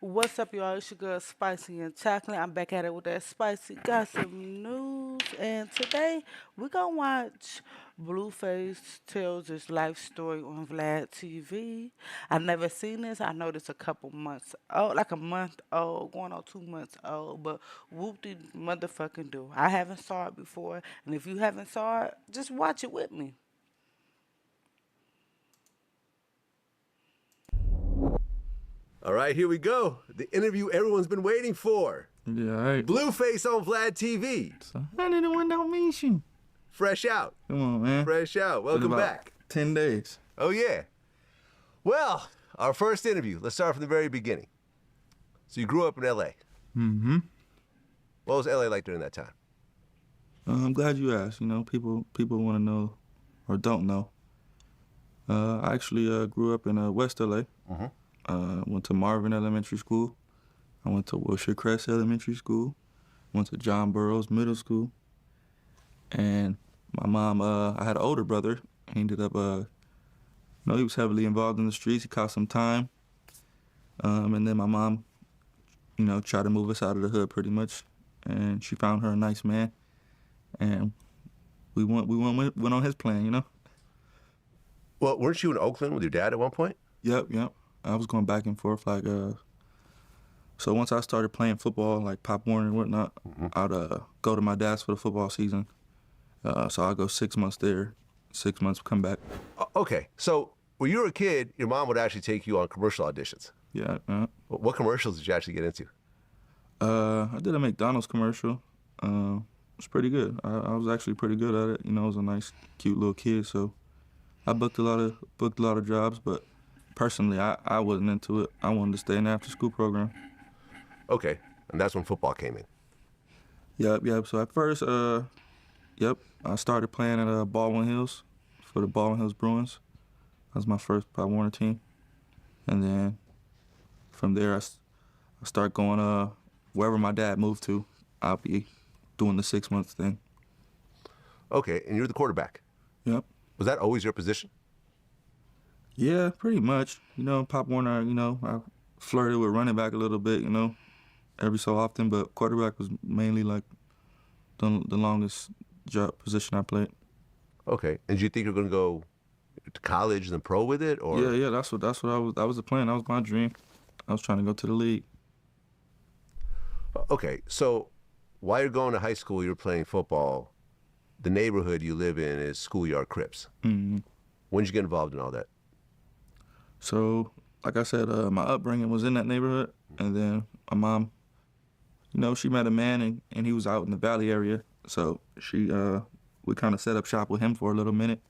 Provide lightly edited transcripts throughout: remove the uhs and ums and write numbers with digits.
What's up, y'all? It's your girl Spicy and Chocolate. I'm back at it with that spicy gossip news, and today we're gonna watch Blueface tells his life story on Vlad TV. I never seen this. I know this a couple months old, like a month old, going on 2 months old, but whoop de motherfucking do. I haven't saw it before, and if you haven't saw it, just watch it with me. All right, here we go. The interview everyone's been waiting for. Yeah, all right. Blueface on Vlad TV. So, 101 don't mean shit. Fresh out. Come on, man. Fresh out. Been Welcome about back. 10 days. Oh, yeah. Well, our first interview. Let's start from the very beginning. So you grew up in L.A. Mm-hmm. What was L.A. like during that time? I'm glad you asked. You know, people want to know or don't know. I actually grew up in West LA. Went to Marvin Elementary School. I went to Wilshire Crest Elementary School. Went to John Burroughs Middle School. And my mom, I had an older brother. He ended up, he was heavily involved in the streets. He caught some time. And then my mom, tried to move us out of the hood pretty much. And she found her a nice man. And we went on his plan. Well, weren't you in Oakland with your dad at one point? Yep. I was going back and forth so once I started playing football, like Pop Warner and whatnot, I'd go to my dad's for the football season. So I'd go 6 months there, 6 months come back. Okay, so when you were a kid, your mom would actually take you on commercial auditions. Yeah. What commercials did you actually get into? I did a McDonald's commercial. It was pretty good. I was actually pretty good at it. I was a nice, cute little kid, so I booked a lot of jobs, but personally, I wasn't into it. I wanted to stay in the after-school program. Okay, and that's when football came in. Yep. So at first, I started playing at Baldwin Hills for the Baldwin Hills Bruins. That was my first Pop Warner team. And then from there, I start going wherever my dad moved to. I'll be doing the 6 months thing. Okay, and you're the quarterback. Yep. Was that always your position? Yeah, pretty much. Pop Warner, I flirted with running back a little bit, every so often, but quarterback was mainly like the longest job position I played. Okay, and did you think you were going to go to college and then pro with it, or? Yeah, that's what that was the plan. That was my dream. I was trying to go to the league. Okay, so while you're going to high school, you're playing football. The neighborhood you live in is Schoolyard Crips. Mm-hmm. When did you get involved in all that? So, like I said, my upbringing was in that neighborhood, and then my mom, she met a man, and he was out in the Valley area. So we kind of set up shop with him for a little minute,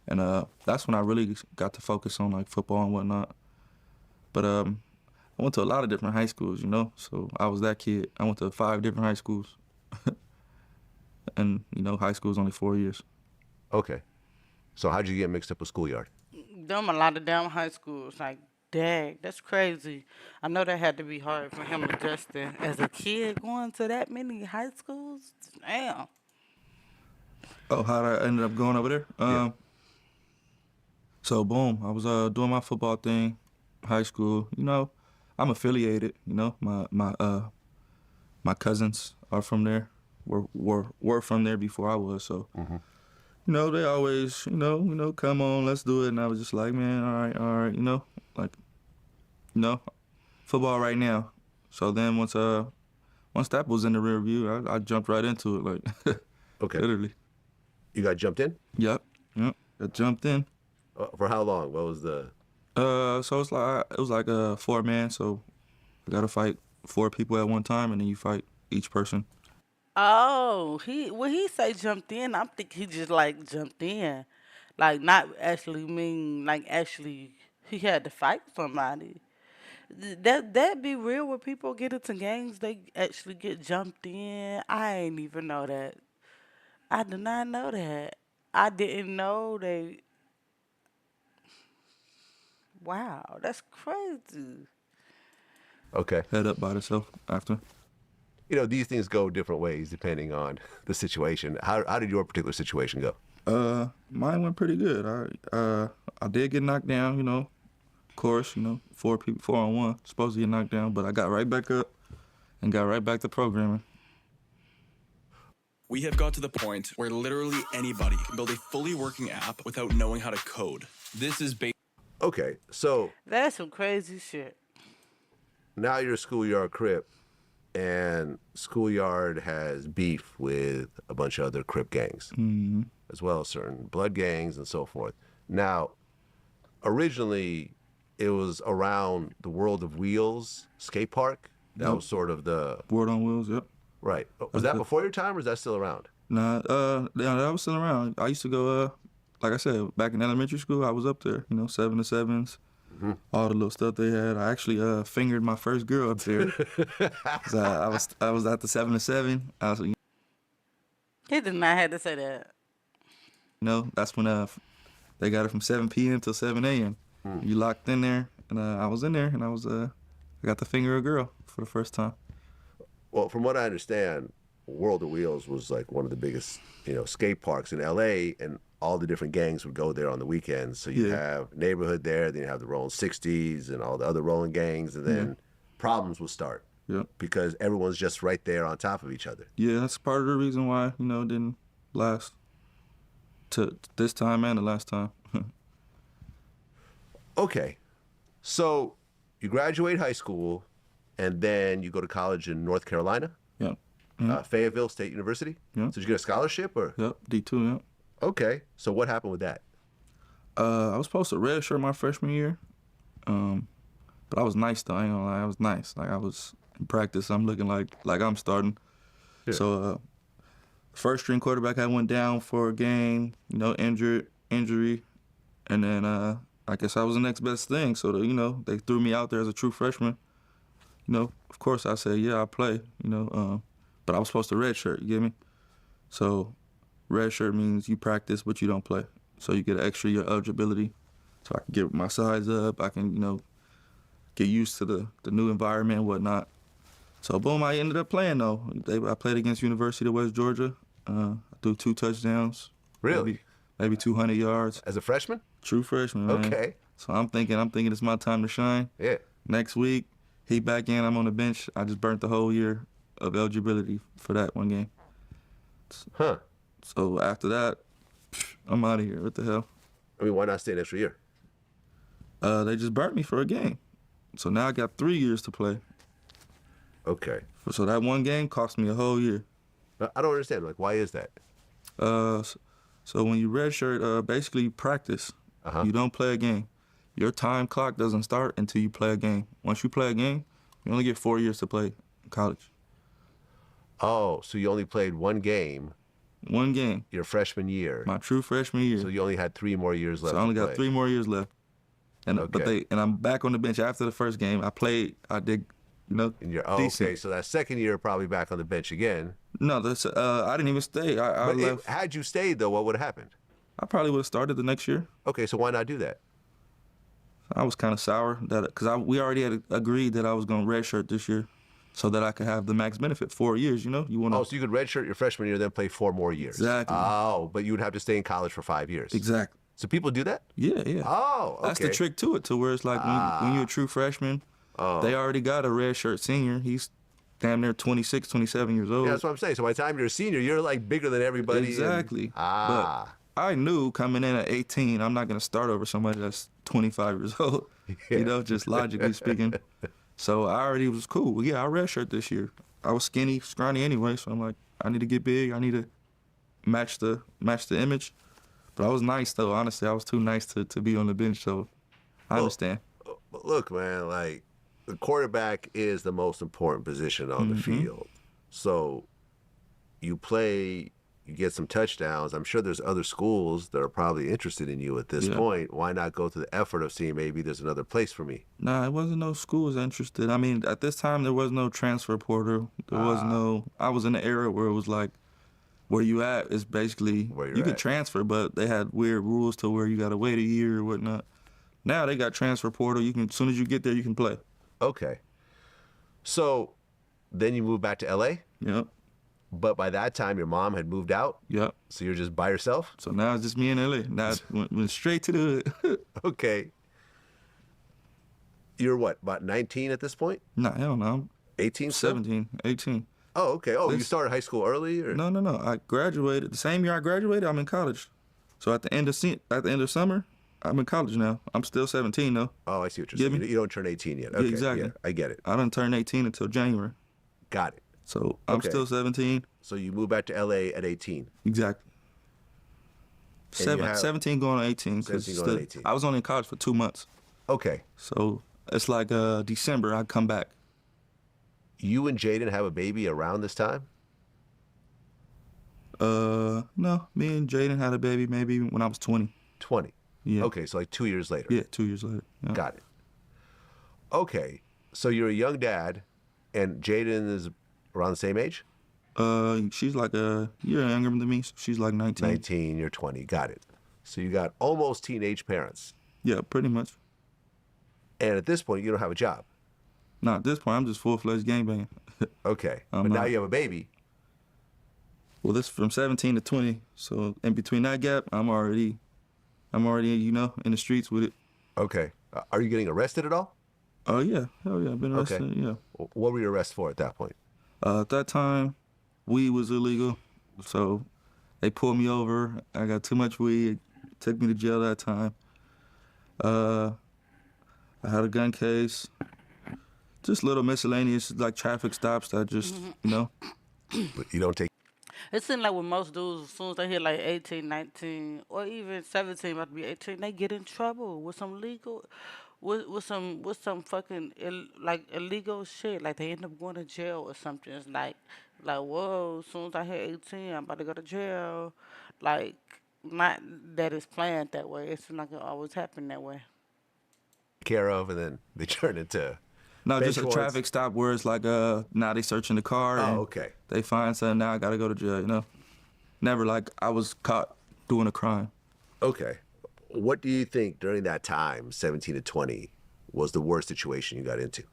and that's when I really got to focus on like football and whatnot. But I went to a lot of different high schools, so I was that kid. I went to 5 different high schools, and high school is only 4 years. Okay, so how'd you get mixed up with Schoolyard? Them a lot of damn high schools. Like, dang, that's crazy. I know that had to be hard for him adjusting as a kid going to that many high schools. Damn. Oh, how did I ended up going over there? Yeah. So boom, I was doing my football thing, high school. I'm affiliated. My cousins are from there. Were from there before I was. So they always come on, let's do it. And I was just like, man, all right, like football right now. So then once that was in the rear view, I jumped right into it, like Okay. literally. You got jumped in? Yep. I jumped in. For how long? What was the? So it was like a 4-man. So you gotta fight 4 people at one time, and then you fight each person. Oh, when he say jumped in, I'm thinking he just like jumped in, like not actually mean like actually he had to fight somebody. That be real when people get into gangs, they actually get jumped in. I ain't even know that. I did not know that. I didn't know they. Wow, that's crazy. Okay. Head up by itself after. These things go different ways depending on the situation. How did your particular situation go? Mine went pretty good. I did get knocked down. Of course, you know, 4 people, 4-on-1, supposed to get knocked down, but I got right back up and got right back to programming. We have got to the point where literally anybody can build a fully working app without knowing how to code. This is Okay, so That's some crazy shit. now you're a schoolyard Crip, and schoolyard has beef with a bunch of other Crip gangs, as well as certain blood gangs and so forth. Now, originally, it was around the World of Wheels skate park. That Yep. was sort of the Word on Wheels, yep. right. Was that before your time, or is that still around? Nah, yeah, that was still around. I used to go, like I said, back in elementary school, I was up there, you know, 7 to 7s, all the little stuff they had. I actually fingered my first girl up there. 'Cause I was at the 7 to 7. I was, you He did not have to say that. know, that's when they got it from 7 p.m. till 7 a.m. You locked in there, and I was in there, and I got to finger a girl for the first time. Well, from what I understand, World of Wheels was like one of the biggest, skate parks in LA, and all the different gangs would go there on the weekends. So you Yeah. have neighborhood there, then you have the rolling 60s and all the other rolling gangs, and then problems would start Yep. because everyone's just right there on top of each other. Yeah, that's part of the reason why, you know, it didn't last to this time and the last time. Okay, so you graduate high school, and then you go to college in North Carolina, Yep. Fayetteville State University. Yeah. So did you get a scholarship, or? Yep. D2, yep. Okay, so what happened with that? I was supposed to redshirt my freshman year, but I was nice though. I ain't gonna lie, I was nice. Like I was in practice, I'm looking like I'm starting. Yeah. So first string quarterback, I went down for a game, you know, injury, and then I guess I was the next best thing. So they threw me out there as a true freshman. You know, of course I said yeah, I'll play. You know, but I was supposed to redshirt. You get me? So redshirt means you practice but you don't play. So you get an extra year eligibility. So I can get my size up. I can, get used to the new environment and whatnot. So boom, I ended up playing though. I played against University of West Georgia. I threw 2 touchdowns. Really? Maybe 200 yards. As a freshman? True freshman, man. Okay. So I'm thinking it's my time to shine. Yeah. Next week, he back in, I'm on the bench. I just burnt the whole year of eligibility for that one game. Huh. So after that, I'm out of here. What the hell? I mean, why not stay an extra year? They just burnt me for a game. So now I got 3 years to play. Okay. So that one game cost me a whole year. I don't understand. Like, why is that? So when you redshirt, basically you practice. You don't play a game. Your time clock doesn't start until you play a game. Once you play a game, you only get 4 years to play in college. Oh, so you only played one game One game, your freshman year. my true freshman year. So you only had 3 more years left. So I only to got play. 3 more years left. And Okay. I'm back on the bench after the first game. I did, And you're decent. okay. So that second year, probably back on the bench again. No, I didn't even stay. I But left. had you stayed though, what would have happened? I probably would have started the next year. Okay, so why not do that? I was kind of sour because we already had agreed that I was going to redshirt this year, so that I could have the max benefit 4 years. You know, you want to Oh, so you could redshirt your freshman year, then play 4 more years. Exactly. Oh, but you would have to stay in college for 5 years. exactly. So people do that? Yeah, yeah. Oh, okay. That's the trick to it, to where it's like when you're a true freshman, they already got a redshirt senior. He's damn near 26, 27 years old. Yeah, that's what I'm saying. So by the time you're a senior, you're like bigger than everybody. and- Exactly. Ah. But I knew coming in at 18, I'm not going to start over somebody that's 25 years old, you know, just logically speaking. So I already was cool. Well, yeah, I redshirt this year. I was skinny, scrawny anyway, so I'm like, I need to get big. I need to match the image. But I was nice, though. Honestly, I was too nice to be on the bench, so I understand. But look, man, like the quarterback is the most important position on the field. So you play, you get some touchdowns. I'm sure there's other schools that are probably interested in you at this Yeah. point. Why not go to the effort of seeing maybe there's another place for me? Nah, it wasn't no schools interested. I mean, at this time, there was no transfer portal. There was no, I was in the era where it was like, where you at is basically, Where you're you can at. transfer, but they had weird rules to where you got to wait a year or whatnot. Now they got transfer portal. You can, as soon as you get there, you can play. Okay. So then you move back to LA, Yep, but by that time your mom had moved out, yep. so you're just by yourself? So now it's just me in LA. Now it went straight to the hood. Okay. You're what, about 19 at this point? Nah, hell no. I'm 18 still? 17, 18. Oh, okay. Oh, you This- started high school early, or? No. I graduated the same year I graduated. I'm in college. So at the end of summer, I'm in college now. I'm still 17 though. Oh, I see what you're Get saying. me? You don't turn 18 yet. Yeah, Okay, exactly. yeah, I get it. I didn't turn 18 until January. Got it. So I'm Okay. still 17. So you moved back to LA at 18. Exactly. And you have- 17 going on 18. 17 going on 18. I was only in college for 2 months. Okay. So it's like December I come back. You and Jaden have a baby around this time? No, me and Jaden had a baby maybe when I was 20. 20. Yeah. Okay, so like 2 years later. Yeah, 2 years later. Yeah. Got it. Okay, so you're a young dad, and Jaden is around the same age? She's like a year younger than me. So she's like 19. 19, you're 20. Got it. So you got almost teenage parents. Yeah, pretty much. And at this point, you don't have a job. Nah, at this point, I'm just full-fledged gangbanging. Okay, I'm but now not. you have a baby. Well, this from 17 to 20. So in between that gap, I'm already, you know, in the streets with it. Okay. Are you getting arrested at all? Oh yeah, hell yeah, I've been Okay. arrested. Yeah. What were you arrested for at that point? At that time, weed was illegal, so they pulled me over. I got too much weed, took me to jail that time. I had a gun case, just little miscellaneous like traffic stops that just, you know. But you don't take. It seems like with most dudes, as soon as they hit like 18, 19, or even 17, about to be 18, they get in trouble with some legal, with some fucking like illegal shit. Like they end up going to jail or something. It's like whoa, as soon as I hit 18, I'm about to go to jail. Like not that it's planned that way. It seems like it always happen that way. Care of, and then they turn into. No, just a bench warrants. traffic stop where it's like now they searching the car. Oh, and okay. They find something, now I gotta go to jail, you know. Never like I was caught doing a crime. Okay. What do you think during that time, 17 to 20, was the worst situation you got into?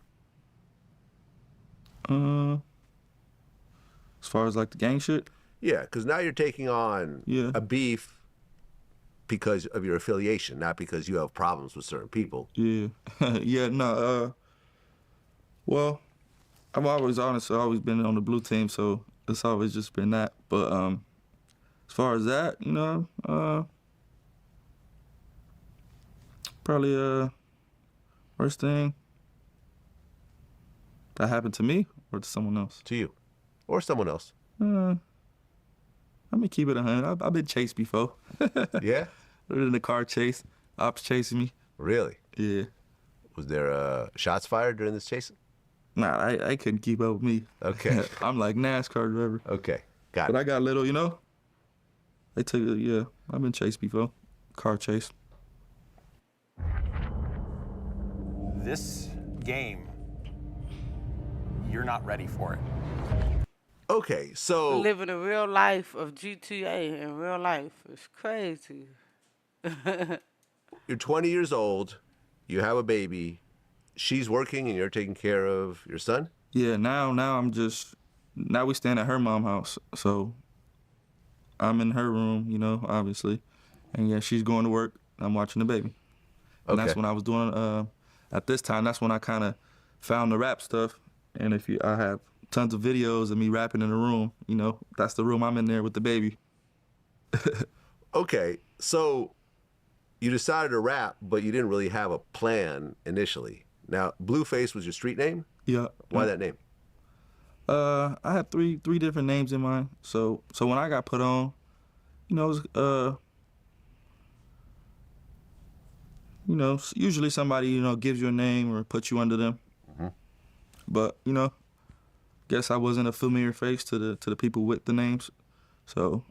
As far as like the gang shit. Yeah, because now you're taking on Yeah. a beef because of your affiliation, not because you have problems with certain people. Yeah. Yeah, no, well, I've always always been on the blue team, so it's always just been that. But as far as that, you know, probably worst thing that happened to me or to someone else. To you or someone else. I'm gonna keep it 100. I've been chased before. Yeah? In the car chase, ops chasing me. Really? Yeah. Was there shots fired during this chasing? Nah, I couldn't keep up with me. Okay. I'm like NASCAR driver. Okay. Got But it. I got little, you know. They took it, yeah. I've been chased before. Car chase. This game, you're not ready for it. Okay, so Living a real life of GTA in real life is crazy. you're 20 years old, you have a baby, she's working and you're taking care of your son? Yeah, now now we staying at her mom's house. So I'm in her room, you know, obviously. And yeah, she's going to work. I'm watching the baby. And that's Okay. when I was doing at this time, that's when I kind of found the rap stuff. And I have tons of videos of me rapping in the room, you know, that's the room I'm in there with the baby. Okay, so you decided to rap, but you didn't really have a plan initially. Now, Blueface was your street name? Yeah. Why that name? I had three different names in mind. So when I got put on, you know, it was, you know, usually somebody, you know, gives you a name or puts you under them. But, you know, guess I wasn't a familiar face to the people with the names. So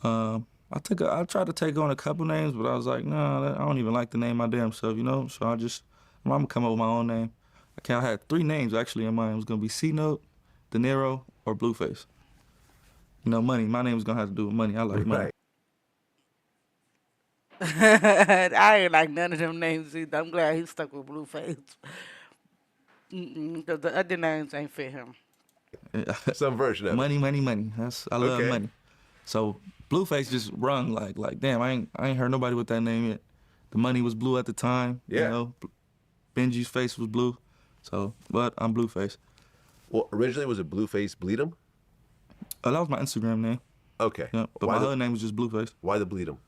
I tried to take on a couple names, but I was like, nah, I don't even like the name my damn self, you know? So I'm gonna come up with my own name. I had 3 names actually in mind. It was gonna be C-Note, De Niro, or Blueface. You know, money. My name was gonna have to do with money. I like money. Right. I ain't like none of them names either. I'm glad he stuck with Blueface. Because the other names ain't fit him. Some version of it. Money. I love Okay. money. So Blueface just rung like damn. I ain't heard nobody with that name yet. The money was blue at the time. Yeah. You know, Benji's face was blue. So, but I'm Blueface. Well, originally was it Blueface Bleed 'em? That was my Instagram name. Okay. Yeah, but my hood name was just Blueface. Why the Bleed 'em?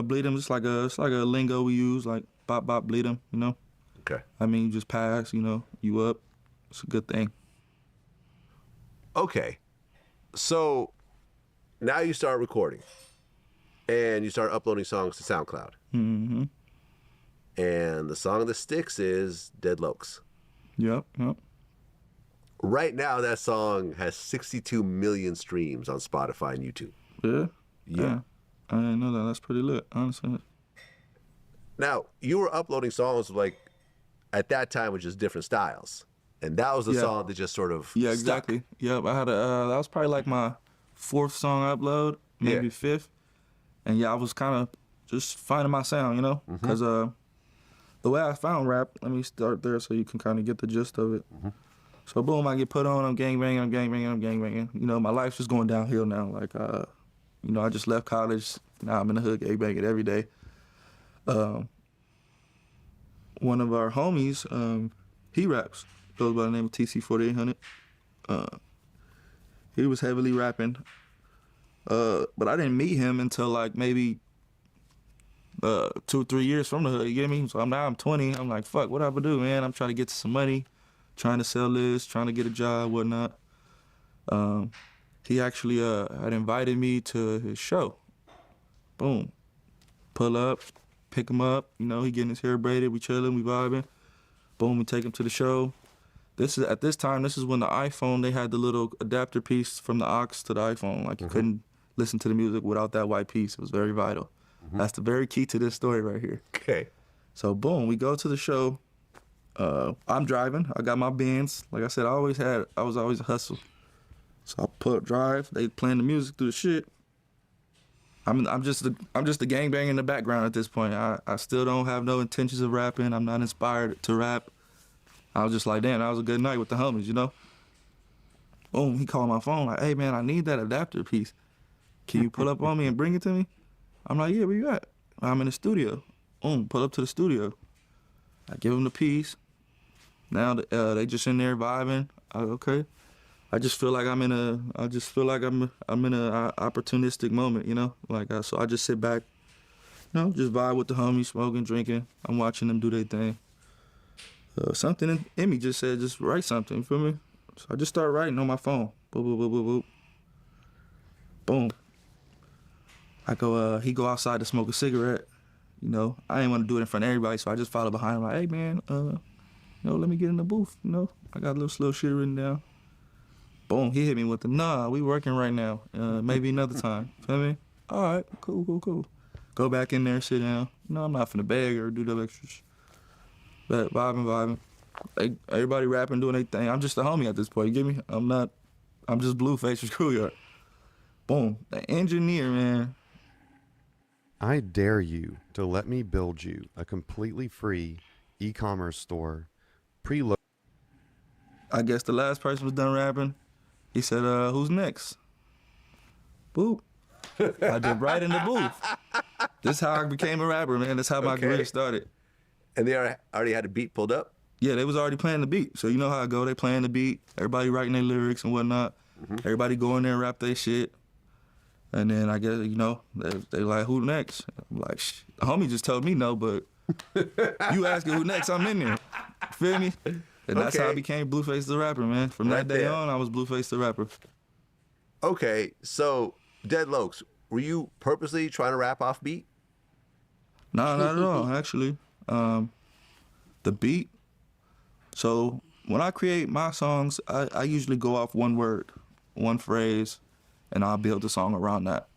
Bleed 'em, it's like a lingo we use, like bop bop bleed 'em, you know. Okay. I mean, you just pass, you know, you up. It's a good thing. Okay. So now you start recording and you start uploading songs to SoundCloud. Mm-hmm. And the song that sticks is Dead Lokes. Yep. Right now, that song has 62 million streams on Spotify and YouTube. Yeah. Yeah. I didn't know that. That's pretty lit, honestly. Now, you were uploading songs like at that time with just different styles. And that was the song that just sort of Yeah, stuck. exactly. Yep, I had that was probably like my 4th song upload, maybe Yeah. 5th. And yeah, I was kind of just finding my sound, you know? Because the way I found rap, let me start there so you can kind of get the gist of it. So boom, I get put on, I'm gangbanging. You know, my life's just going downhill now. Like, you know, I just left college. Now I'm in the hood gangbanging every day. One of our homies, he raps. Goes by the name of TC 4800. He was heavily rapping. But I didn't meet him until like maybe 2 or 3 years from the hood, you get me? So now I'm 20. I'm like, fuck, what I do, man? I'm trying to get to some money, trying to sell this, trying to get a job, whatnot. He actually had invited me to his show. Boom. Pull up, pick him up, you know, he getting his hair braided, we chilling, we vibing. Boom, we take him to the show. At this time, this is when the iPhone, they had the little adapter piece from the aux to the iPhone. Like you couldn't listen to the music without that white piece. It was very vital. That's the very key to this story right here. Okay. So boom, we go to the show. I'm driving. I got my Benz. Like I said, I was always a hustle. So I pull up, drive. They playing the music through the shit. I'm just the gangbang in the background at this point. I still don't have no intentions of rapping. I'm not inspired to rap. I was just like, damn, that was a good night with the homies, you know? Boom, he called my phone like, hey man, I need that adapter piece. Can you pull up on me and bring it to me? I'm like, yeah, where you at? I'm in the studio. Boom, pull up to the studio. I give him the piece. Now they just in there vibing. Okay. I just feel like I'm in a opportunistic moment, you know? Like, so I just sit back, you know, just vibe with the homies, smoking, drinking. I'm watching them do their thing. Something in me just said, just write something, you feel me? So I just start writing on my phone. Boop, boop, boop, boop, boop. Boom. He go outside to smoke a cigarette. You know, I didn't want to do it in front of everybody, so I just follow behind him like, hey man, you know, let me get in the booth, you know? I got a little slow shit written down. Boom, he hit me with the, nah, we working right now. Maybe another time, feel me? All right, cool. Go back in there, sit down. No, I'm not finna beg or do the extras. But vibing. Everybody rapping, doing their thing. I'm just a homie at this point, you get me? I'm just Blueface from Schoolyard. Boom, the engineer, man. I dare you to let me build you a completely free e-commerce store, preload. I guess the last person was done rapping. He said, who's next? Boop. I did right in the booth. This is how I became a rapper, man. That's how my career started. And they already had a beat pulled up? Yeah, they was already playing the beat. So you know how I go. They playing the beat. Everybody writing their lyrics and whatnot. Everybody go in there and rap their shit. And then I guess, you know, they like, who next? I'm like, shh. The homie just told me no, but you asking who next, I'm in there. Feel me? And that's how I became Blueface the Rapper, man. From that day on, I was Blueface the Rapper. Okay, so Dead Lokes, were you purposely trying to rap off beat? No, not at all, actually. The beat. So when I create my songs, I usually go off one word, one phrase, and I'll build the song around that.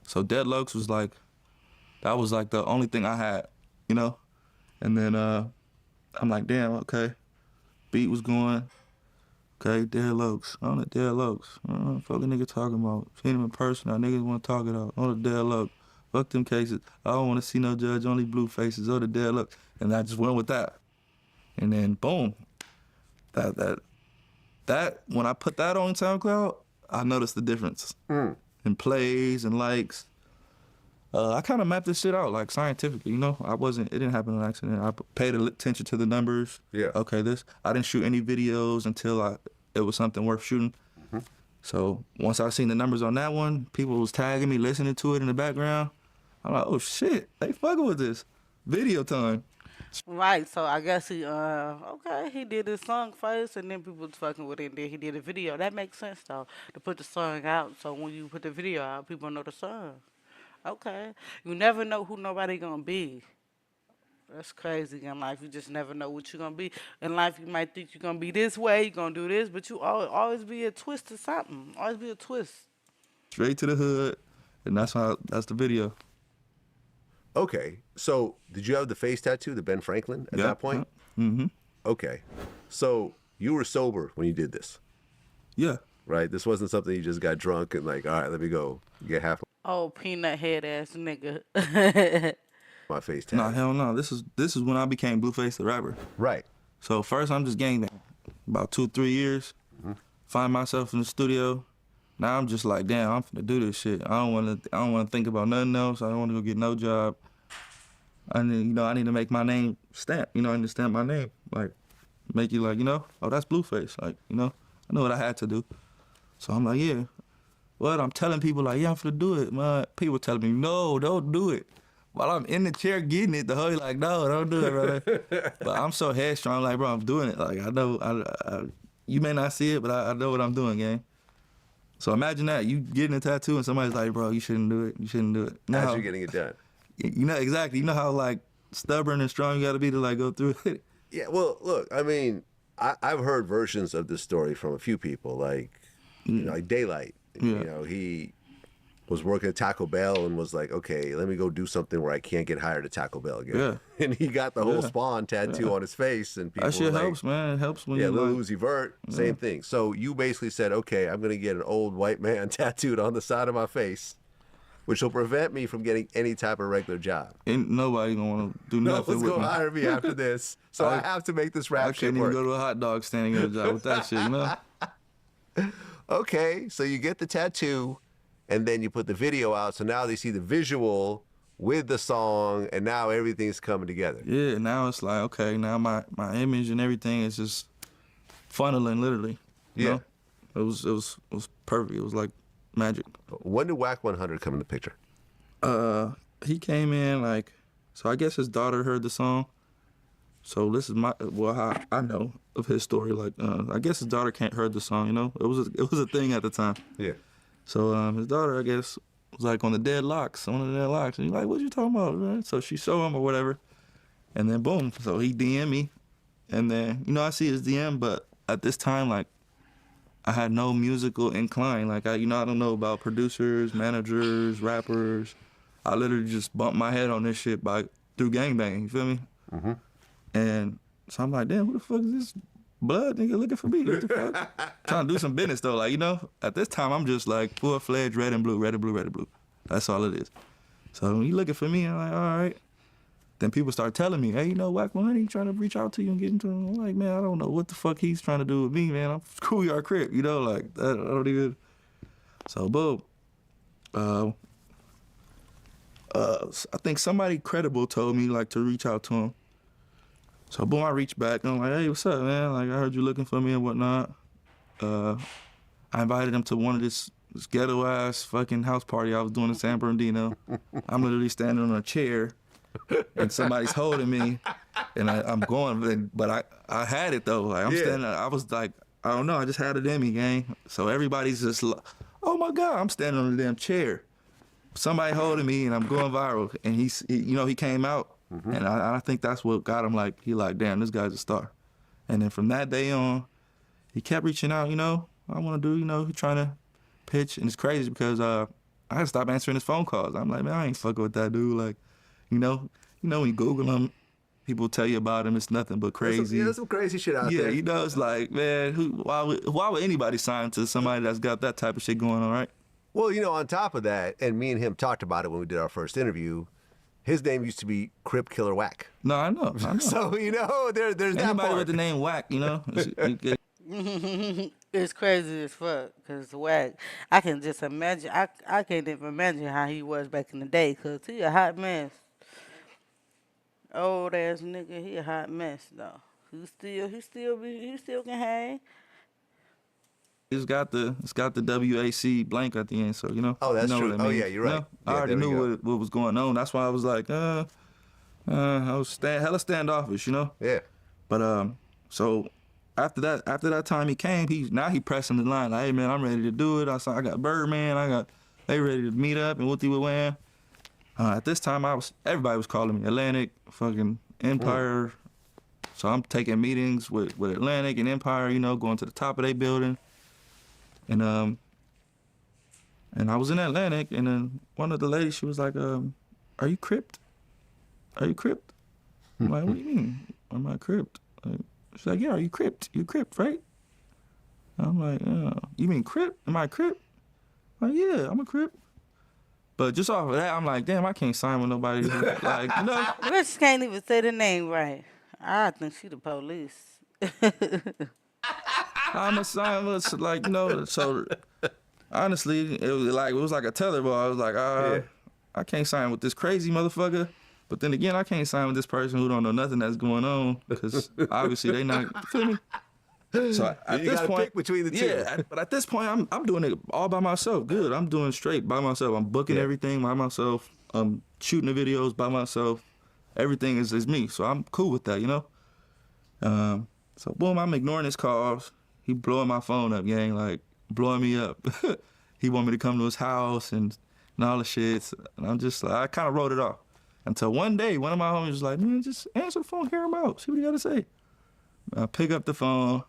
So Dead Lokes was like, that was like the only thing I had, you know? And then I'm like, damn, okay. Beat was going, okay, Dead Lokes, on the Dead Lokes. Fuck a nigga talking about. Seen him in person, now niggas wanna talk it out. On the Dead Lokes. Fuck them cases. I don't wanna see no judge, only blue faces. Oh, the Dead Lokes. And I just went with that. And then boom. That when I put that on SoundCloud, I noticed the difference in plays and likes. I kind of mapped this shit out like scientifically, you know. It didn't happen on accident. I paid attention to the numbers. Yeah. Okay, I didn't shoot any videos until it was something worth shooting. So once I seen the numbers on that one, people was tagging me, listening to it in the background. I'm like, oh shit, they fucking with this. Video time. Right, so I guess he did his song first and then people was fucking with it and then he did a video. That makes sense though, to put the song out so when you put the video out, people know the song. Okay. You never know who nobody gonna be. That's crazy in life. You just never know what you're gonna be. In life you might think you're gonna be this way, you're gonna do this, but you always be a twist to something. Always be a twist. Straight to the hood, and that's the video. Okay, so did you have the face tattoo, the Ben Franklin, at that point? Mm-hmm. Okay, so you were sober when you did this, Yeah. right? This wasn't something you just got drunk and like, all right, let me go get half Oh, peanut head ass nigga. my face tattoo. Nah, hell no. This is when I became Blueface the rapper. Right. So first I'm just gangbang. About 2-3 years, find myself in the studio. Now I'm just like, damn, I'm finna do this shit. I don't wanna think about nothing else. I don't wanna go get no job. I need to make my name stamp. I need to stamp my name. Like, make you like, oh, that's Blueface. Like, I know what I had to do. So I'm like, yeah. What? I'm telling people like, yeah, I'm finna do it. Man, people telling me, no, don't do it. While I'm in the chair getting it, the whole like, no, don't do it, brother. But I'm so headstrong, like, bro, I'm doing it. Like, I know, you may not see it, but I know what I'm doing, gang. So imagine that, you getting a tattoo and somebody's like, bro, you shouldn't do it, you shouldn't do it. As you're getting it done. Exactly. You know how, like, stubborn and strong you gotta be to, like, go through it? Yeah, well, look, I mean, I've heard versions of this story from a few people, like, like Daylight. Yeah. He was working at Taco Bell and was like, okay, let me go do something where I can't get hired at Taco Bell again. Yeah. And he got the whole Yeah. Spawn tattoo on his face, and people That shit were like, helps, man. It helps when yeah, you, Lil like, Uzi Vert, same thing. So you basically said, okay, I'm going to get an old white man tattooed on the side of my face, which will prevent me from getting any type of regular job. ain't nobody gonna wanna do No nothing one's with going to me. hire me after this. So I have to make this I rap shit can't even work. go to a hot dog stand and get a job with that shit, Okay, so you get the tattoo, and then you put the video out. So now they see the visual with the song, and now everything's coming together. Yeah, now it's like, okay, now my image and everything is just funneling, literally. You Yeah. know? It was perfect. It was like magic. When did Whack 100 come in the picture? He came in like, so I guess his daughter heard the song. So this is how I know of his story. Like, I guess his daughter can't heard the song. It was a thing at the time. Yeah. So his daughter, I guess, was like on the deadlocks, and he's like, "What you talking about, man?" So she showed him or whatever, and then boom. So he DM me, and then I see his DM, but at this time, like, I had no musical incline. Like, I don't know about producers, managers, rappers. I literally just bumped my head on this shit through gangbang. You feel me? Mm-hmm. And so I'm like, damn, who the fuck is this blood nigga looking for me? What the fuck? Trying to do some business though, like, at this time I'm just like full-fledged red and blue, red and blue, red and blue. That's all it is. So when you looking for me, I'm like, all right. Then people start telling me, hey, Whack 100, he trying to reach out to you and get into him. I'm like, man, I don't know what the fuck he's trying to do with me, man. I'm schoolyard crip, like, I don't even. So boom. I think somebody credible told me like to reach out to him. So boom, I reached back and I'm like, hey, what's up, man? Like, I heard you looking for me and whatnot. I invited him to one of this ghetto ass fucking house party I was doing in San Bernardino. I'm literally standing on a chair and somebody's holding me and I'm going, but I had it though. Like, I'm standing, I was like, I don't know, I just had it in me, gang. So everybody's just like, oh my God, I'm standing on the damn chair. Somebody holding me and I'm going viral. And he came out. Mm-hmm. And I think that's what got him, like, he like, damn, this guy's a star. And then from that day on, he kept reaching out, I want to do, he trying to pitch. And it's crazy because I had to stop answering his phone calls. I'm like, man, I ain't fucking with that dude. Like, when you Google him, people tell you about him, it's nothing but crazy. There's some crazy shit out there. Yeah, it's like, man, why would anybody sign to somebody that's got that type of shit going on, right? Well, on top of that, and me and him talked about it when we did our first interview, his name used to be Crip Killer Whack. No, I know. So, there's that Anybody part. with the name Whack, It's crazy as fuck, cause whack. I can just imagine. I can't even imagine how he was back in the day, cause he a hot mess. Old ass nigga, he a hot mess though. He still can hang. It's got the WAC blank at the end, so Oh, you that's know what true. it Oh, means. yeah, you're right. I Yeah, already there we knew go. what was going on. That's why I was like, I was hella standoffish. Yeah. But so after that time he came, he pressing the line like, hey man, I'm ready to do it. I got Birdman, they ready to meet up and whoopty wham. At this time everybody was calling me Atlantic, fucking Empire. So I'm taking meetings with Atlantic and Empire, going to the top of their building. And I was in Atlantic, and then one of the ladies, she was like, are you crypt? Are you crypt? I'm like, what do you mean? Am I crypt? She's like, yeah, are you crypt? You crypt, right? I'm like, you mean crypt? Am I crypt? I'm like, yeah, I'm a crypt. But just off of that, I'm like, damn, I can't sign with nobody. Bitch can't even say the name right. I think she the police. I'm a sign with, so honestly, it was like a tetherball. I was like, I can't sign with this crazy motherfucker. But then again, I can't sign with this person who don't know nothing that's going on, because obviously they not, you feel me? So at You this gotta point, pick between the two. yeah. But at this point, I'm doing it all by myself. Good, I'm doing straight by myself. I'm booking Yeah. everything by myself. I'm shooting the videos by myself. Everything is me. So I'm cool with that. So boom, I'm ignoring his calls. He blowing my phone up, gang, like blowing me up. He want me to come to his house and all the shit. And I'm just like, I kind of wrote it off. Until one day, one of my homies was like, man, just answer the phone, hear him out, see what he got to say. I pick up the phone.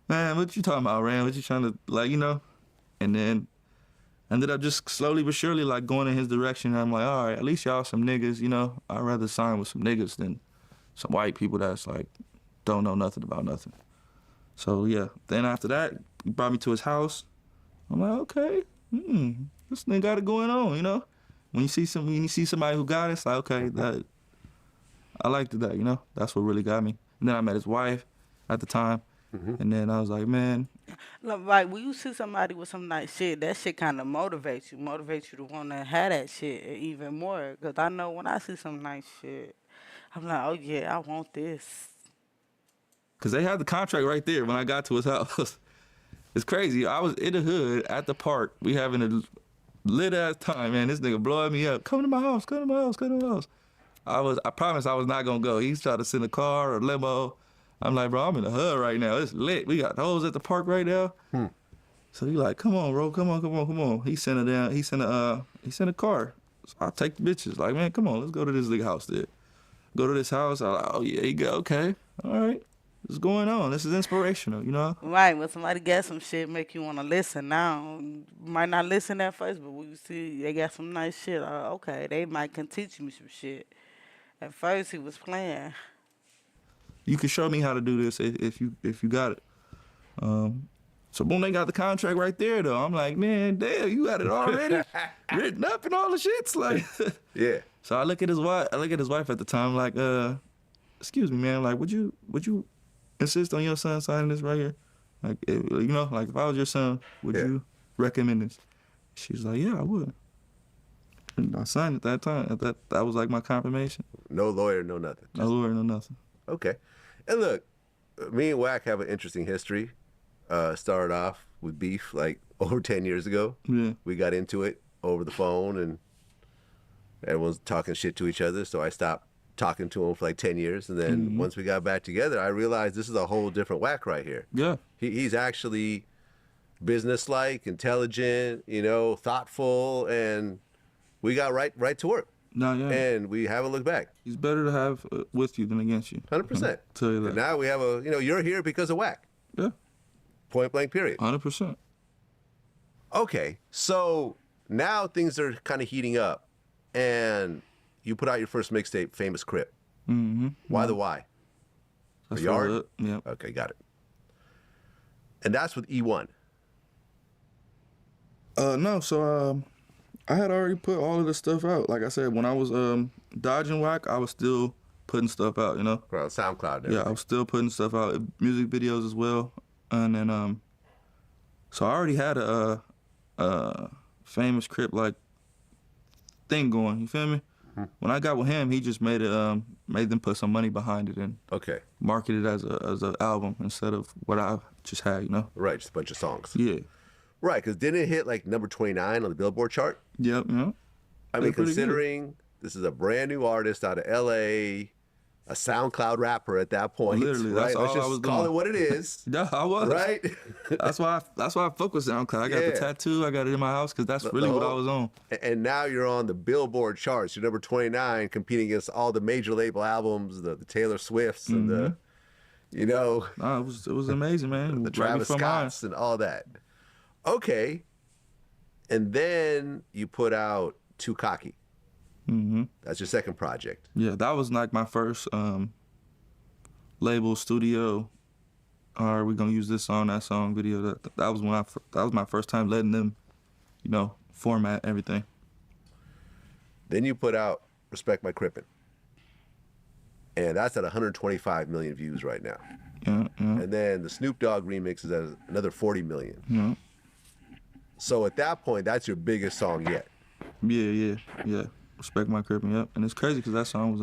Man, what you talking about, Ran? What you trying to, And then ended up just slowly but surely, going in his direction. And I'm like, all right, at least y'all some niggas, I'd rather sign with some niggas than some white people that's, don't know nothing about nothing. So, yeah. Then after that, he brought me to his house. I'm like, okay, this nigga got it going on, When you see somebody who got it, it's like, okay, I liked that, That's what really got me. And then I met his wife at the time. And then I was like, man. Like when you see somebody with some nice shit, that shit kind of motivates you to want to have that shit even more. Cause I know when I see some nice shit, I'm like, oh yeah, I want this. Because they had the contract right there when I got to his house. It's crazy. I was in the hood at the park. We having a lit ass time, man. This nigga blowing me up. Come to my house, come to my house, come to my house. I promised I was not gonna go. He's trying to send a car or limo. I'm like, bro, I'm in the hood right now. It's lit. We got hoes at the park right now. So he like, come on, bro, come on. He sent it down. He sent a car. So I take the bitches. Like, man, come on, let's go to this nigga house there. Go to this house. I'm like, oh yeah, you go. Okay, all right. What's going on? This is inspirational. Right, when somebody got some shit, make you want to listen. Now, you might not listen at first, but when you see they got some nice shit, okay, they might can teach me some shit. At first, he was playing. You can show me how to do this if you got it. So boom, they got the contract right there though. I'm like, man, damn, you got it already written up and all the shits. Like, Yeah. So I look at his wife at the time, like, excuse me, man, like, would you insist on your son signing this right here? Like, if I was your son, would you recommend this? She's like, yeah, I would. And I signed at that time. That was like my confirmation. No lawyer, no nothing. No lawyer, no nothing. Okay. And look, me and Wack have an interesting history. Started off with beef over 10 years ago. Yeah. We got into it over the phone and everyone's talking shit to each other. So I stopped talking to him for 10 years. And then once we got back together, I realized this is a whole different Wack right here. Yeah. He's actually businesslike, intelligent, thoughtful, and we got right to work. No, yeah. And we haven't looked back. He's better to have with you than against you. 100%. Tell you that. And now we have you're here because of Wack. Yeah. Point blank, period. 100%. Okay, so now things are kind of heating up, and you put out your first mixtape, Famous Crip. Mm-hmm. Why the why? That's The Yard? what yeah. Okay, got it. And that's with E1. No, so I had already put all of the stuff out. Like I said, when I was dodging Wack, I was still putting stuff out, Well, SoundCloud. And Yeah, I was still putting stuff out, music videos as well. And then so I already had a famous Crip like thing going. You feel me? When I got with him, he just made it made them put some money behind it and Okay. market it as a album instead of what I just had. You know? Right, just a bunch of songs. Yeah. Right, because didn't it hit like number 29 on the Billboard chart? Yep. Yeah. I mean, considering this is a brand new artist out of LA, a SoundCloud rapper at that point. Literally, right? that's Let's all just I was call doing. it what it is. Yeah, I was. Right? That's why I fuck with SoundCloud. I got Yeah. the tattoo. I got it in my house because that's really what I was on. And now you're on the Billboard charts. You're number 29, competing against all the major label albums, the Taylor Swifts and the, you know, Nah, it was amazing, man. the Right Travis before mine. Scotts and all that. Okay. And then you put out Too Cocky. That's your second project. Yeah, that was like my first label studio. All right, we're gonna use this song, that song, video. That was when that was my first time letting them, you know, format everything. Then you put out Respect My Crippin'. And that's at 125 million views right now. Yeah, yeah, And then the Snoop Dogg remix is at another 40 million. yeah, So at that point, that's your biggest song yet. yeah. Respect My Crippin', yep. And it's crazy because that song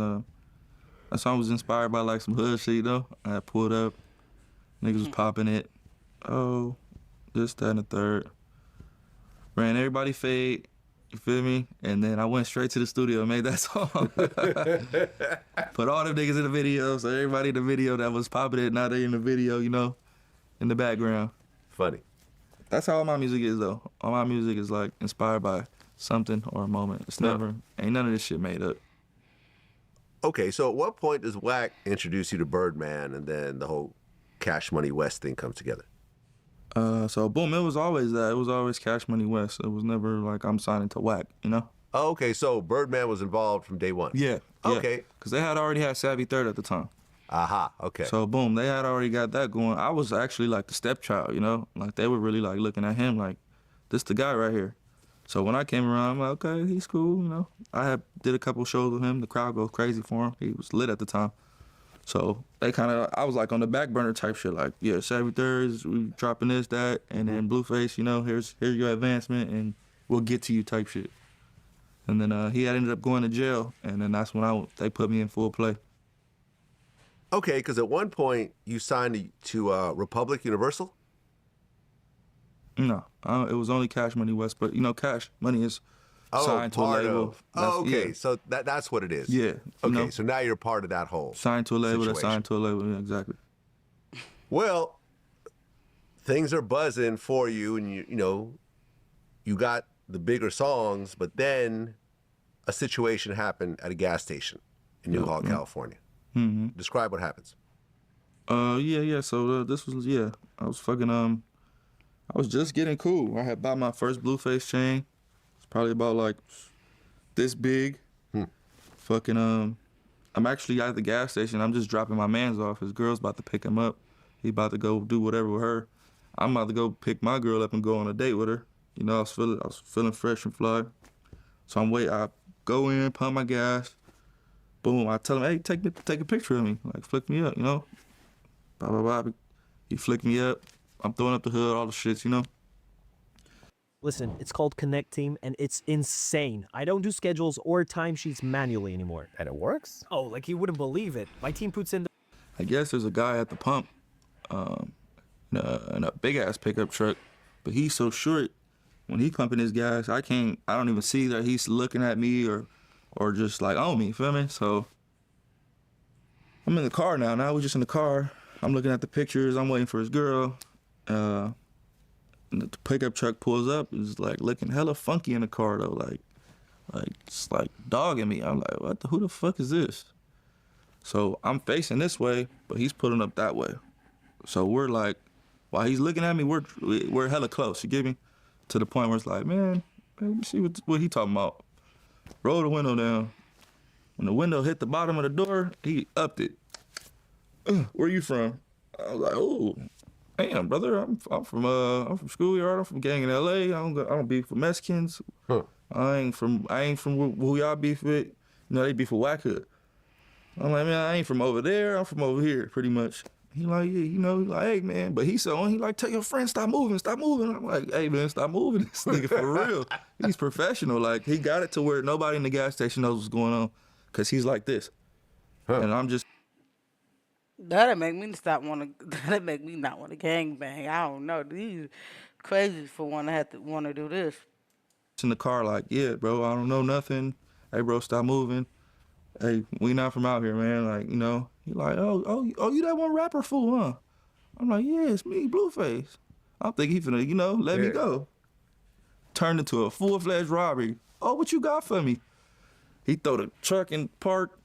was inspired by like some hood shit, you know. I had pulled up, niggas was popping it. Oh, this, that, and the third. Ran everybody fade, you feel me? And then I went straight to the studio and made that song. Put all them niggas in the video, so everybody in the video that was popping it, now they in the video, you know, in the background. Funny. That's how all my music is, though. All my music is like inspired by something or a moment. It's never, ain't none of this shit made up. Okay, so at what point does Wack introduce you to Birdman and then the whole Cash Money West thing comes together? So boom, it was always that. It was always Cash Money West. It was never like I'm signing to Wack, you know? Oh, okay, so Birdman was involved from day one. Yeah. Okay. Because they had already had Savvy Third at the time. Aha, okay. So boom, they had already got that going. I was actually like the stepchild, you know? Like they were really like looking at him like, this the guy right here. So when I came around, I'm like, okay, he's cool, you know? I did a couple shows with him. The crowd goes crazy for him. He was lit at the time. So they kind of, I was like on the back burner type shit, like, yeah, Savvy Thirds, we dropping this, that, and then Blueface, you know, here's your advancement, and we'll get to you type shit. And then he had ended up going to jail, and then that's when they put me in full play. Okay, because at one point you signed to Republic Universal? No, it was only Cash Money West, but you know, Cash Money is signed to a part label. of. Oh, okay, Yeah. so that's what it is. Yeah, you Okay, know. so now you're part of that whole Signed to a label, that's situation. signed to a label, yeah, exactly. Well, things are buzzing for you, and you know, you got the bigger songs, but then a situation happened at a gas station in New Hall, California. Mm-hmm. Describe what happens. Yeah. So this was, I was fucking, I was just getting cool. I had bought my first Blueface chain. It's probably about like this big. Fucking, I'm actually at the gas station. I'm just dropping my mans off. His girl's about to pick him up. He about to go do whatever with her. I'm about to go pick my girl up and go on a date with her. You know, I was feeling fresh and fly. So I go in, pump my gas. Boom, I tell him, hey, take a picture of me. Like, flick me up, you know? Blah, blah, blah. He flicked me up. I'm throwing up the hood, all the shits, you know? Listen, it's called Connect Team, and it's insane. I don't do schedules or timesheets manually anymore. And it works? Oh, like you wouldn't believe it. My team puts in the... I guess there's a guy at the pump in a big-ass pickup truck, but he's so short, when he pumping his gas, I don't even see that he's looking at me or just like on me, you feel me? So I'm in the car now. Now we're just in the car. I'm looking at the pictures. I'm waiting for his girl. And the pickup truck pulls up. It's like looking hella funky in the car though. Like it's like dogging me. I'm like, who the fuck is this? So I'm facing this way, but he's pulling up that way. So we're like, while he's looking at me, we're hella close. You get me? To the point where it's like, man, let me see what he talking about. Roll the window down. When the window hit the bottom of the door, he upped it. Where you from? I was like, oh, damn, brother, I'm from schoolyard. I'm from gang in L.A. I don't beef with Mexicans. Huh. I ain't from who y'all beef with. You know, they beef with Wack Hood. I'm like, man, I ain't from over there. I'm from over here, pretty much. He like, yeah, you know, he like, hey man, but he's so on. He like, tell your friend stop moving, stop moving. I'm like, hey man, stop moving. This nigga for real. He's professional. Like he got it to where nobody in the gas station knows what's going on, cause he's like this, and I'm just That'll make me stop want to. That'll make me not want to gang bang. I don't know. These crazy for one to have to want to do this. in the car like, yeah, bro, I don't know nothing. Hey, bro, stop moving. Hey, we not from out here, man. Like, you know, he like, oh, you that one rapper fool, huh? I'm like, yeah, it's me, Blueface. I'm thinking he finna, you know, let me Yeah. go. Turned into a full-fledged robbery. Oh, what you got for me? He throw the truck in park.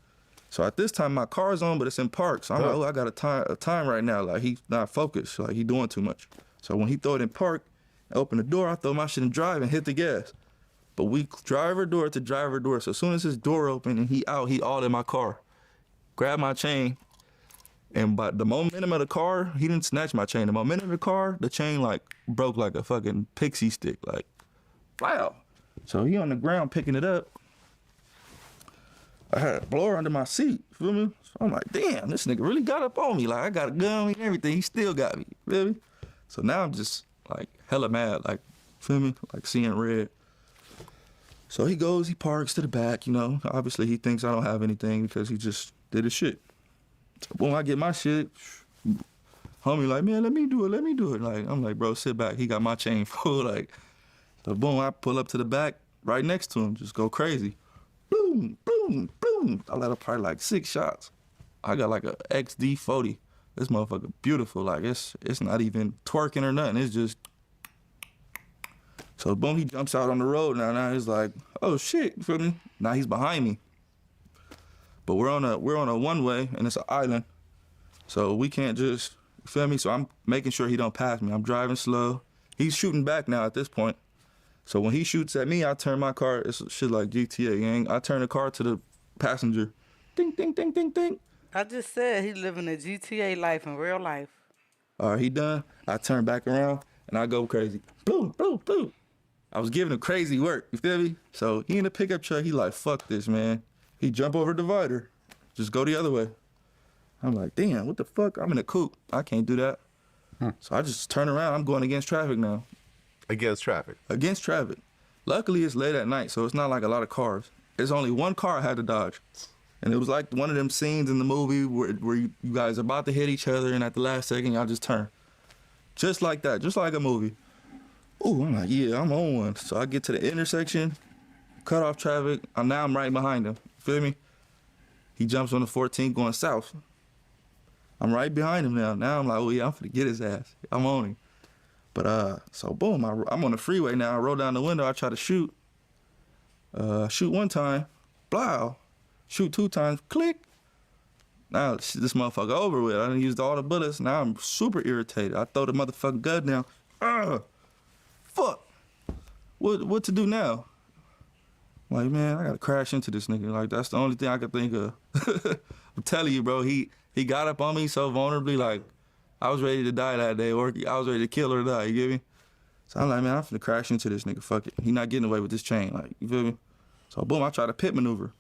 So at this time, my car's on, but it's in park. So I'm like, oh, I got a time right now. Like, he's not focused. Like, he doing too much. So when he throw it in park, I open the door, I throw my shit in drive and hit the gas. But we driver door to driver door. So as soon as his door open and he out, he all in my car. Grab my chain. And by the momentum of the car, he didn't snatch my chain. The momentum of the car, the chain like broke like a fucking pixie stick. Like, wow. So he on the ground picking it up. I had a blower under my seat, feel me? So I'm like, damn, this nigga really got up on me. Like, I got a gun on me and everything. He still got me, feel me? So now I'm just like hella mad, like, feel me? Like seeing red. So he goes, he parks to the back, you know. Obviously he thinks I don't have anything because he just did his shit. So boom, I get my shit. Homie like, man, let me do it. Like, I'm like, bro, sit back. He got my chain full, like. So boom, I pull up to the back, right next to him, just go crazy. Boom, boom, boom. I let up probably like 6 shots. I got like a XD40. This motherfucker beautiful. Like it's not even twerking or nothing. It's just. So boom, he jumps out on the road now. Now he's like, oh shit, you feel me? Now he's behind me. But we're on a one way and it's an island. So we can't just, you feel me? So I'm making sure he don't pass me. I'm driving slow. He's shooting back now at this point. So when he shoots at me, I turn my car, it's shit like GTA, gang. I turn the car to the passenger. Ding, ding, ding, ding, ding. I just said he living a GTA life in real life. All right, he done. I turn back around and I go crazy. Boom, boom, boom. I was giving him crazy work, you feel me? So he in the pickup truck, he like, fuck this, man. He jump over the divider. Just go the other way. I'm like, damn, what the fuck? I'm in a coupe. I can't do that. So I just turn around. I'm going against traffic now. Against traffic. Against traffic. Luckily, it's late at night, so it's not like a lot of cars. There's only one car I had to dodge. And it was like one of them scenes in the movie where you guys are about to hit each other, and at the last second, y'all just turn. Just like that, just like a movie. Ooh, I'm like, yeah, I'm on one. So I get to the intersection, cut off traffic. Now I'm right behind him. Feel me? He jumps on the 14 going south. I'm right behind him now. Now I'm like, oh yeah, I'm finna get his ass. I'm on him. But so boom, I'm on the freeway now. I roll down the window. I try to shoot. Shoot one time, blow. Shoot 2 times, click. Now this motherfucker over with. I done used all the bullets. Now I'm super irritated. I throw the motherfucking gun down. Fuck. What to do now? I'm like, man, I gotta crash into this nigga. Like that's the only thing I could think of. I'm telling you, bro. He got up on me so vulnerably. Like I was ready to die that day, or I was ready to kill or die. You get me? So I'm like, man, I'm finna crash into this nigga. Fuck it. He not getting away with this chain. Like you feel me? So boom, I try to pit maneuver.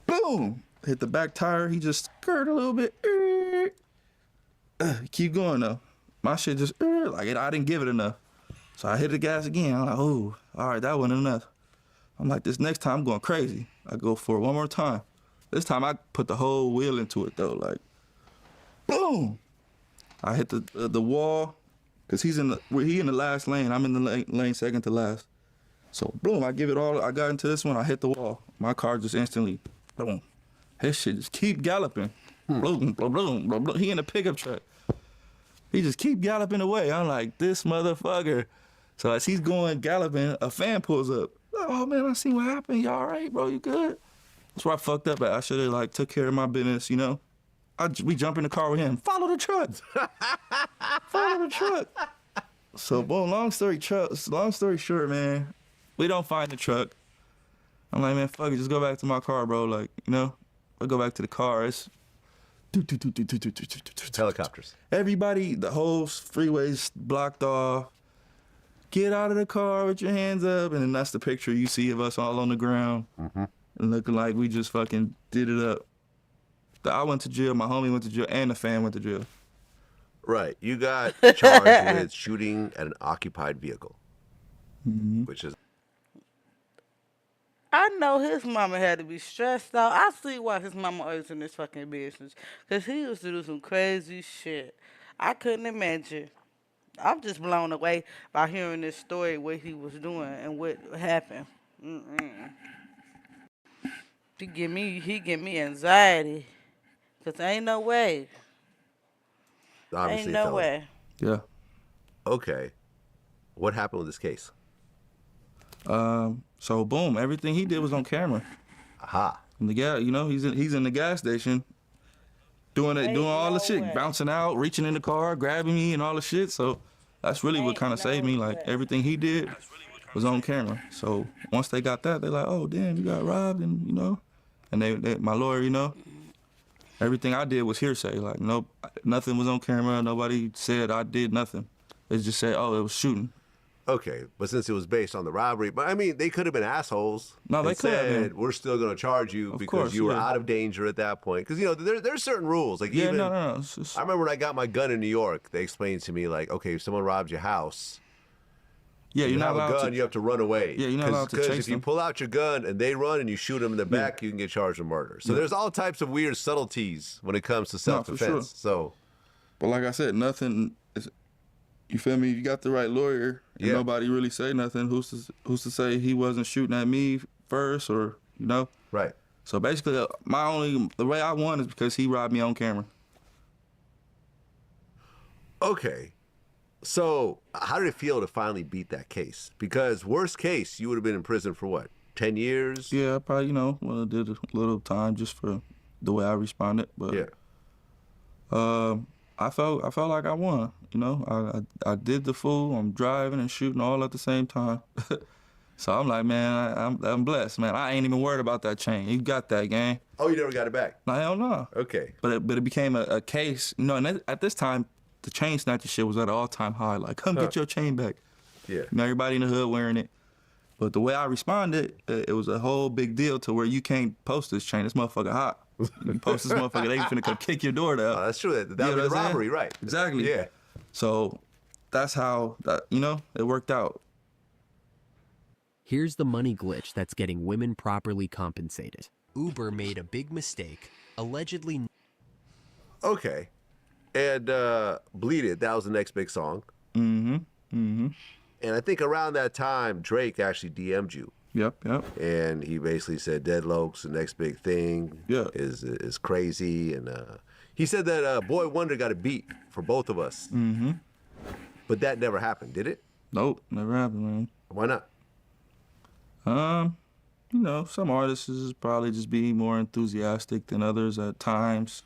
Boom! Hit the back tire. He just skirt a little bit. Keep going though. My shit just like I didn't give it enough. So I hit the gas again. I'm like, oh, all right, that wasn't enough. I'm like, this next time I'm going crazy. I go for it one more time. This time I put the whole wheel into it though. Like, boom! I hit the wall, cause he in the last lane. I'm in the lane second to last. So boom, I give it all. I got into this one. I hit the wall. My car just instantly, boom. His shit just keep galloping. Boom, boom, boom, boom, boom. He in the pickup truck. He just keep galloping away. I'm like, this motherfucker. So as he's going galloping, a fan pulls up. Oh man, I seen what happened. You all right, bro? You good? That's where I fucked up at. I should have like took care of my business, you know. We jump in the car with him. Follow the truck. Follow the truck. So boom, long story short, man, we don't find the truck. I'm like, man, fuck it, just go back to my car, bro. Like, you know, I go back to the car. It's Helicopters. everybody, the whole freeway's blocked off. Get out of the car with your hands up, and then that's the picture you see of us all on the ground, and looking like we just fucking did it up. I went to jail, my homie went to jail, and the fan went to jail. Right. You got charged with shooting at an occupied vehicle, which is I know his mama had to be stressed out. I see why his mama always in this fucking business. Because he used to do some crazy shit. I couldn't imagine. I'm just blown away by hearing this story, what he was doing and what happened. Mm-mm. He give me anxiety. Because ain't no way. Ain't obviously a no felony. way. Yeah. Okay. What happened with this case? So boom, everything he did was on camera. Aha. And the guy, you know, he's in the gas station doing Ain't all the no shit, way. bouncing out, reaching in the car, grabbing me and all the shit. So that's really what Ain't kind of saved me. no Like way. everything he did was on camera. So once they got that, they're like, oh damn, you got robbed, and you know, and my lawyer, you know, everything I did was hearsay. Like nothing was on camera. Nobody said I did nothing. They just said, oh, it was shooting. Okay, but since it was based on the robbery, but I mean, they could have been assholes. No, they and could have said, been. we're still going to charge you Of because course, you were yeah. out of danger at that point. Because, you know, there's certain rules. Like, Yeah, even, no. It's just, I remember when I got my gun in New York, they explained to me, like, okay, if someone robs your house, yeah, you you're not have a allowed gun, to. you have to run away. Yeah, you're not allowed to Because chase if you them. pull out your gun and they run and you shoot them in the back, you can get charged with murder. So there's all types of weird subtleties when it comes to No, for self-defense. sure. So, But like I said, nothing is. You feel me? You got the right lawyer, and Yeah. nobody really say nothing. Who's to say he wasn't shooting at me first, or you know? right. So basically, the way I won is because he robbed me on camera. Okay. So, how did it feel to finally beat that case? Because worst case, you would have been in prison for what? 10 years? Yeah, I probably did a little time just for the way I responded, but Yeah. I felt like I won. You know, I did the fool. I'm driving and shooting all at the same time. So I'm like, man, I'm blessed, man. I ain't even worried about that chain. You got that, gang. Oh, you never got it back? No, hell no. Okay. But it became a case, you know. And at this time, the chain snatcher shit was at an all-time high. Like, come get your chain back. Yeah. You know, everybody in the hood wearing it. But the way I responded, it was a whole big deal to where you can't post this chain. This motherfucker hot. You post this motherfucker, they finna come kick your door down. Oh, that's true. That You would know be the what I'm saying? robbery, right? Exactly. Yeah. So that's how it worked out. Here's the money glitch that's getting women properly compensated. Uber made a big mistake, allegedly. Okay. And Bleed It, that was the next big song. And I think around that time, Drake actually DM'd you. Yep. And he basically said Deadloke's the next big thing. Yeah. Is crazy. And he said that Boy Wonder got a beat for both of us. But that never happened, did it? Nope, never happened, man. Why not? You know, some artists is probably just be more enthusiastic than others at times.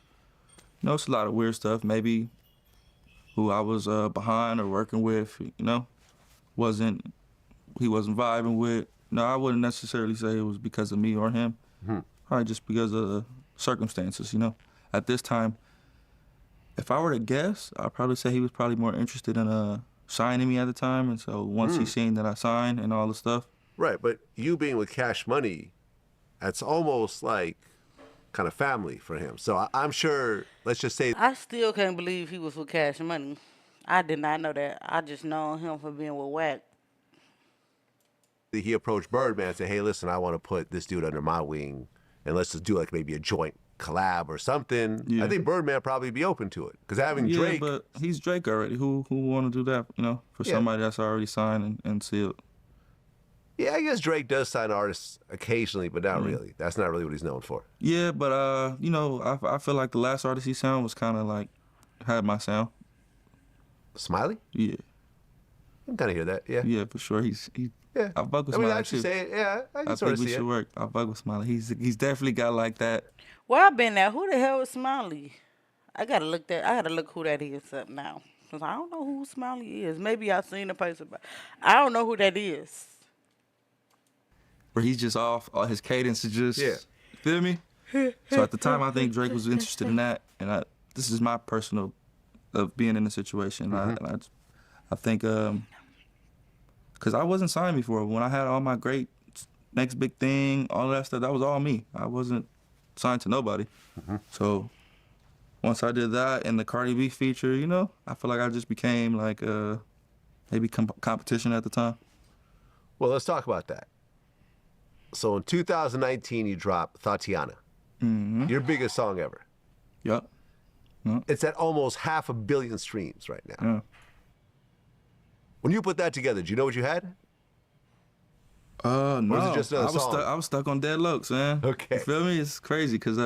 You know, it's a lot of weird stuff. Maybe who I was behind or working with, you know, he wasn't vibing with. No, I wouldn't necessarily say it was because of me or him. Probably just because of the circumstances, you know. At this time, if I were to guess, I'd probably say he was probably more interested in signing me at the time. And so once he seen that I signed and all the stuff. Right, but you being with Cash Money, that's almost like kind of family for him. So I'm sure, let's just say, I still can't believe he was with Cash Money. I did not know that. I just know him for being with Wack. he approached Birdman and said, hey, listen, I want to put this dude under my wing, and let's just do like maybe a joint collab or something. Yeah. I think Birdman probably be open to it. Because having Yeah, Drake, but he's Drake already. Who want to do that, you know, for Yeah. somebody that's already signed and sealed? yeah, I guess Drake does sign artists occasionally, but not really. That's not really what he's known for. Yeah, but, you know, I feel like the last artist he sound was kind of like, had my sound. Smiley? Yeah, I can kind of hear that, yeah. yeah, for sure. He Yeah. I fuck with I mean, Smiley I should too. say it, yeah, I I can sort think of we see should it. work. I fuck with Smiley. He's definitely got like that. Where I been at? Who the hell is Smiley? I gotta look who that is up now. Cause I don't know who Smiley is. Maybe I've seen the person, but I don't know who that is. Where he's just off, all his cadence is just, Yeah. feel me? So at the time, I think Drake was interested in that, and this is my personal of being in the situation. I think, cause I wasn't signed before. When I had all my great next big thing, all that stuff, that was all me. I wasn't signed to nobody. So once I did that and the Cardi B feature, you know, I feel like I just became like maybe competition at the time. Well, let's talk about that. So in 2019, you dropped Tatiana, your biggest song ever. Yup. It's at almost 500 million streams right now. Yeah. When you put that together, do you know what you had? No. is it just another I was song? stuck. I was stuck on Dead Looks, man. Okay. You feel me? It's crazy because,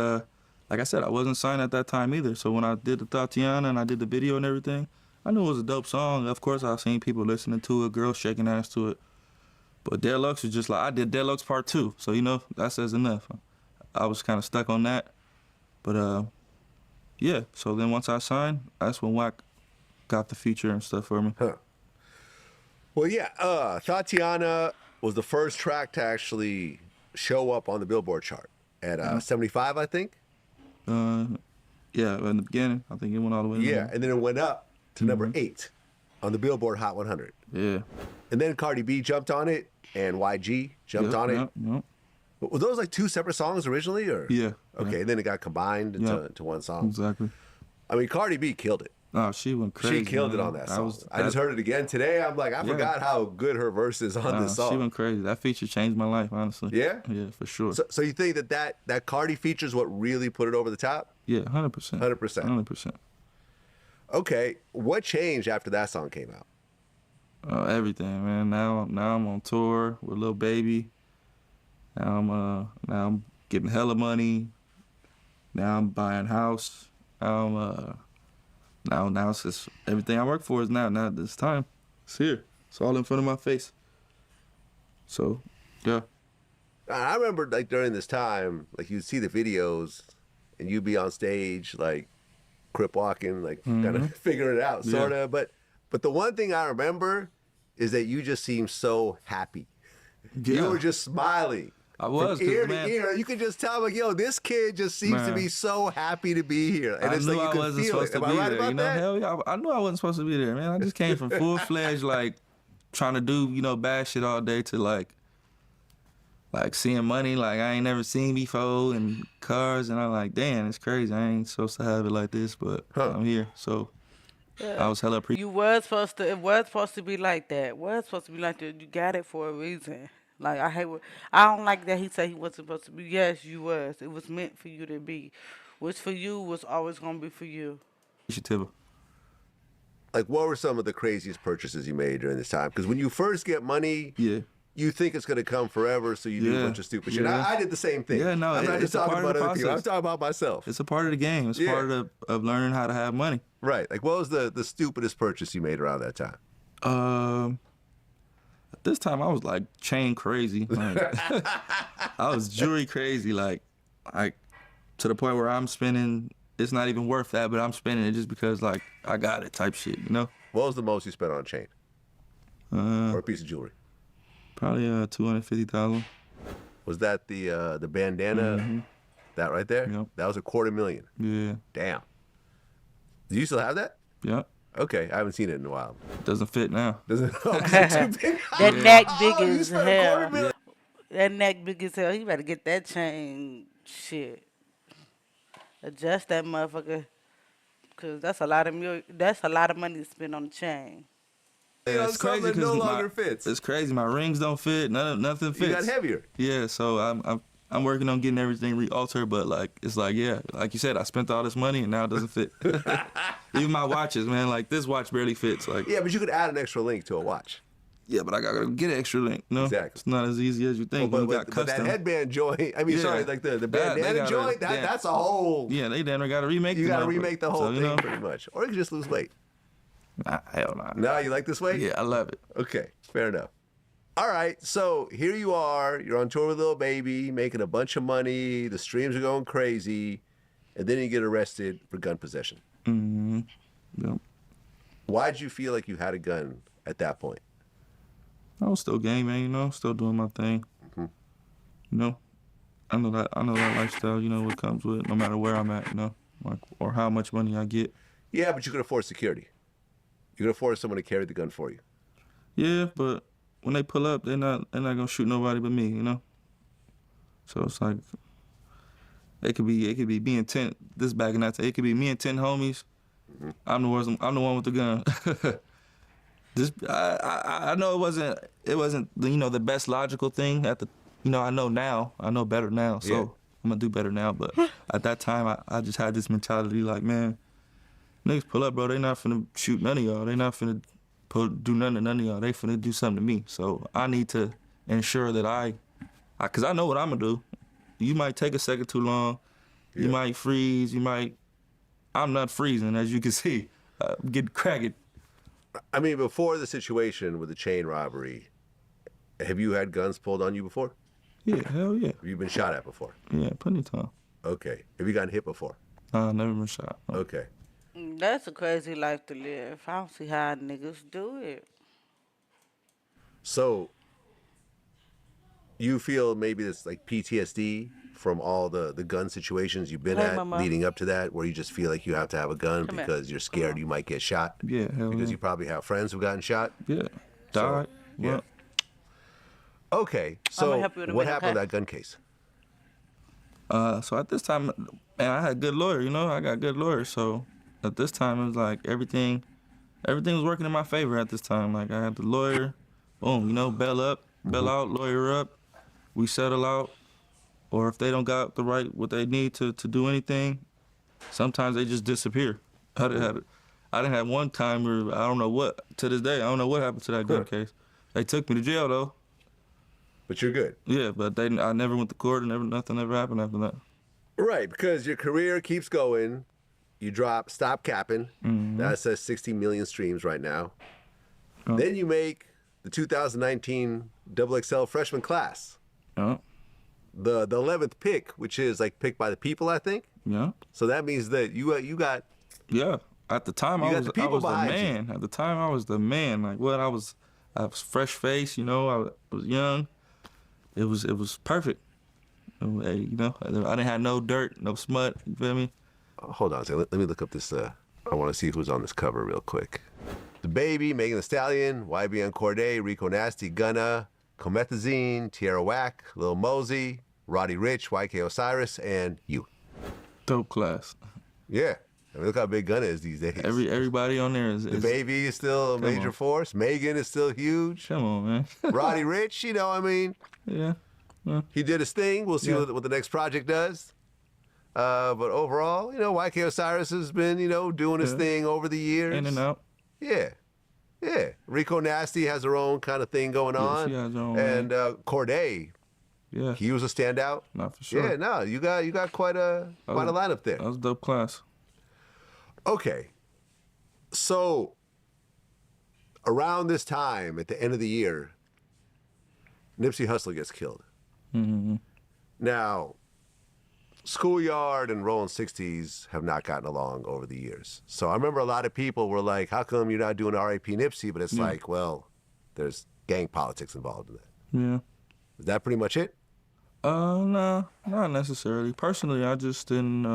like I said, I wasn't signed at that time either. So when I did the Tatiana and I did the video and everything, I knew it was a dope song. Of course, I've seen people listening to it, girls shaking ass to it. But Dead Looks was just like, I did Dead Looks Part 2. So, you know, that says enough. I was kind of stuck on that. But, yeah. So then once I signed, that's when Wack got the feature and stuff for me. Well, yeah, Tatiana was the first track to actually show up on the Billboard chart at 75, I think. Yeah, in the beginning, I think it went all the way. Yeah, and then it went up to number 8 on the Billboard Hot 100. Yeah. And then Cardi B jumped on it, and YG jumped on it. Yep. Were those like 2 separate songs originally, or? Yeah. Okay, and then it got combined into one song. Exactly. I mean, Cardi B killed it. Oh, she went crazy. She killed it man. on that song. I just heard it again today. I'm like, I forgot how good her verse is on this song. She went crazy. That feature changed my life, honestly. Yeah? Yeah, for sure. So you think that Cardi feature is what really put it over the top? Yeah, 100%. 100%. 100%. Okay, what changed after that song came out? Everything, man. Now I'm on tour with Lil Baby. Now I'm getting hella money. Now I'm buying a house. Now it's just everything I work for is now this time. It's here. It's all in front of my face. So, yeah. I remember like during this time, like you'd see the videos and you'd be on stage like crip walking, like kind of figuring it out, sort of. But the one thing I remember is that you just seemed so happy. Yeah. You were just smiling. I was, From ear 'cause, to man, ear. You could just tell, like, yo, this kid just seems to Man. be so happy to be here. And I it's knew like you I could wasn't feel supposed it. to Am be I right there. about You know, that? hell yeah, I knew I wasn't supposed to be there, man. I just came from full-fledged, like, trying to do, you know, bad shit all day to, like seeing money like I ain't never seen before and cars, and I'm like, damn, it's crazy. I ain't supposed to have it like this, but I'm here. So I was hella It was supposed to be like that. It was supposed to be like that. You got it for a reason. Like I don't like that he said he wasn't supposed to be. Yes, you was. It was meant for you to be. What's for you was always gonna be for you. appreciative. Like, what were some of the craziest purchases you made during this time? Because when you first get money, Yeah. you think it's going to come forever, so you do a Yeah. bunch of stupid shit. Yeah. I did the same thing. Yeah, no, I'm not it's just a talking part of about the other people. I'm process. talking about myself. It's a part of the game. It's Yeah. part of learning how to have money. Right. Like, what was the stupidest purchase you made around that time? This time I was like chain crazy. Like, I was jewelry crazy. Like to the point where I'm spending. It's not even worth that, but I'm spending it just because like I got it type shit. You know. What was the most you spent on a chain or a piece of jewelry? Probably 250,000. Was that the bandana? That right there? Yep. That was $250,000. Yeah. Damn. Do you still have that? Yeah. Okay, I haven't seen it in a while. Doesn't fit now. Does it? Oh, 'cause it's too big. That neck big Oh, you as spent hell. $250,000. That neck big as hell. You better get that chain shit. Adjust that motherfucker. Cause that's a lot of money to spend on the chain. You know, It's something crazy that no 'cause longer fits. It's crazy. My rings don't fit. Nothing fits. You got heavier. Yeah, so I'm working on getting everything re-altered, but like it's like yeah, like you said, I spent all this money and now it doesn't fit. Even my watches, man, like this watch barely fits. Like Yeah, but you could add an extra link to a watch. yeah, but I gotta get an extra link. No, Exactly. It's not as easy as you think. when you got But that custom. headband joint, I mean, Yeah. sorry, like the They bandana gotta- joint, damn. that's a whole, Yeah, they damn near gotta remake. you got to motherfucker. remake the whole So, thing you know, pretty much. Or you can just lose weight. Nah, hell nah. Now you like this way? Yeah, I love it. Okay, fair enough. All right, so here you are. You're on tour with Lil Baby, making a bunch of money. The streams are going crazy. And then you get arrested for gun possession. Yep. Why'd you feel like you had a gun at that point? I was still gaming, you know, still doing my thing. You know, I know that lifestyle. You know what comes with it, no matter where I'm at. You know, like or how much money I get. Yeah, but you could afford security. You could afford someone to carry the gun for you. Yeah, but when they pull up, they're not gonna shoot nobody but me. You know. So it's like It could be me and 10. This back in that time, it could be me and 10 homies. I'm the one with the gun. Just I know it wasn't the best logical thing at the I know better now, so Yeah. I'm gonna do better now. But at that time, I just had this mentality like, man, niggas pull up, bro. They not finna shoot none of y'all. They not finna do nothing to none of y'all. They finna do something to me. So I need to ensure that cause I know what I'm gonna do. You might take a second too long. You might freeze. I'm not freezing, as you can see. I'm getting cracked. I mean, before the situation with the chain robbery, have you had guns pulled on you before? Yeah, hell yeah. Have you been shot at before? Yeah, plenty of time. Okay. Have you gotten hit before? Nah, never been shot. No. Okay. That's a crazy life to live. I don't see how niggas do it. So, you feel maybe it's like PTSD from all the gun situations you've been Hey, at mama. leading up to that, where you just feel like you have to have a gun Come here. because you're scared you might get shot? Yeah, hell Because yeah. you probably have friends who've gotten shot? Yeah, died. yeah. Well, Okay. So, help you in a what minute, happened okay? with that gun case? so at this time, man, I had a good lawyer. I got good lawyers. So at this time, it was like everything was working in my favor at this time. Like I had the lawyer, boom, bail up, bail out, lawyer up. We settle out. Or if they don't got what they need to do anything, sometimes they just disappear. I didn't have one time where I don't know what, to this day, I don't know what happened to that gun case. They took me to jail though. But you're good. Yeah, but I never went to court and nothing ever happened after that. Right, because your career keeps going. You drop Stop Capping. That says 60 million streams right now. Oh. Then you make the 2019 XXL freshman class. Yeah, The 11th pick, which is like picked by the people, I think. yeah. So that means that you got Yeah, at the time You I got was the people the behind you. man. At the time I was the man. Like what I was fresh faced. I was young. It was perfect. I didn't have no dirt, no smut. You feel me? hold on a second. Let me look up this. I want to see who's on this cover real quick. The Baby, Megan Thee Stallion, YBN Cordae, Rico Nasty, Gunna, Comethazine, Tierra Whack, Lil Mosey, Roddy Ricch, YK Osiris, and you. Dope class. Yeah. I mean, look how big Gunna is these days. Everybody on there is The Baby is still a major on. force. Megan is still huge. Come on, man. Roddy Ricch, Yeah. he did his thing. We'll see Yeah. what the next project does. But overall, YK Osiris has been, doing his Yeah. thing over the years. In and out. Yeah. Yeah. Rico Nasty has her own kind of thing going Yeah, on. she has her own, And Cordae, Yeah. he was a standout. Not for sure. Yeah, no, you got quite a lineup there. That was a dope class. Okay. So around this time, at the end of the year, Nipsey Hussle gets killed. Mm-hmm. Now, Schoolyard and Rolling 60s have not gotten along over the years. So I remember a lot of people were like, how come you're not doing R.I.P. Nipsey? But it's like, well, there's gang politics involved in that. Yeah. Is that pretty much it? No, not necessarily. Personally, I just didn't.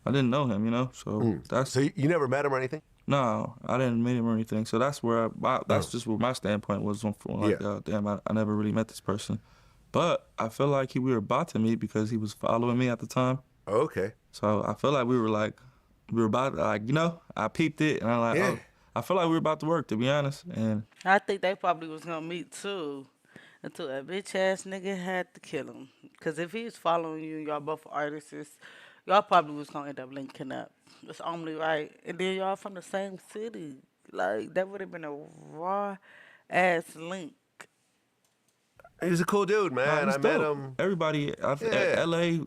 I didn't know him, So that's So you never met him or anything? no. I didn't meet him or anything. So that's where that's just what my standpoint was from. Like, Yeah. damn, I never really met this person, but I feel like we were about to meet because he was following me at the time. Okay. So I feel like we were about I peeped it and I'm like, Yeah. oh, I feel like we were about to work, to be honest. And I think they probably was gonna meet too, until that bitch ass nigga had to kill him. Cause if he was following you, and y'all both artists, y'all probably was gonna end up linking up. It's only right. And then y'all from the same city, like that would have been a raw ass link. He's a cool dude, nah, man. he's I met dope. him. Everybody, Yeah. L.A.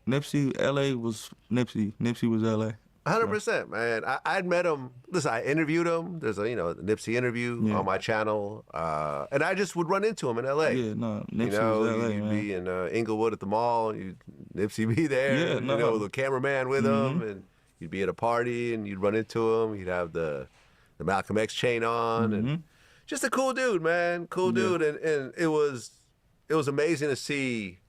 Nipsey, L.A. was Nipsey. Nipsey was L.A. 100%, man. I'd met him. Listen, I interviewed him. There's a Nipsey interview Yeah. on my channel, and I just would run into him in L.A. Yeah, no, Nipsey was L.A., you'd man. be in Inglewood at the mall. Nipsey be there. Yeah, no. With a cameraman with him, and you'd be at a party and you'd run into him. He'd have the Malcolm X chain on, and just a cool dude, man. Cool dude, and it was amazing to see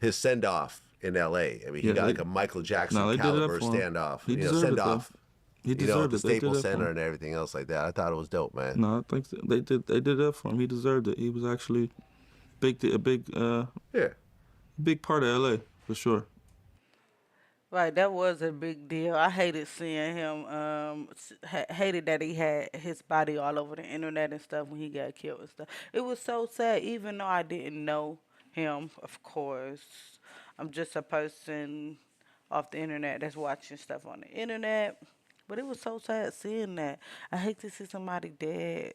his send off in L.A. I mean, he Yeah, got they- like a Michael Jackson No, they did it up caliber for him. standoff. He deserved send it, though. off. He At deserved the it. They did Staples it for Center him. and everything else like that. I thought it was dope, man. No, I think they did it up for him. He deserved it. He was actually a big Yeah. big part of LA. for sure. Right, that was a big deal. I hated seeing him. Hated that he had his body all over the internet and stuff when he got killed and stuff. It was so sad, even though I didn't know him. Of course, I'm just a person off the internet that's watching stuff on the internet. But it was so sad seeing that. I hate to see somebody dead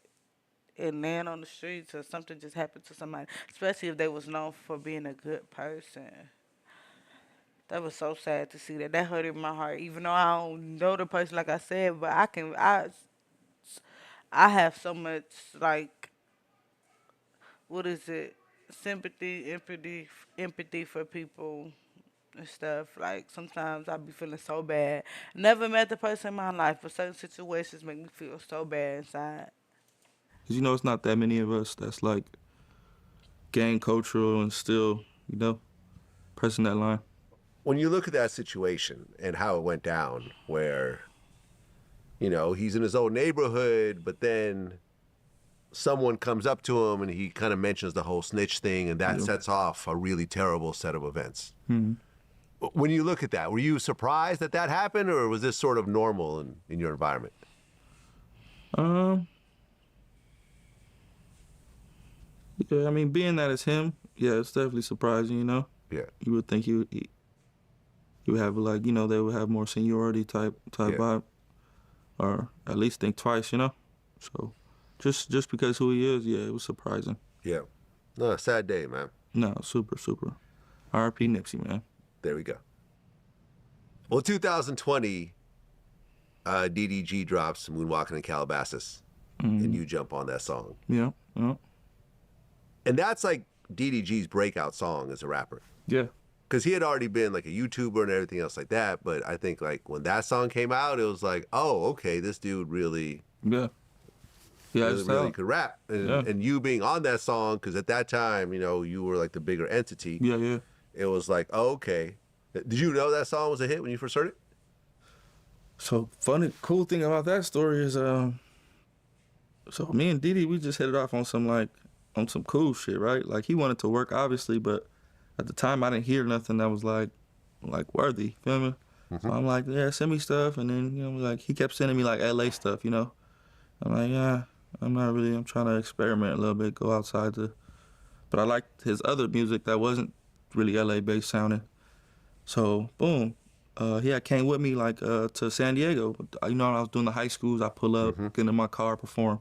and laying on the streets or something just happened to somebody, especially if they was known for being a good person. That was so sad to see that. That hurted my heart. Even though I don't know the person, like I said, but I have so much like what is it? Sympathy, empathy for people and stuff. Like sometimes I be feeling so bad. Never met the person in my life, but certain situations make me feel so bad inside. 'Cause it's not that many of us that's like gang cultural and still, pressing that line. When you look at that situation and how it went down, where, he's in his own neighborhood, but then someone comes up to him and he kind of mentions the whole snitch thing, and that sets off a really terrible set of events. When you look at that, were you surprised that that happened, or was this sort of normal in your environment? Yeah, I mean, being that it's him, yeah, it's definitely surprising. Yeah. You would think he would have like, they would have more seniority type Yeah. vibe, or at least think twice. So just because who he is, yeah, it was surprising. Yeah. No, sad day, man. No, super. R.I.P. Nipsey, man. There we go. Well, 2020, DDG drops Moonwalking in Calabasas, and you jump on that song. Yeah. And that's like DDG's breakout song as a rapper. Yeah. Because he had already been like a YouTuber and everything else like that. But I think like when that song came out, it was like, oh, okay, this dude really, Yeah. Yeah, really could rap. And, Yeah. and you being on that song, because at that time, you were like the bigger entity. Yeah. It was like, oh, okay. Did you know that song was a hit when you first heard it? So cool thing about that story is, so me and Didi, we just hit it off on some cool shit, right? Like he wanted to work, obviously, but at the time I didn't hear nothing that was like worthy, feel me? So I'm like, yeah, send me stuff, and then like he kept sending me like LA stuff, I'm like, yeah, I'm trying to experiment a little bit, go outside but I liked his other music that wasn't really LA based sounding. So boom, he had came with me like to San Diego. When I was doing the high schools, I pull up, get in my car, perform.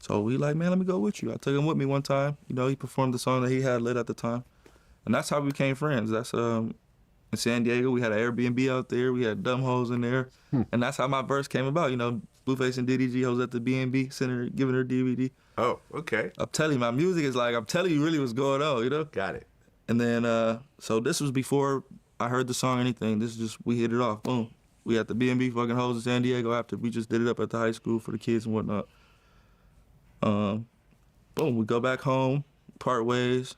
So he like, man, let me go with you. I took him with me one time. He performed the song that he had lit at the time. And that's how we became friends. That's in San Diego, we had an Airbnb out there. We had dumb hoes in there. And that's how my verse came about. Blueface and DDG hoes at the B&B Center giving her DVD. Oh, okay. I'm telling you, my music is like, I'm telling you really what's going on, Got it. And then, so this was before I heard the song or anything. This is just, we hit it off. Boom. We had the B&B fucking hoes in San Diego after we just did it up at the high school for the kids and whatnot. Boom, we go back home, part ways.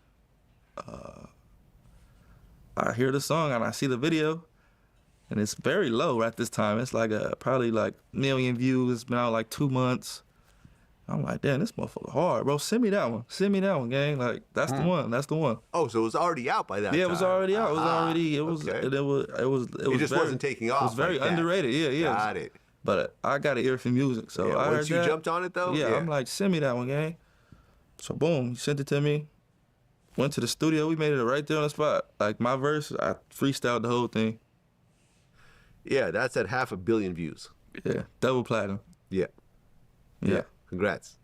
I hear the song and I see the video, and it's very low at this time. It's like probably like 1 million views. It's been out like 2 months. I'm like, damn, this motherfucker hard, bro. Send me that one. Send me that one, gang. Like, that's the one. That's the one. Oh, so it was already out by that time. Yeah, it was already out. Okay. It was just wasn't taking off. It was very like that. underrated. Yeah. Got it. But I got an ear for music, so Yeah, I once heard you that. jumped on it though. Yeah, I'm like, send me that one, gang. So boom, he sent it to me. Went to the studio. We made it right there on the spot. Like my verse, I freestyled the whole thing. Yeah, that's at 500 million views. Yeah, double platinum. Yeah. Yeah. Congrats.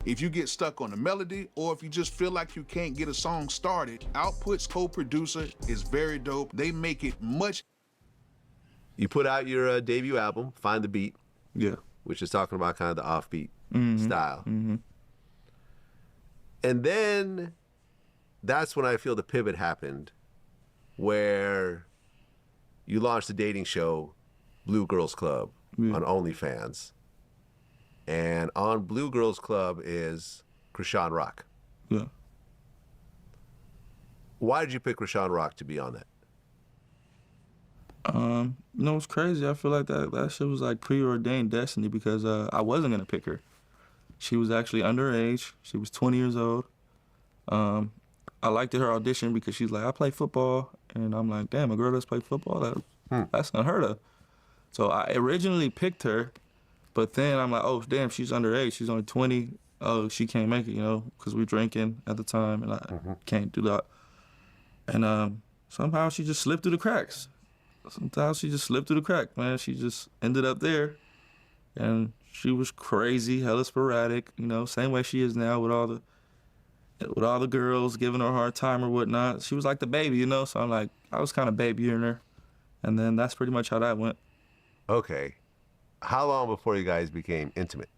If you get stuck on the melody, or if you just feel like you can't get a song started, Output's co-producer is very dope. They make it much. You put out your debut album, Find the Beat. Yeah. Which is talking about kind of the offbeat style. Mm-hmm. And then that's when I feel the pivot happened, where you launched the dating show, Blue Girls Club, on OnlyFans. And on Blue Girls Club is Chrisean Rock. Yeah. Why did you pick Chrisean Rock to be on that? It's crazy. I feel like that shit was like preordained destiny because I wasn't gonna pick her. She was actually underage. She was 20 years old. I liked her audition because she's like, I play football And I'm like, damn, a girl that's play football, that's unheard of. So I originally picked her, but then I'm like, oh, damn, she's underage. She's only 20. Oh, she can't make it, because we drinking at the time, and I can't do that. And somehow she just slipped through the cracks. Sometimes she just slipped through the crack, man. She just ended up there, and she was crazy, hella sporadic, same way she is now with all the girls giving her a hard time or whatnot. She was like the baby, so I'm like, I was kind of babying her, and then that's pretty much how that went. Okay. How long before you guys became intimate?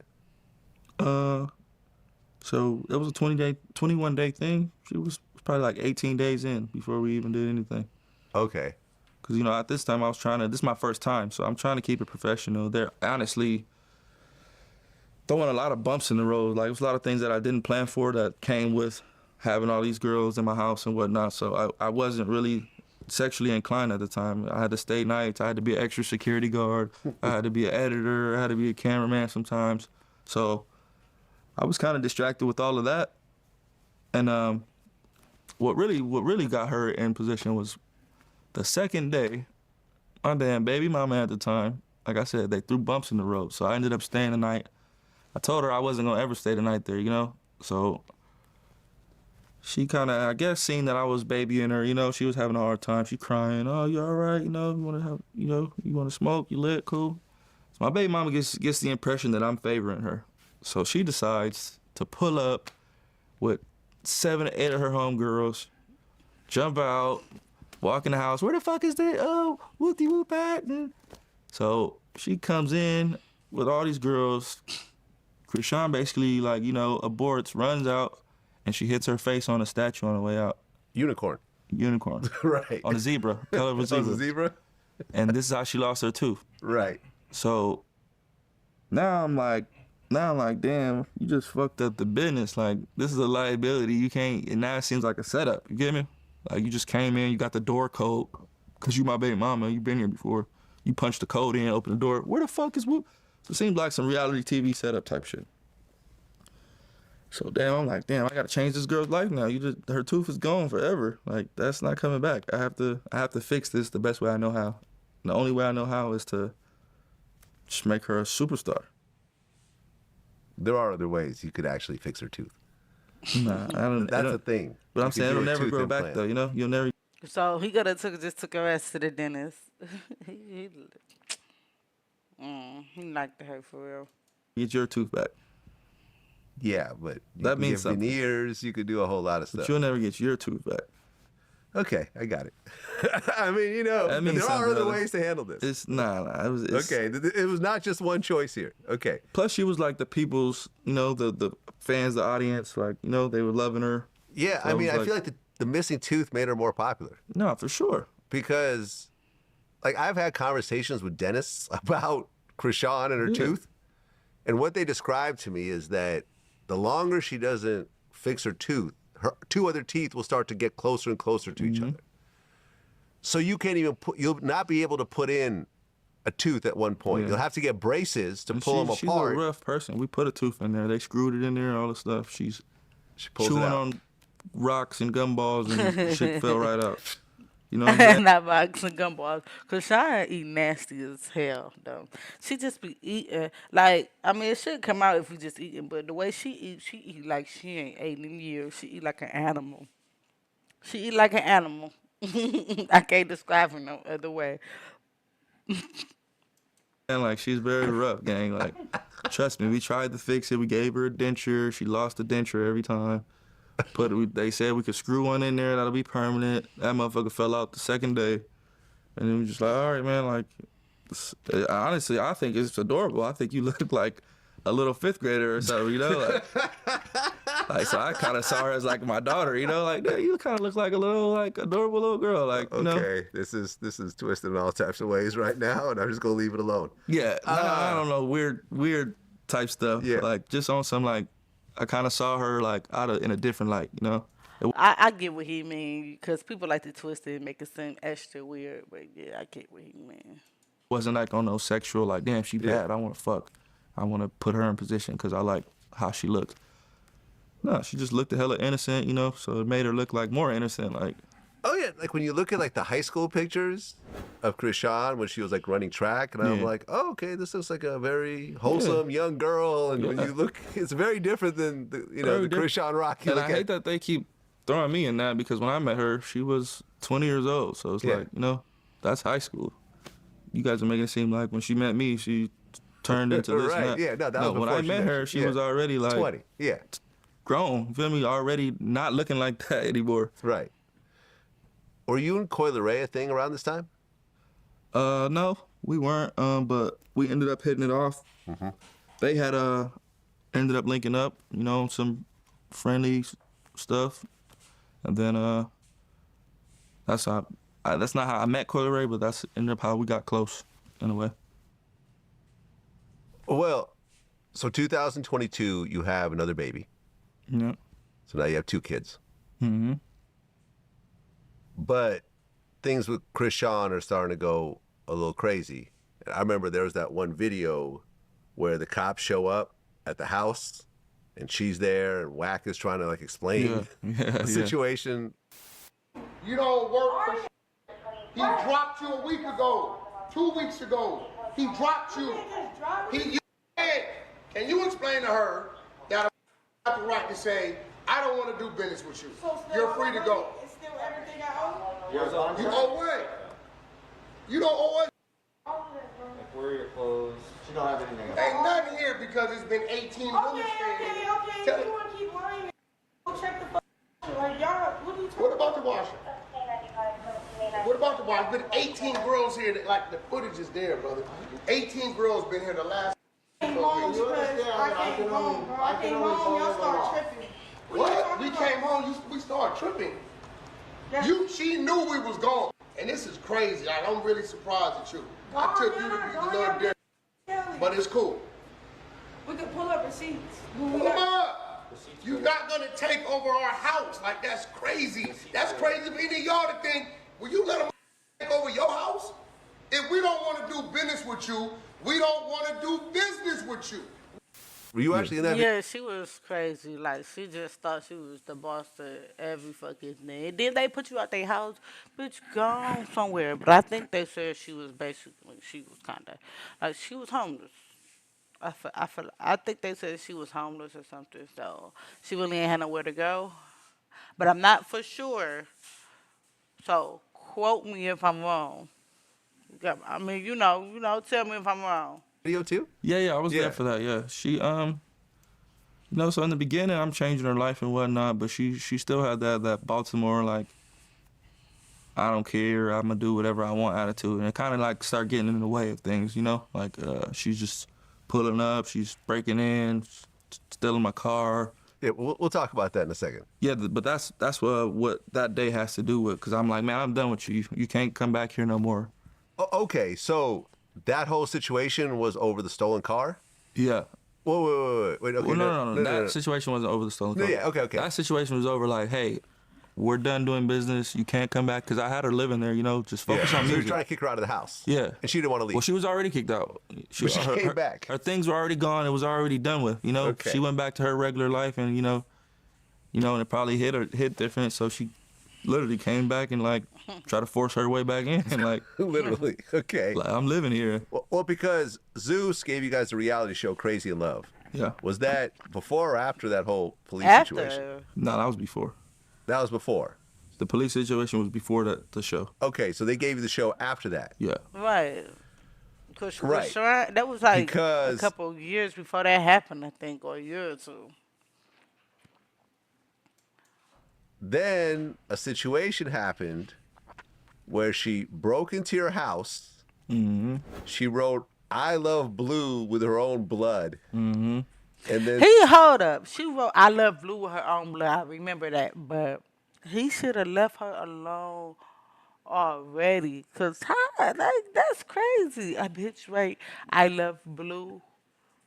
So it was a 21-day thing. She was probably like 18 days in before we even did anything. Okay. Because, at this time I was this is my first time, so I'm trying to keep it professional. They're honestly throwing a lot of bumps in the road. Like, it was a lot of things that I didn't plan for that came with having all these girls in my house and whatnot. So I wasn't really sexually inclined at the time. I had to stay nights. I had to be an extra security guard. I had to be an editor. I had to be a cameraman sometimes. So I was kind of distracted with all of that. And what really got her in position was the second day. My damn baby mama at the time, like I said, they threw bumps in the road. So I ended up staying the night. I told her I wasn't gonna ever stay the night there, So she kind of, I guess, seen that I was babying her. She was having a hard time. She crying. Oh, you all right? You want to have, you want to smoke? You lit? Cool. So my baby mama gets the impression that I'm favoring her. So she decides to pull up with 7 or 8 of her homegirls, jump out, walk in the house. Where the fuck is that? Oh, whoopty whoop at? So she comes in with all these girls. Chrisean basically, aborts, runs out, and she hits her face on a statue on the way out. Unicorn. Right. On a zebra, color of a zebra. On a zebra? And this is how she lost her tooth. Right. So now I'm like, damn, you just fucked up the business. Like, this is a liability. You can't, and now it seems like a setup. You get me? Like, you just came in, you got the door code, because you my baby mama, you been here before. You punched the code in, open the door. Where the fuck is Whoop? So it seemed like some reality TV setup type shit. So I'm like, I gotta change this girl's life now. Her tooth is gone forever. Like, that's not coming back. I have to fix this the best way I know how. And the only way I know how is to just make her a superstar. There are other ways you could actually fix her tooth. Nah, I don't. That's a thing. But I'm saying it'll never grow back though. You'll never. So he just took her ass to the dentist. he liked her for real. Get your tooth back. Yeah, but you that can means get something. Veneers, you could do a whole lot of stuff. But you'll never get your tooth back. Okay, I got it. I mean, That means there are something other ways to handle this. It's nah. Okay, it was not just one choice here. Okay. Plus, she was like the people's, the fans, the audience, like, they were loving her. Yeah, So I mean, was I feel like the missing tooth made her more popular. No, for sure. Because, like, I've had conversations with dentists about Chrisean and her tooth, and what they described to me is that the longer she doesn't fix her tooth, her 2 other teeth will start to get closer and closer to each other. So you can't even you'll not be able to put in a tooth at one point. Yeah. You'll have to get braces to And pull them she's apart. a rough person. We put a tooth in there. They screwed it in there and all this stuff. She pulls chewing it out. on rocks and gumballs and shit fell right out. You know what I'm saying? Not box and gumballs. Cause Shia eat nasty as hell though. She just be eating it should come out if you just eating, but the way she eat like she ain't ate in years. She eat like an animal. She eat like an animal. I can't describe her no other way. And like, she's very rough, gang. Like, trust me, we tried to fix it. We gave her a denture. She lost the denture every time. They said we could screw one in there. That'll be permanent. That motherfucker fell out the second day. And then we just like, all right, man. Like, honestly, I think it's adorable. I think you look like a little 5th grader or something, Like, so I kind of saw her as like my daughter, like, yeah, you kind of look like a little, like, adorable little girl, like, Okay, this is twisted in all types of ways right now, and I'm just gonna leave it alone. Yeah, I don't know, weird type stuff. Yeah. Like, just on some, like, I kind of saw her, like, in a different light, I get what he mean, because people like to twist it and make it seem extra weird, but yeah, I get what he mean. Wasn't like on no sexual, like, damn, she bad, I want to fuck. I want to put her in position because I like how she looks. No, she just looked hella innocent, so it made her look like more innocent, like. Oh yeah, then, like, when you look at like the high school pictures of Chrisean when she was like running track, and I'm Yeah. like, oh, okay, this looks like a very wholesome young girl. And when Yeah. you look, it's very different than the, Very the different. Chrisean Rock you And look I hate at. that they keep throwing me in that because when I met her, she was 20 years old. So it's Yeah. like, that's high school. You guys are making it seem like when she met me, she turned into this and Right? that. Yeah. No, that No, was when before I she met met her, you. she Yeah. was already like 20. Yeah. grown. You feel me? Already not looking like that anymore. Right. Were you and Coi Leray a thing around this time? No, we weren't. But we ended up hitting it off. They had ended up linking up. Some friendly stuff, and then that's how. That's not how I met Coi Leray, but that's ended up how we got close in a way. Well, so 2022, you have another baby. Yeah. So now you have 2 kids. Mm-hmm. But things with Chrisean are starting to go a little crazy. I remember there was that one video where the cops show up at the house and she's there and Wack is trying to like explain the situation. You don't work for He dropped you a week ago, 2 weeks ago. He dropped you. You said, can you explain to her that I have the right to say, I don't want to do business with you. You're free to go. It's still everything I owe? You owe what? You don't owe us. Like, where are your clothes? She don't have anything else. Ain't nothing here because it's been 18 women staying here. Okay. Tell You it. want to keep lying? Go check the fuck. Like, y'all, what are you talking What about the washer? What about the washer? Been 18 girls here. Like the footage is there, brother. 18 girls been here the last. came home because I came home, bro. I came home, y'all started tripping. What? We came home, we started tripping. She knew we was gone. And this is crazy. Like, I'm really surprised at you. I took you to be a little different. But it's cool. We could pull up receipts. Pull them up. You're not gonna take over our house. Like, that's crazy. That's crazy for any of y'all to think, will you let them take over your house? If we don't want to do business with you, we don't want to do business with you. Were you actually in that? Yeah, she was crazy. Like, she just thought she was the boss to every fucking thing. And then they put you out their house, bitch, gone somewhere. But I think they said she was basically, she was kind of, like, she was homeless. I think they said she was homeless or something, so she really ain't had nowhere to go. But I'm not for sure, so quote me if I'm wrong. I mean, tell me if I'm wrong. Video too? Yeah, I was Yeah. there for that. Yeah, she so in the beginning, I'm changing her life and whatnot, but she still had that Baltimore like, I don't care, I'm gonna do whatever I want attitude, and it kind of like start getting in the way of things, like she's just pulling up, she's breaking in, stealing my car. Yeah, we'll talk about that in a second. Yeah, but that's what that day has to do with, because I'm like, man, I'm done with you. You can't come back here no more. Okay, so that whole situation was over the stolen car? Yeah. Wait. Okay, Well, no. That situation wasn't over the stolen car. Yeah, okay. That situation was over like, hey, we're done doing business. You can't come back, because I had her living there, just focus on So you're music. trying to kick her out of the house. Yeah. And she didn't want to leave. Well, she was already kicked out. But she came back. Her things were already gone. It was already done with, Okay. She went back to her regular life, and, and it probably hit different, so she literally came back and, like, tried to force her way back in, and, like, Literally. Okay. like, I'm living here. Well, because Zeus gave you guys the reality show Crazy in Love. Yeah. Was that before or after that whole police After. situation? No, that was before. That was before. The police situation was before the show. Okay, so they gave you the show after that. Yeah. Right. Cause Right. that was like Because- a couple of years before that happened, I think, or a year or two. Then a situation happened where she broke into your house. Mm-hmm. She wrote "I love blue" with her own blood. Mm-hmm. And then Hold up. She wrote "I love blue" with her own blood. I remember that, but he should have left her alone already. Cause that's crazy. A bitch write "I love blue"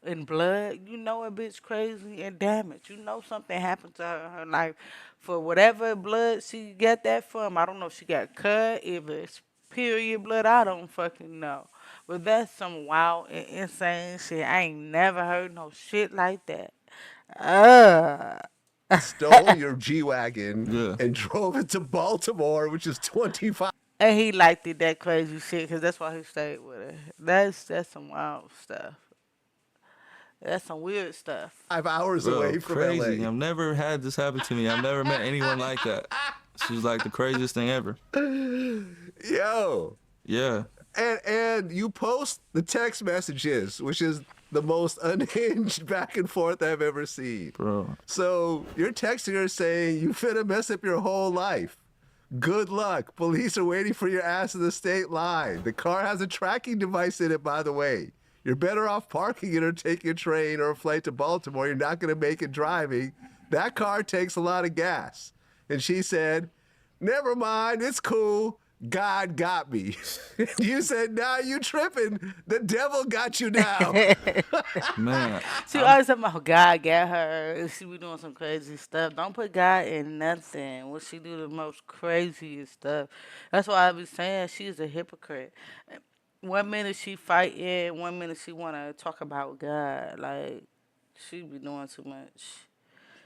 in blood. You know a bitch crazy and damaged. You know something happened to her in her life. For whatever blood she got that from, I don't know if she got cut, if it's period blood, I don't fucking know. But that's some wild and insane shit. I ain't never heard no shit like that. stole your G-Wagon Yeah. and drove it to Baltimore, which is 25 And he liked it that crazy shit because that's why he stayed with her. That's some wild stuff. That's some weird stuff. hours Bro, away from crazy. LA. I've never had this happen to me. I've never met anyone like that. She's like the craziest thing ever. Yo. Yeah. And you post the text messages, which is the most unhinged back and forth I've ever seen. Bro. So you're texting her saying, you finna mess up your whole life. Good luck. Police are waiting for your ass in the state line. The car has a tracking device in it, by the way. You're better off parking it or taking a train or a flight to Baltimore. You're not going to make it driving. That car takes a lot of gas. And she said, never mind, it's cool. God got me. You said, nah, you tripping. The devil got you now. Man. She always talking about God got her. She be doing some crazy stuff. Don't put God in nothing. When she do the most craziest stuff. That's why I be saying she's a hypocrite. One minute she fighting, one minute she wanna talk about God. Like she be doing too much.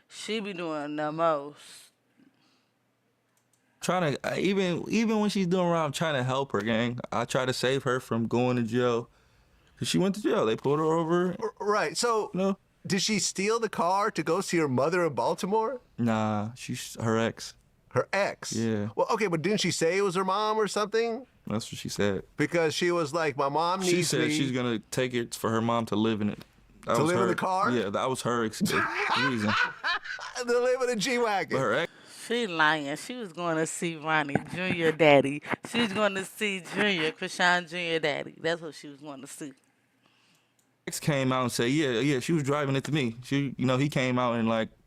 She be doing the most. Trying to even when she's doing wrong, I'm trying to help her, gang. I try to save her from going to jail. 'Cause she went to jail. They pulled her over. Right. So, No. did she steal the car to go see her mother in Baltimore? Nah, she's her ex. Her ex? Yeah. Well, okay, but didn't she say it was her mom or something? That's what she said. Because she was like, my mom needs She said me. she's gonna take it for her mom to live in it. That To was live in her- the car? Yeah, that was her reason. To live in a G-Wagon. But her ex She lying. She was going to see Ronnie Jr. daddy. She was going to see Junior, Chrisean Jr. daddy. That's what she was going to see. came out and said, yeah, she was driving it to me. He came out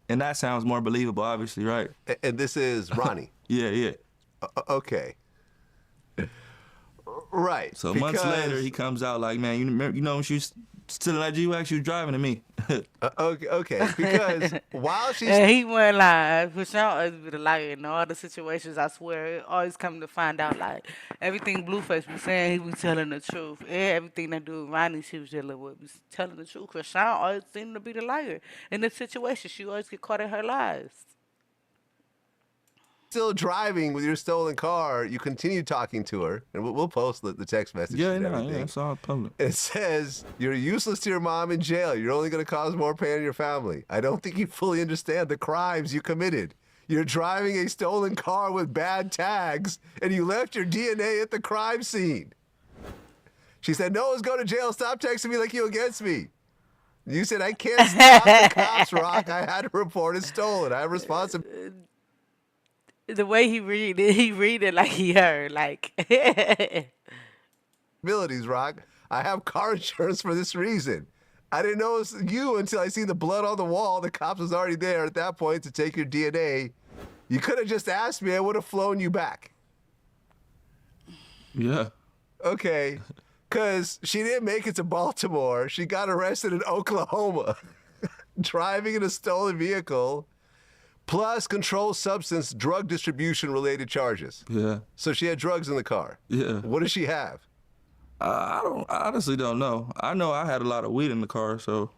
and that sounds more believable, obviously, right? And this is Ronnie. Yeah. Okay. Right. So months later, he comes out like, man, when she was still in that G-Wagon, she was driving to me. Okay. Because while she's... And he went live. Chrisean always be the liar in all the situations, I swear. It always come to find out, like, everything Blueface be saying, he was telling the truth. And everything that do with Ronnie, she was dealing with, was telling the truth. Chrisean always seemed to be the liar. In this situation, she always get caught in her lies. still driving with your stolen car, you continue talking to her, and we'll post the text message. Yeah, and no, everything. yeah, it's all public. It says, you're useless to your mom in jail. You're only going to cause more pain in your family. I don't think you fully understand the crimes you committed. You're driving a stolen car with bad tags, and you left your DNA at the crime scene. She said, no one's going to jail. Stop texting me like you against me. You said, I can't stop the cops, Rock. I had to report it stolen. I have responsibility. The way he read it like he heard, like. Abilities, Rock. I have car insurance for this reason. I didn't know it was you until I seen the blood on the wall. The cops was already there at that point to take your DNA. You could have just asked me. I would have flown you back. Yeah. Okay. Because she didn't make it to Baltimore. She got arrested in Oklahoma. Driving in a stolen vehicle. Plus controlled substance drug distribution related charges. Yeah. So she had drugs in the car. Yeah. What does she have? I honestly don't know. I know I had a lot of weed in the car, so.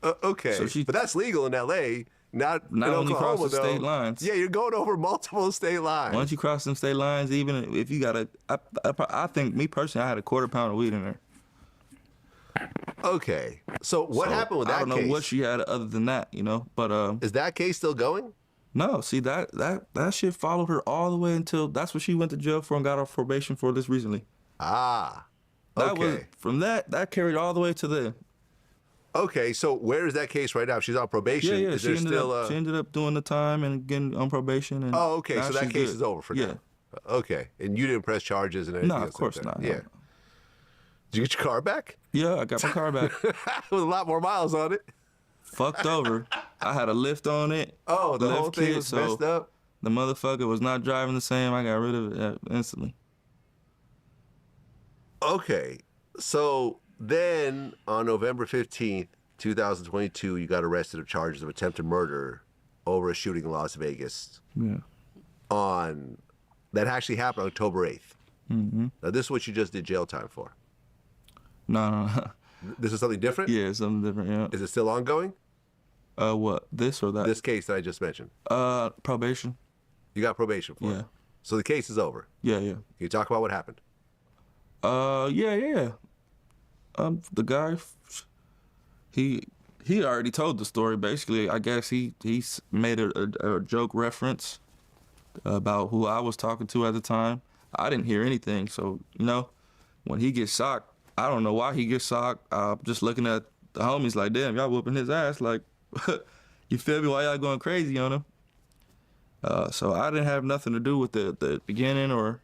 Okay. So but that's legal in L.A., not in only Oklahoma, cross the though. state lines. Yeah, you're going over multiple state lines. Once you cross them state lines, even if you got I think, me personally, I had a quarter pound of weed in there. Okay. So what happened with that case? I don't know what she had other than that, but is that case still going? No, see that shit followed her all the way until that's what she went to jail for and got off probation for this recently. Ah. That okay. was from that carried all the way to the. Okay, so where is that case right now? She's on probation. Yeah. Is there still, she ended up doing the time and getting on probation. And oh, okay. now So that she's case good. is over for yeah. now. Okay, and you didn't press charges and anything. No, of course not. Yeah. Did you get your car back? Yeah, I got my car back. With a lot more miles on it. Fucked over. I had a lift on it. Oh, the whole thing kit, was messed up? The motherfucker was not driving the same. I got rid of it instantly. Okay. So then on November 15th, 2022, you got arrested on charges of attempted murder over a shooting in Las Vegas. Yeah. That actually happened on October 8th. Mm-hmm. Now, this is what you just did jail time for. No. This is something different? Yeah, something different, yeah. Is it still ongoing? What? This or that? This case that I just mentioned. Probation. You got probation for Yeah. it. So the case is over. Yeah, yeah. Can you talk about what happened? Yeah. The guy, he already told the story. Basically, I guess he made a joke reference about who I was talking to at the time. I didn't hear anything, so when he gets shocked, I don't know why he gets shocked. Just looking at the homies like, damn, y'all whooping his ass. Like, you feel me? Why y'all going crazy on him? So I didn't have nothing to do with the beginning, or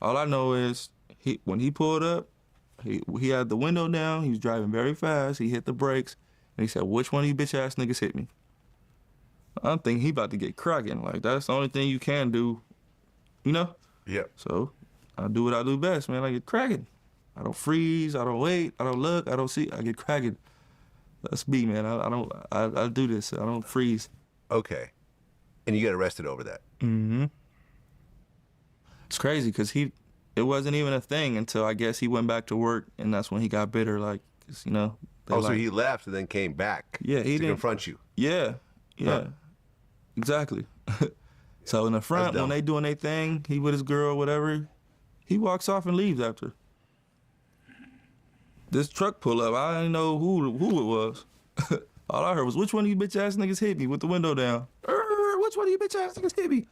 all I know is when he pulled up, he had the window down. He was driving very fast. He hit the brakes, and he said, "Which one of you bitch ass niggas hit me?" I'm thinking he about to get cracking. Like, that's the only thing you can do, Yeah. So I do what I do best, man. I get cracking. I don't freeze. I don't wait. I don't look. I don't see. I get cracking. That's me, man. I do this. I don't freeze. Okay. And you get arrested over that. Mm-hmm. It's crazy because it wasn't even a thing until I guess he went back to work, and that's when he got bitter. Like, 'cause, So he left and then came back. Yeah, he to didn't confront you. Yeah, Huh. exactly. So in the front, when they doing their thing, he with his girl, whatever, he walks off and leaves after. This truck pull up. I didn't know who it was. All I heard was, "Which one of you bitch ass niggas hit me with the window down?" Which one of you bitch ass niggas hit me?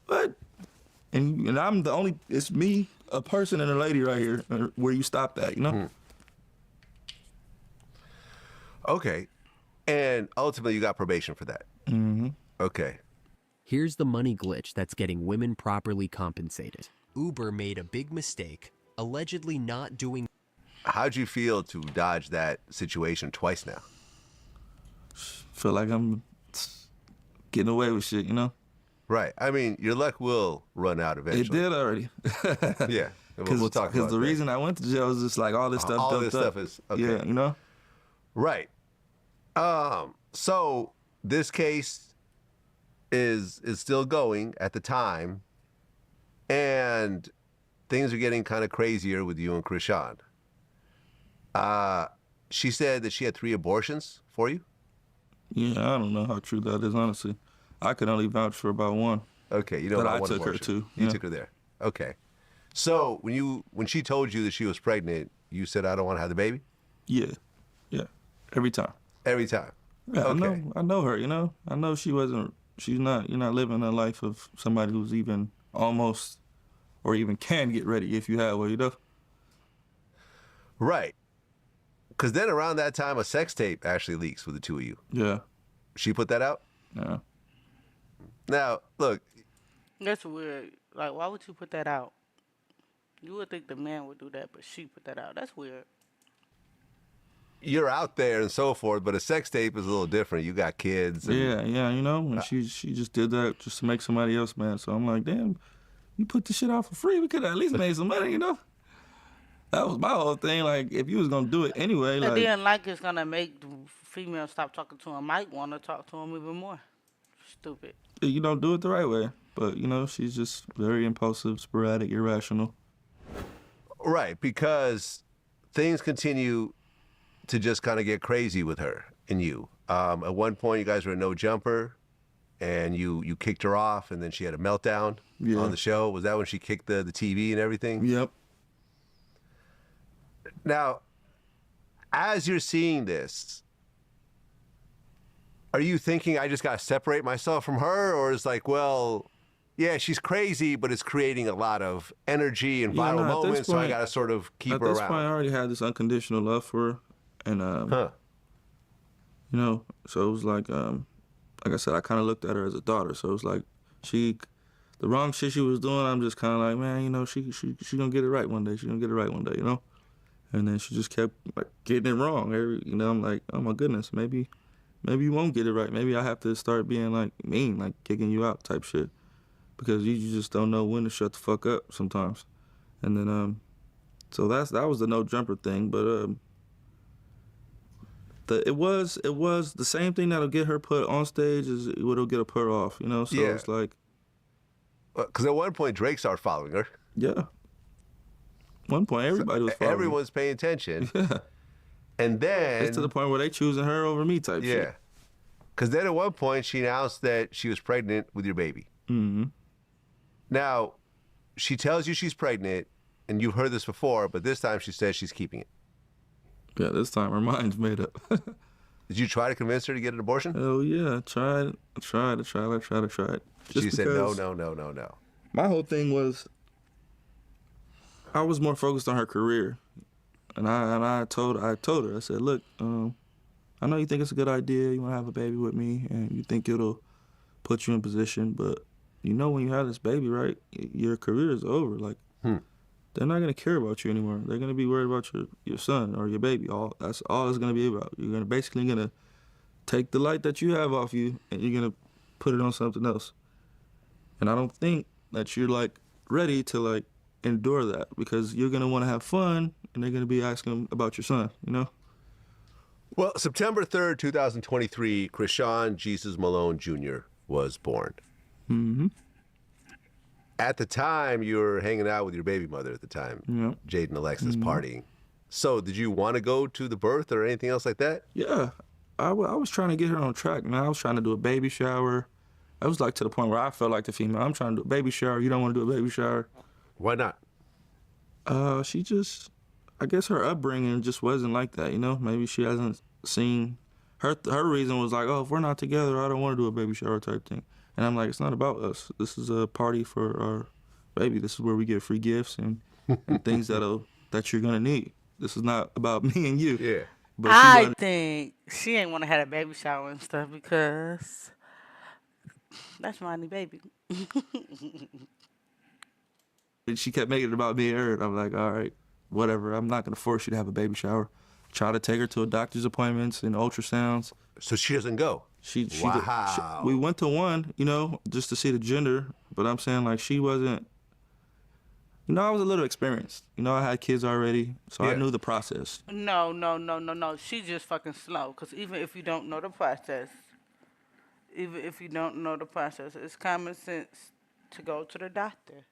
What? And I'm the only. It's me, a person, and a lady right here where you stopped at. Okay. And ultimately, you got probation for that. Mm-hmm. Okay. Here's the money glitch that's getting women properly compensated. Uber made a big mistake, allegedly not doing. How'd you feel to dodge that situation twice now? Feel like I'm getting away with shit, Right. I mean, your luck will run out eventually. It did already. Yeah. And we'll talk about Because the that. reason I went to jail was just like all this stuff All built this up. stuff is okay. Yeah, Right. So this case is still going at the time, and things are getting kind of crazier with you and Chrisean. She said that she had 3 abortions for you. Yeah, I don't know how true that is, honestly. I could only vouch for about one. Okay, you know But about I one took her abortion. too. You took her there. Okay. So when she told you that she was pregnant, you said, "I don't want to have the baby"? Yeah, every time. Every time. Yeah, Okay. I know her. I know she's not. You're not living a life of somebody who's even almost, or even can get ready if you have one. Right. Because then around that time, a sex tape actually leaks with the two of you. Yeah. She put that out? Yeah. Now, look. That's weird. Like, why would you put that out? You would think the man would do that, but she put that out. That's weird. You're out there and so forth, but a sex tape is a little different. You got kids. And, Yeah, and she just did that just to make somebody else mad. So I'm like, damn, you put this shit out for free. We could have at least made some money, That was my whole thing. Like, if you was gonna do it anyway, And then, it's gonna make the female stop talking to him. Might want to talk to him even more. Stupid. you don't do it the right way. But she's just very impulsive, sporadic, irrational. Right, because things continue to just kind of get crazy with her and you. At one point, you guys were in No Jumper, and you kicked her off, and then she had a meltdown on the show. Was that when she kicked the TV and everything? Yep. Now, as you're seeing this, are you thinking I just got to separate myself from her? Or it's like, well, yeah, she's crazy, but it's creating a lot of energy and viral moments, so I got to sort of keep her At this around. point, I already had this unconditional love for her. And, so it was like I said, I kind of looked at her as a daughter. So it was like the wrong shit she was doing, I'm just kind of like, man, she gonna get it right one day. She gonna get it right one day, And then she just kept getting it wrong. I'm like, oh my goodness, maybe you won't get it right. Maybe I have to start being like mean, like kicking you out type shit, because you just don't know when to shut the fuck up sometimes. And then so that was the No Jumper thing, but it was the same thing that'll get her put on stage as what'll get her put off, So Yeah. it's like, because at one point Drake started following her. yeah. One point, everybody was following. Everyone's paying attention. Yeah. And then It's to the point where they choosing her over me type shit. yeah. Because then at one point she announced that she was pregnant with your baby. Mm-hmm. Now, she tells you she's pregnant, and you've heard this before, but this time she says she's keeping it. Yeah, this time her mind's made up. Did you try to convince her to get an abortion? Oh yeah, I tried. She said no. My whole thing was, I was more focused on her career, and I told her, I said, look, I know you think it's a good idea, you want to have a baby with me, and you think it'll put you in position, but you know when you have this baby, right, your career is over. Like, they're not gonna care about you anymore. They're gonna be worried about your son or your baby. That's all it's gonna be about. You're basically gonna take the light that you have off you, and you're gonna put it on something else. And I don't think that you're like ready to like endure that, because you're gonna want to have fun, and they're gonna be asking about your son. You know. Well, September 3rd, 2023, Chrisean Jesus Malone Jr. was born. Mm-hmm. At the time, you were hanging out with your baby mother at the time, Yep. Jade and Alexis, partying. So did you want to go to the birth or anything else like that? Yeah, I was trying to get her on track, man. I was trying to do a baby shower. I was like to the point where I felt like the female. I'm trying to do a baby shower. You don't want to do a baby shower? Why not? She just, I guess her upbringing just wasn't like that, you know? Maybe she hasn't seen, her reason was like, oh, if we're not together, I don't want to do a baby shower type thing. And I'm like, it's not about us. This is a party for our baby. This is where we get free gifts and things that you're gonna need. This is not about me and you. Yeah. But I think she ain't want to have a baby shower and stuff because that's my new baby. she kept making it about me and her. And I'm like, all right, whatever. I'm not gonna force you to have a baby shower. Try to take her to a doctor's appointments and ultrasounds. So she doesn't go? Wow. We went to one, you know, just to see the gender. But I'm saying, like, she wasn't, you know, I was a little experienced. You know, I had kids already, so I knew the process. No. She just fucking slow. Because even if you don't know the process, it's common sense to go to the doctor.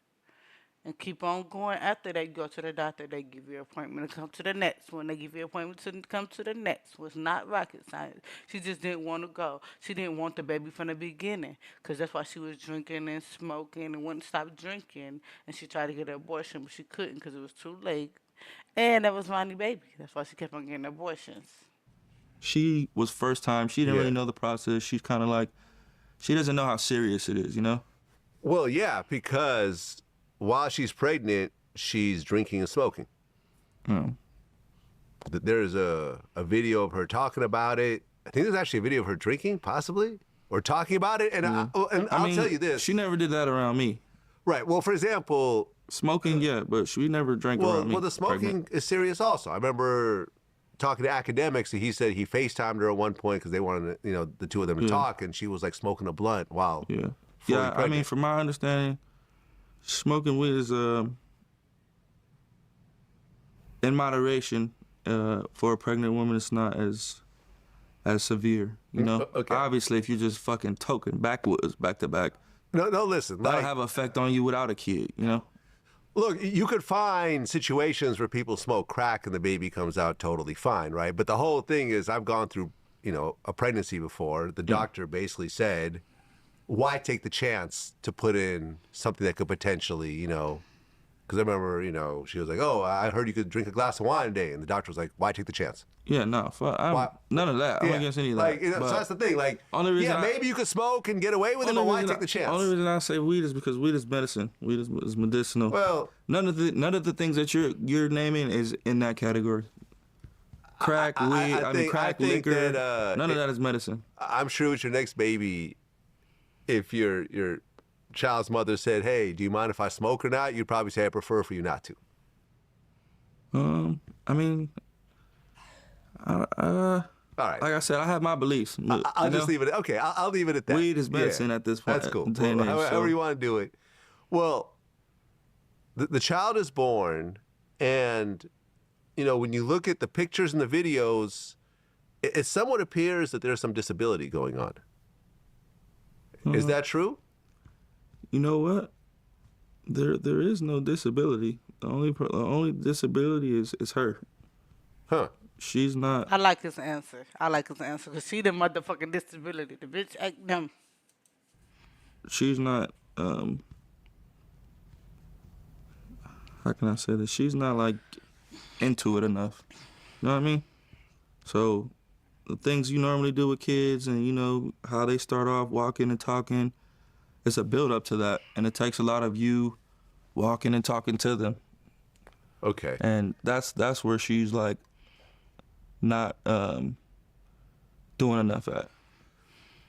And keep on going. After they go to the doctor, they give you an appointment to come to the next one. They give you an appointment to come to the next one. It's not rocket science. She just didn't want to go. She didn't want the baby from the beginning, because that's why she was drinking and smoking and wouldn't stop drinking. And she tried to get an abortion, but she couldn't because it was too late. And that was Ronnie's baby. That's why she kept on getting abortions. She was first time. She didn't really know the process. She's kind of like, she doesn't know how serious it is, you know? Well, yeah, because while she's pregnant, she's drinking and smoking. Oh. There's a video of her talking about it. I think there's actually a video of her drinking, possibly, or talking about it. And, I'll tell you this. She never did that around me. Right. Well, for example. Smoking, yeah, but she never drank around me. Well, the smoking pregnant. is serious also. I remember talking to academics, and he said he FaceTimed her at one point because they wanted, the two of them to talk, and she was like smoking a blunt while fully pregnant. I mean, from my understanding, smoking weed is in moderation. For a pregnant woman, it's not as severe, you know? Okay. Obviously, if you're just fucking toking backwoods back to back, no, listen. That'll have an effect on you without a kid, you know? Look, you could find situations where people smoke crack and the baby comes out totally fine, right? But the whole thing is, I've gone through, a pregnancy before. The doctor basically said, why take the chance to put in something that could potentially, because I remember, she was like, oh, I heard you could drink a glass of wine a day. And the doctor was like, why take the chance? Yeah, no, none of that. I'm against any of that. So that's the thing. Like, maybe you could smoke and get away with it, but why take the chance? The only reason I say weed is because weed is medicine. Weed is medicinal. Well, none of the things that you're naming is in that category. Crack, weed, crack, liquor. None of that is medicine. I'm sure with your next baby, if your child's mother said, hey, do you mind if I smoke or not? You'd probably say, I prefer for you not to. I mean, all right. Like I said, I have my beliefs. I'll just leave it. Okay, I'll leave it at that. Weed is medicine at this point. That's cool. However you want to do it. Well, the child is born, and when you look at the pictures and the videos, it somewhat appears that there's some disability going on. Is that true? You know what? There is no disability. The only disability is her. Huh. she's not. I like his answer. I like his answer because she the motherfucking disability. The bitch ain't them. She's not. How can I say this? She's not like into it enough. You know what I mean? So the things you normally do with kids, and you know how they start off walking and talking, it's a build up to that, and it takes a lot of you walking and talking to them. Okay. And that's where she's like not doing enough at.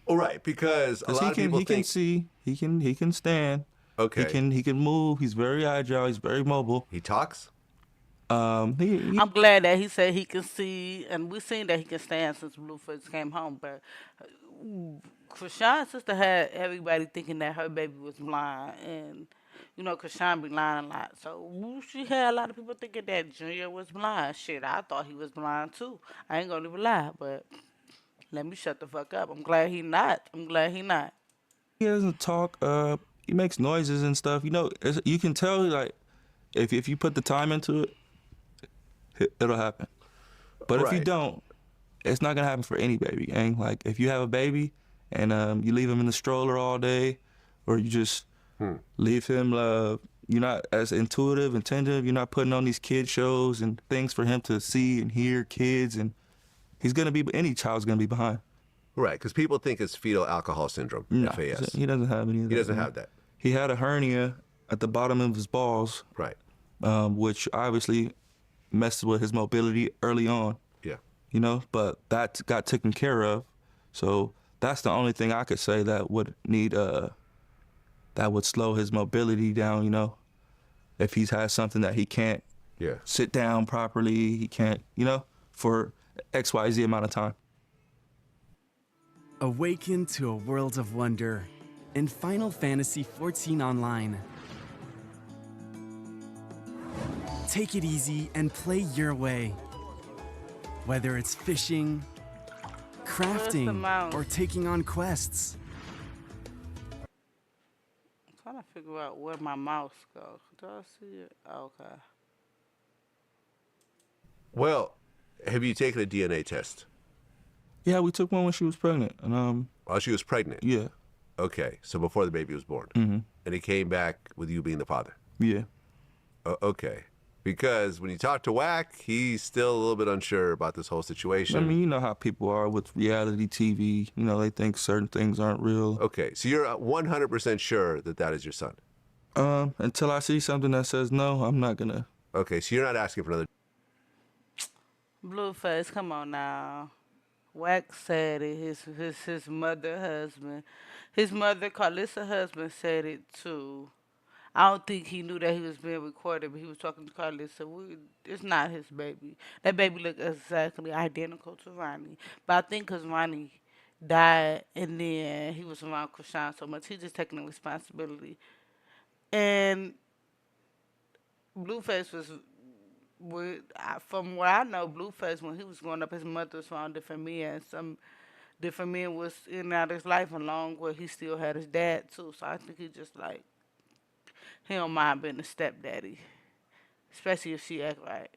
All right, because a lot of people he think can see, he can stand. Okay. He can move. He's very agile. He's very mobile. He talks. I'm glad that he said he can see, and we've seen that he can stand since Blueface came home. But Chrisean's sister had everybody thinking that her baby was blind, and you know Chrisean be lying a lot. So she had a lot of people thinking that Junior was blind. Shit, I thought he was blind too. I ain't gonna even lie, but let me shut the fuck up. I'm glad he not. I'm glad he not. He doesn't talk. He makes noises and stuff. You know, you can tell like if you put the time into it, it'll happen. But if you Right. don't, it's not gonna happen for any baby, gang. Like if you have a baby and you leave him in the stroller all day, or you just leave him, you're not as intuitive, attentive. You're not putting on these kid shows and things for him to see and hear kids, and any child's gonna be behind. Right, because people think it's fetal alcohol syndrome, No, FAS. he doesn't have any of that. He doesn't man. have that. He had a hernia at the bottom of his balls, Right. which obviously messed with his mobility early on. Yeah. You know, but that got taken care of. So that's the only thing I could say that would need that would slow his mobility down. You know, if he's had something that he can't sit down properly, he can't, you know, for XYZ amount of time. Awaken to a world of wonder in Final Fantasy XIV Online. Take it easy and play your way. Whether it's fishing, crafting, mouse? or taking on quests. I'm trying to figure out where my mouse goes. Do I see it? Okay. Well, have you taken a DNA test? Yeah, we took one when she was pregnant, and While she was pregnant? Yeah. Okay, so before the baby was born. Mm-hmm. And it came back with you being the father? Yeah. Okay. Because when you talk to Wack, he's still a little bit unsure about this whole situation. I mean, you know how people are with reality TV. You know, they think certain things aren't real. Okay, so you're 100% sure that that is your son? Until I see something that says no, I'm not gonna. Okay, so you're not asking for another. Blueface, come on now. Wax said it. His mother husband, his mother Carlissa husband said it too. I don't think he knew that he was being recorded, but he was talking to Carlissa. It's not his baby. That baby looked exactly identical to Ronnie. But I think because Ronnie died and then he was around Chrisean so much, he's just taking the responsibility. And Blueface was, from what I know, Blueface, when he was growing up, his mother was around different men. Some different men was in and out of his life along where he still had his dad too. So I think he just like, he don't mind being a stepdaddy, especially if she act right.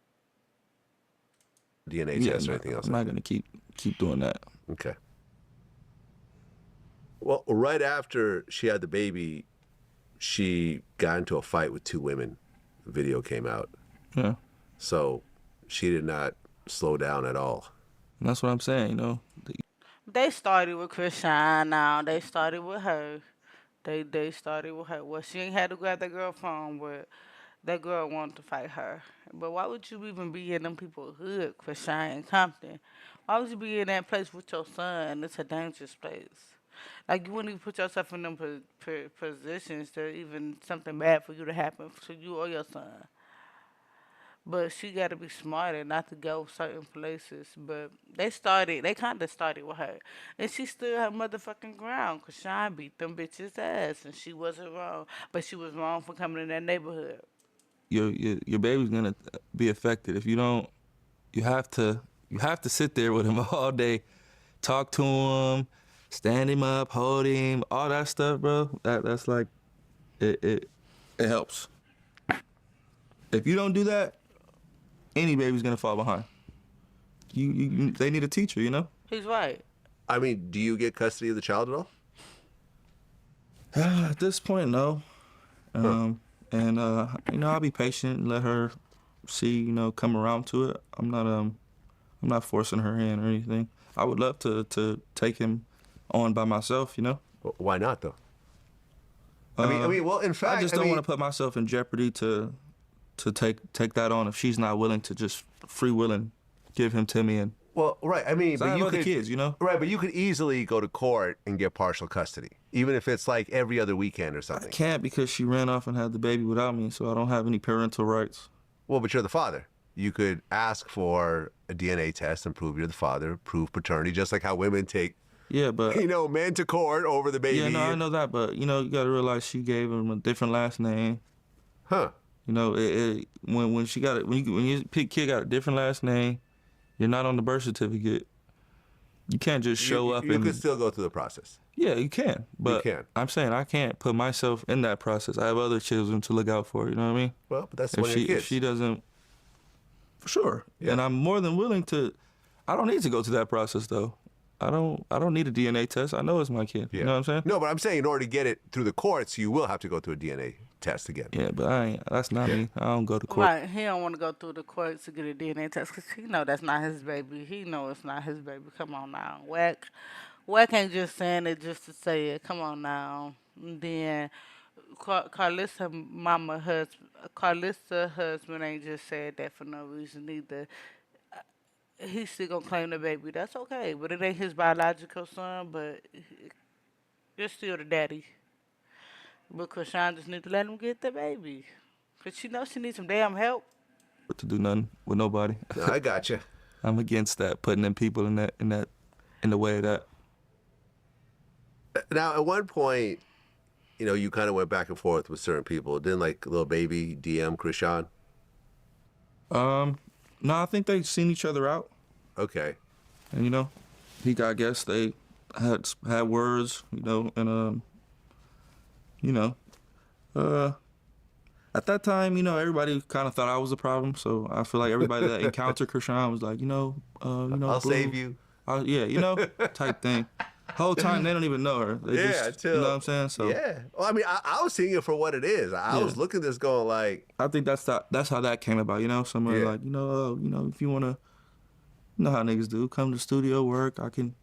DNA test or anything else? I'm not gonna keep doing that. Okay. Well, right after she had the baby, she got into a fight with two women. The video came out. Yeah. So she did not slow down at all. And that's what I'm saying, you know. They started with Chrisean now. They started with her. They started with her. Well, she ain't had to grab that girl phone, but that girl wanted to fight her. But why would you even be in them people's hood, Chrisean and Compton? Why would you be in that place with your son? It's a dangerous place. Like, you wouldn't even put yourself in them positions to even something bad for you to happen to you or your son. But she got to be smarter not to go certain places. But they kind of started with her. And she stood her motherfucking ground because Sean beat them bitches' ass. And she wasn't wrong. But she was wrong for coming in that neighborhood. Your baby's gonna be affected if you don't. You have to sit there with him all day, talk to him, stand him up, hold him, all that stuff, bro. That's like, it helps. If you don't do that, any baby's gonna fall behind. they need a teacher, you know. He's right. I mean, do you get custody of the child at all? At this point, no. And you know, I'll be patient and let her see, you know, come around to it. I'm not forcing her hand or anything. I would love to take him on by myself, you know. Why not though? I mean, well, in fact, I just don't want to put myself in jeopardy to take that on if she's not willing to just free willing give him to me. And well, right. I mean, I but have you other could, kids, you know. right? But you could easily go to court and get partial custody, even if it's like every other weekend or I something. can't because she ran off and had the baby without me, so I don't have any parental rights. Well, but you're the father. You could ask for a DNA test and prove you're the father, prove paternity, just like how women take, Yeah, but you know, men to court over the baby. yeah, no, I know that, but you know, you gotta realize she gave him a different last name. Huh? You know, when she got it, when your kid got a different last name, you're not on the birth certificate. You can't just show up You and could still go through the process. yeah, you can, but You can. I'm saying I can't put myself in that process. I have other children to look out for. You know what I mean? Well, but that's If one of your she kids. if she doesn't, for sure. Yeah. And I'm more than willing to. I don't need to go through that process though. I don't need a DNA test. I know it's my kid. Yeah. You know what I'm saying? No, but I'm saying in order to get it through the courts, you will have to go through a DNA test again. Yeah, but that's not me. I don't go to court. Right, he don't want to go through the courts to get a DNA test because he know that's not his baby. He know it's not his baby. Come on now, Wack ain't just saying it just to say it. Come on now. And then Carlissa husband ain't just said that for no reason either. He's still gonna claim the baby. That's okay, but it ain't his biological son. But you're still the daddy. But Chrisean just need to let him get the baby. Cause she knows she needs some damn help. To do nothing with nobody. No, I got you. I'm against that, putting them people in the way of that. Now, at one point, you know, you kind of went back and forth with certain people. Didn't like little baby DM Chrisean? No, I think they seen each other out, Okay. and you know, I guess they had words, you know, and you know, at that time, you know, everybody kind of thought I was a problem, so I feel like everybody that encountered Chrisean was like, I'll Blue, save you. Yeah, you know, type thing. Whole time they don't even know her. They Yeah, just, you know what I'm saying? So Yeah. Well, I mean, I was seeing it for what it is. I was looking at this going like, I think that's how that came about. You know, someone Yeah. like, if you wanna, you know how niggas do, come to the studio work. I can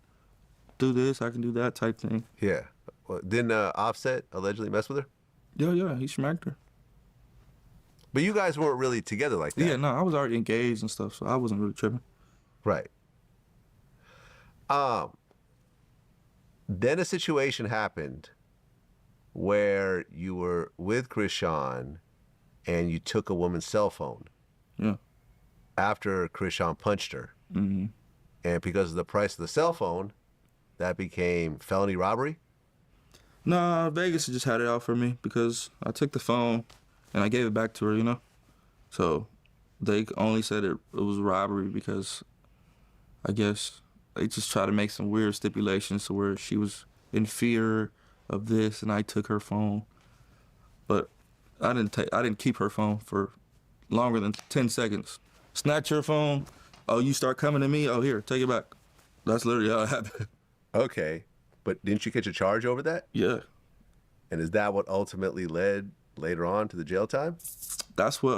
do this, I can do that type thing. yeah. Well, didn't Offset allegedly mess with her? Yeah, he smacked her. But you guys weren't really together like that. Yeah, no, I was already engaged and stuff, so I wasn't really tripping. Right. Then a situation happened where you were with Chrisean and you took a woman's cell phone Yeah. after Chrisean punched her. Mm-hmm. And because of the price of the cell phone, that became felony robbery? Nah, Vegas just had it out for me because I took the phone and I gave it back to her, you know? So they only said it was robbery because I guess they just try to make some weird stipulations to where she was in fear of this and I took her phone. But I didn't keep her phone for longer than 10 seconds. Snatch your phone. Oh, you start coming to me? Oh, here, take it back. That's literally how it happened. Okay. But didn't you catch a charge over that? Yeah. And is that what ultimately led later on to the jail time? That's what,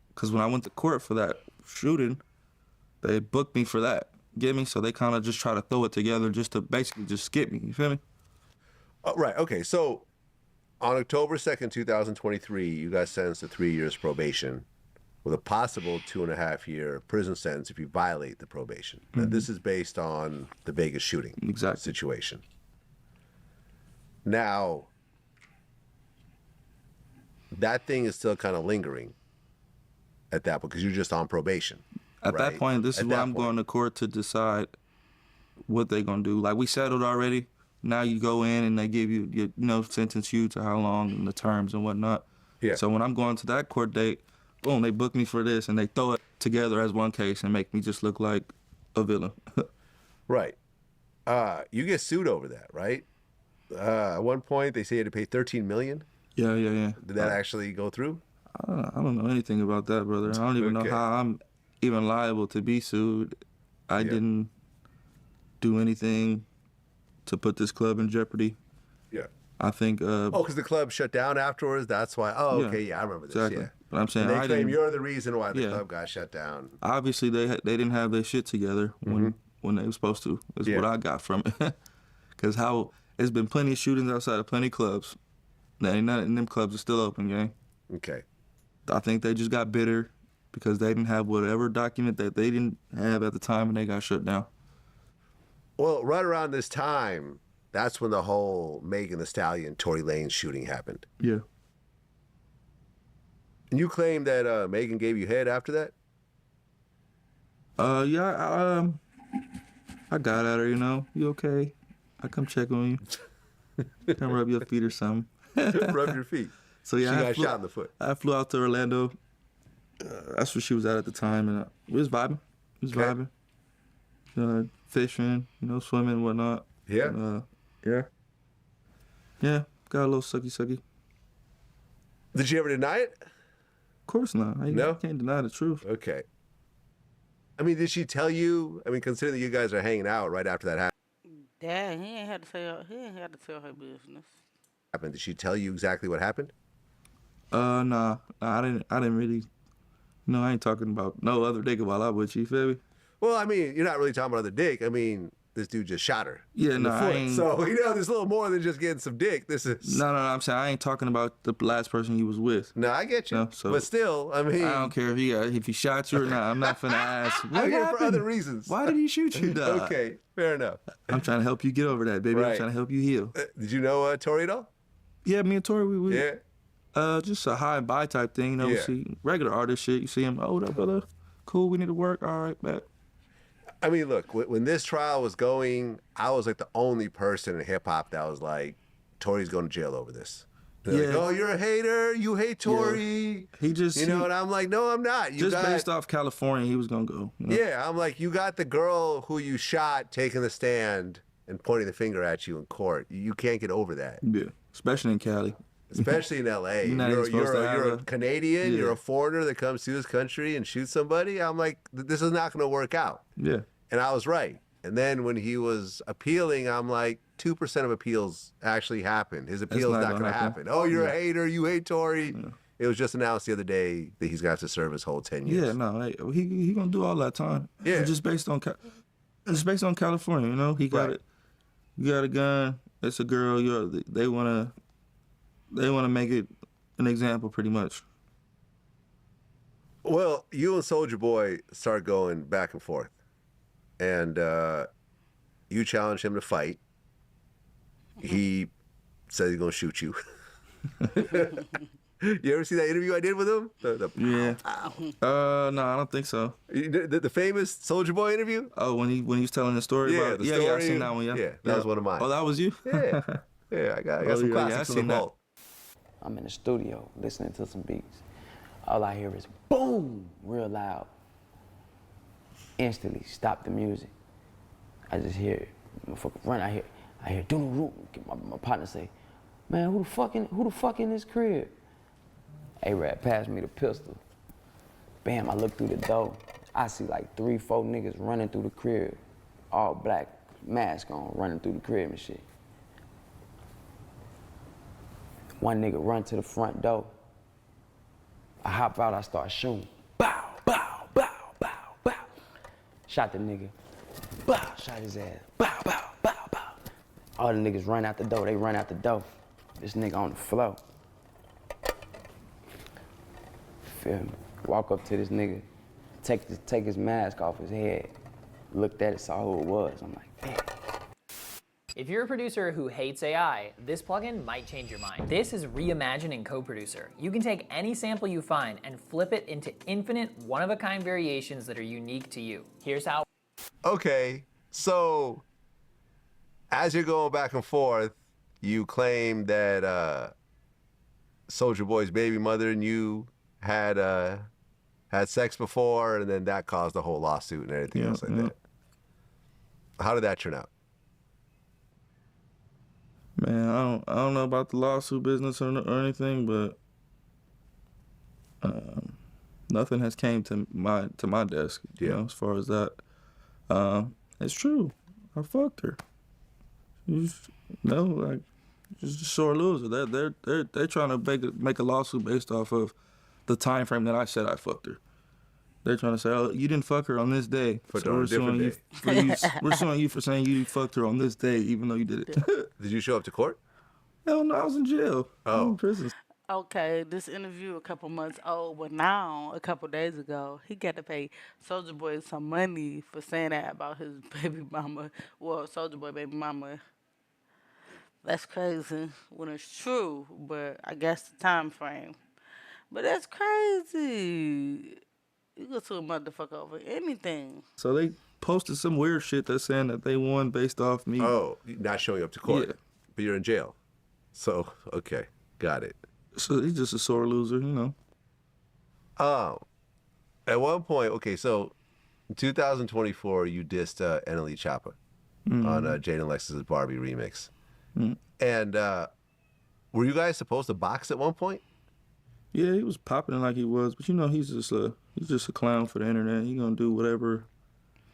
because when I went to court for that shooting, they booked me for that. Get me? So they kind of just try to throw it together just to basically just skip me. You feel me? Oh, right. Okay. So on October 2nd, 2023, you got sentenced to 3 years probation with a possible 2.5-year prison sentence if you violate the probation. Mm-hmm. And this is based on the Vegas shooting situation. Now, that thing is still kind of lingering at that point because you're just on probation. At that right? point, this is At when that I'm point. going to court to decide what they're going to do. Like, we settled already. Now you go in and they give you, sentence you to how long and the terms and whatnot. Yeah. So when I'm going to that court date, boom, they book me for this and they throw it together as one case and make me just look like a villain. Right. You get sued over that, right? At one point, they say you had to pay $13 million. Yeah. Did that actually go through? I don't know anything about that, brother. I don't even know Okay. how I'm even liable to be sued. I didn't do anything to put this club in jeopardy. Yeah. I think. Because the club shut down afterwards. That's why. Oh, okay. Yeah, I remember this. Exactly. Yeah. But I'm saying And they I claim didn't. you're the reason why the club got shut down. Obviously, they didn't have their shit together when they were supposed to. Is what I got from it. Because there's been plenty of shootings outside of plenty of clubs. Now, none of them clubs are still open, gang. Okay. I think they just got bitter because they didn't have whatever document that they didn't have at the time and they got shut down. Well, right around this time, that's when the whole Megan Thee Stallion, Tory Lanez shooting happened. Yeah. And you claim that Megan gave you head after that? Yeah, I got at her, you know. You okay? I come check on you. Come rub your feet or something. Rub your feet. So yeah, she got shot in the foot. I flew out to Orlando. That's where she was at the time, and we was vibing. Vibing. Fishing, swimming and whatnot. Yeah. And, yeah. Got a little sucky. Did she ever deny it? Of course not. No? I can't deny the truth. Okay. I mean, did she tell you? I mean, considering that you guys are hanging out right after that Dad, he ain't had to tell her business. happened, did she tell you exactly what happened? Nah, I didn't really. No, I ain't talking about no other dick while I'm with you. Feel me? Well, I mean, you're not really talking about the dick. I mean, this dude just shot her. Yeah, in the no, foot. I ain't. So there's a little more than just getting some dick. This is. No, I'm saying I ain't talking about the last person you was with. No, I get you. No, so but still, I mean, I don't care if he shot you or not. I'm not finna ask. What I'm here happened? for other reasons. Why did he shoot you, dog? Okay, fair enough. I'm trying to help you get over that, baby. Right. I'm trying to help you heal. Did you know Tori at all? Yeah, me and Tori, we Yeah. just a hi and bye type thing. We Yeah. see regular artist shit. You see him, oh, what up, brother? Cool, we need to work. All right, back. I mean, look, when this trial was going, I was like the only person in hip hop that was like, Tori's going to jail over this. They're like, oh, you're a hater. You hate Tory. He just, and I'm like, no, I'm not. Based off California, he was gonna go. Yeah, I'm like, you got the girl who you shot taking the stand and pointing the finger at you in court. You can't get over that. Yeah, especially in Cali. Especially in L.A. You're not even supposed to have You're a a- Canadian. Yeah. You're a foreigner that comes to this country and shoots somebody. I'm like, this is not going to work out. Yeah. And I was right. And then when he was appealing, I'm like, 2% of appeals actually happened. His appeal's not not gonna going to happen. happen. Oh, you're a Yeah. hater. You hate Tory. It was just announced the other day that he's got to serve his whole 10 years. Yeah, no, he gonna do all that time. Yeah. And just based on California, he got Right. it. You got a gun. It's a girl. They wanna make it an example, pretty much. Well, you and Soulja Boy start going back and forth. And you challenge him to fight. He says he's going to shoot you. You ever see that interview I did with him? Yeah. No, I don't think so. The famous Soulja Boy interview? Oh, when he was telling the story Yeah, about the yeah, story. I seen that one. Yeah, Yeah, that was one of mine. Oh, that was you? Yeah. Yeah, I got some classics in the vault. I'm in the studio listening to some beats. All I hear is boom, real loud. Instantly stop the music. I just hear it. Motherfucker run. I hear do the root. My partner say, man, who the fuck in this crib? A-Rap passed me the pistol. Bam, I look through the door. I see like 3-4 niggas running through the crib. All black, mask on, running through the crib and shit. One nigga run to the front door. I hop out, I start shooting. Bow, bow, bow, bow, bow. Shot the nigga. Bow, shot his ass. Bow, bow, bow, bow. All the niggas run out the door, they run out the door. This nigga on the floor. Feel me? Walk up to this nigga, take his mask off his head. Looked at it, saw who it was. I'm like, damn. If you're a producer who hates AI, this plugin might change your mind. This is Reimagining CoProducer. You can take any sample you find and flip it into infinite one-of-a-kind variations that are unique to you. Here's how. Okay, so as you're going back and forth, you claim that Soulja Boy's baby mother and you had sex before, and then that caused the whole lawsuit and everything else like that. How did that turn out? Man, I don't know about the lawsuit business or anything, but nothing has came to my desk. You know, as far as that, It's true. I fucked her. Like, just a sore loser. They're trying to make a lawsuit based off of the time frame that I said I fucked her. They're trying to say, oh, you didn't fuck her on this day. Fucked her on a different day. We're suing you for saying you fucked her on this day, even though you did it. Did you show up to court? Hell no, I was in jail. I was Oh. in prison. Okay, this interview a couple months old, but now, a couple days ago, he got to pay Soulja Boy some money for saying that about his baby mama. Well, Soulja Boy baby mama. That's crazy when it's true, but I guess the time frame. But that's crazy. You go to a motherfucker over anything. So they posted some weird shit that's saying that they won based off me. Oh, not showing up to court. Yeah. But you're in jail. So, okay. Got it. So he's just a sore loser, you know. At one point, okay, so in 2024, you dissed NLE Choppa on Jada and Lexus's Barbie remix. And were you guys supposed to box at one point? Yeah, he was popping it like he was, but you know he's just a clown for the internet. He gonna do whatever.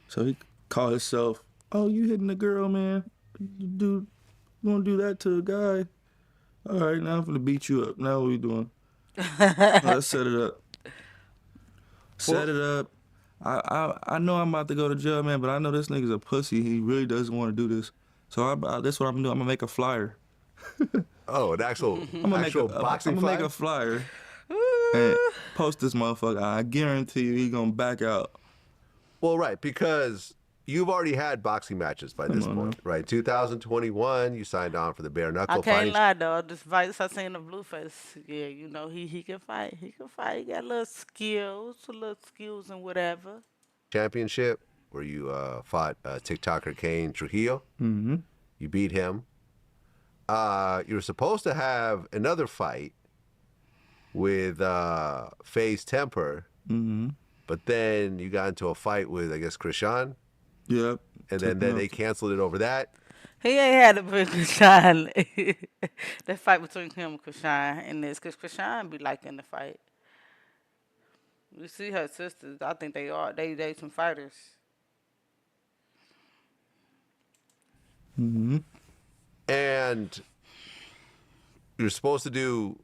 So he called himself, "Oh, you hitting the girl, man? You gonna do that to a guy? All right, now I'm gonna beat you up. Now what we doing? Let's set it up. Set it up. I know I'm about to go to jail, man, but I know this nigga's a pussy. He really doesn't want to do this. So that's what I'm gonna do. I'm gonna make a flyer. Oh, an actual boxing I'm gonna flyer? make a flyer and post this motherfucker. I guarantee you he gonna back out. Well, right, because you've already had boxing matches by this point, right? 2021, you signed on for the bare knuckle I can't fighting. lie though. This fights I seen the Blueface. Yeah, you know he can fight. He can fight. He got little skills and whatever. Championship where you fought TikToker Kane Trujillo. Mm-hmm. You beat him. You were supposed to have another fight with FaZe Temper, but then you got into a fight with, I guess, Chrisean. Yep. And then they canceled it over that. He ain't had it with Chrisean. That fight between him and Chrisean and this, because Chrisean be liking the fight. You see her sisters. I think they are. They some fighters. Mm-hmm. And you're supposed to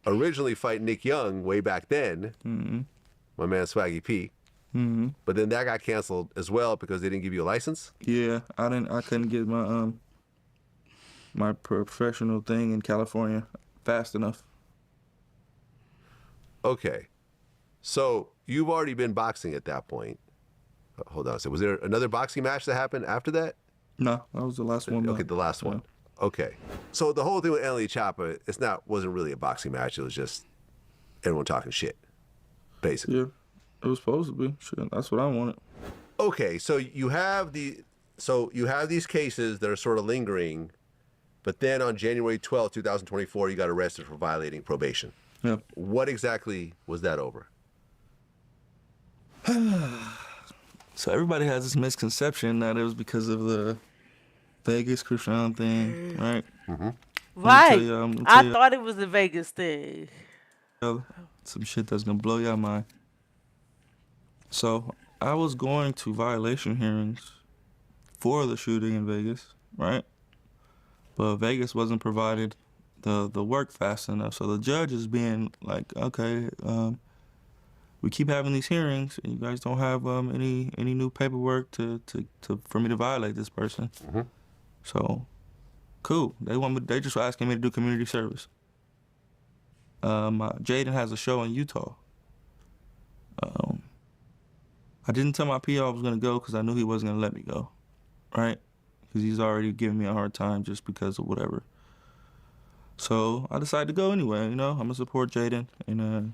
originally fight Nick Young way back then, my man Swaggy P. But then that got canceled as well because they didn't give you a license. Yeah, I couldn't get my my professional thing in California fast enough. Okay, so you've already been boxing at that point. Hold on a second. Was there another boxing match that happened after that? No, that was the last one. Okay, the last one. Okay, so the whole thing with NLE Choppa, wasn't really a boxing match. It was just everyone talking shit, basically. Yeah, it was supposed to be. Shit, that's what I wanted. Okay, so you have these cases that are sort of lingering, but then on January 12th, 2024, you got arrested for violating probation. Yeah. What exactly was that over? So everybody has this misconception that it was because of the Vegas Chrisean thing, right? Right. I thought it was the Vegas thing. Some shit that's gonna blow your mind. So I was going to violation hearings for the shooting in Vegas, right? But Vegas wasn't provided the work fast enough. So the judge is being like, okay, we keep having these hearings, and you guys don't have any new paperwork for me to violate this person. So, cool. They just were asking me to do community service. Jaden has a show in Utah. I didn't tell my PO I was gonna go because I knew he wasn't gonna let me go, right? Because he's already giving me a hard time just because of whatever. So I decided to go anyway. You know, I'm gonna support Jaden, and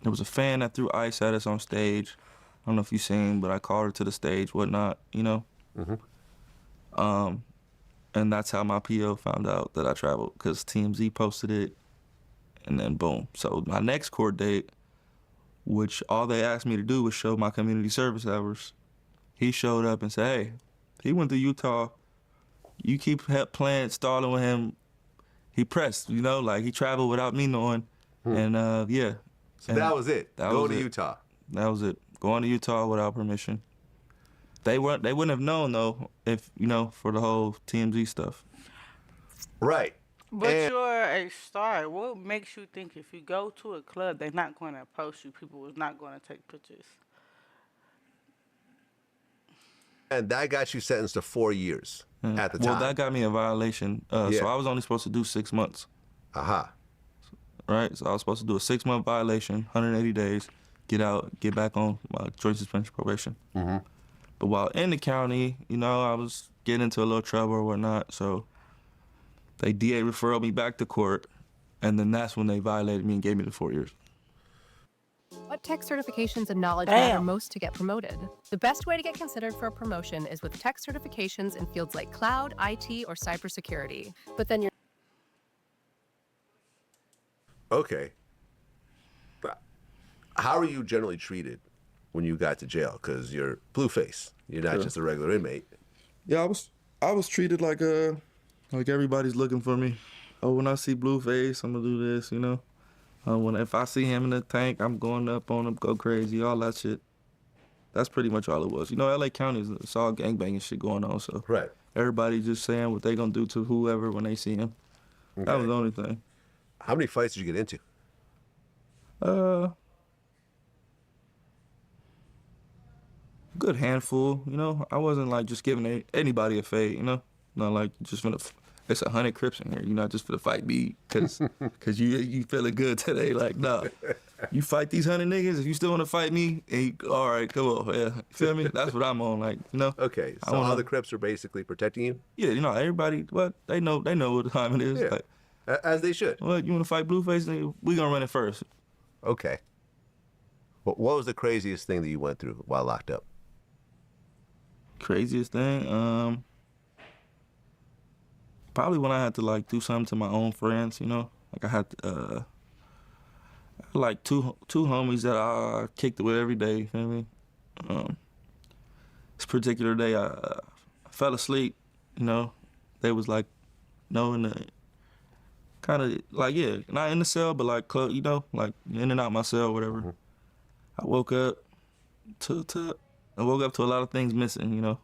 there was a fan that threw ice at us on stage. I don't know if you seen, but I called her to the stage, whatnot, you know? And that's how my PO found out that I traveled, because TMZ posted it, and then boom. So my next court date, which all they asked me to do was show my community service hours, he showed up and said, hey, he went to Utah. You keep playing, stalling with him. He pressed, you know, like he traveled without me knowing. And yeah. So that was it. Go to Utah. That was it. Going to Utah without permission. They wouldn't have known though if for the whole TMZ stuff. Right. But you're a star. What makes you think if you go to a club, they're not going to approach you? People is not going to take pictures. And that got you sentenced to 4 years at the time. Well, that got me a violation. So I was only supposed to do 6 months. Aha. Right. So I was supposed to do a 6-month violation, 180 days, get out, get back on my joint suspension probation. Mm-hmm. But while in the county, I was getting into a little trouble or whatnot. So they DA referred me back to court, and then that's when they violated me and gave me the 4 years. What tech certifications and knowledge matter most to get promoted? The best way to get considered for a promotion is with tech certifications in fields like cloud, IT, or cybersecurity. But then you're Okay. But how are you generally treated when you got to jail? Because you're Blueface. You're not just a regular inmate. Yeah, I was treated like everybody's looking for me. Oh, when I see Blueface, I'm gonna do this, if I see him in the tank, I'm going up on him, go crazy, all that shit. That's pretty much all it was. LA County it's all gangbanging shit going on, so right. Everybody just saying what they gonna do to whoever when they see him. Okay. That was the only thing. How many fights did you get into? Good handful. I wasn't like just giving anybody a fade. Not like just it's 100 Crips in here. You're not just for the fight me because you feeling good today. Like, nah, you fight these 100 niggas. If you still want to fight me, all right, come on, yeah. Feel me? That's what I'm on. Like, Okay, so all the Crips are basically protecting you. Yeah, everybody. What they know what time it is. Yeah. Like, as they should. What you want to fight Blueface? We gonna run it first. Okay. What was the craziest thing that you went through while locked up? Craziest thing, probably when I had to like do something to my own friends. Like I had like two homies that I kicked it with every day. You feel me? This particular day, I fell asleep. They was like, in the kind of like not in the cell, but like like in and out my cell, whatever. Mm-hmm. I woke up to a lot of things missing. A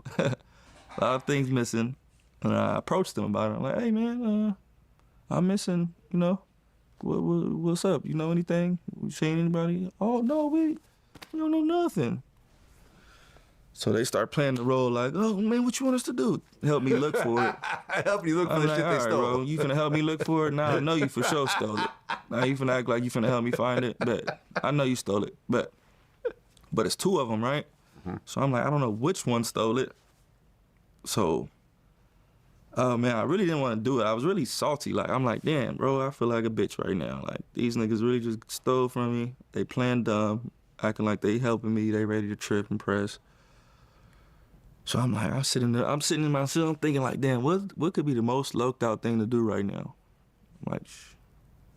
lot of things missing. And I approached them about it. I'm like, hey, man, I'm missing, what's up? You know anything? You seen anybody? Oh, no, we don't know nothing. So they start playing the role like, oh, man, what you want us to do? Help me look for it. Help you look for the shit they stole. Bro, you finna help me look for it? Now I know you for sure stole it. Now you finna act like you finna help me find it? But I know you stole it. But it's 2 of them, right? Mm-hmm. So I'm like, I don't know which one stole it. So... oh, man, I really didn't want to do it. I was really salty. Like, I'm like, damn, bro, I feel like a bitch right now. Like, these niggas really just stole from me. They playing dumb, acting like they helping me. They ready to trip and press. So I'm like, I'm sitting in my cell, I'm thinking like, damn, what could be the most loked out thing to do right now? I'm like,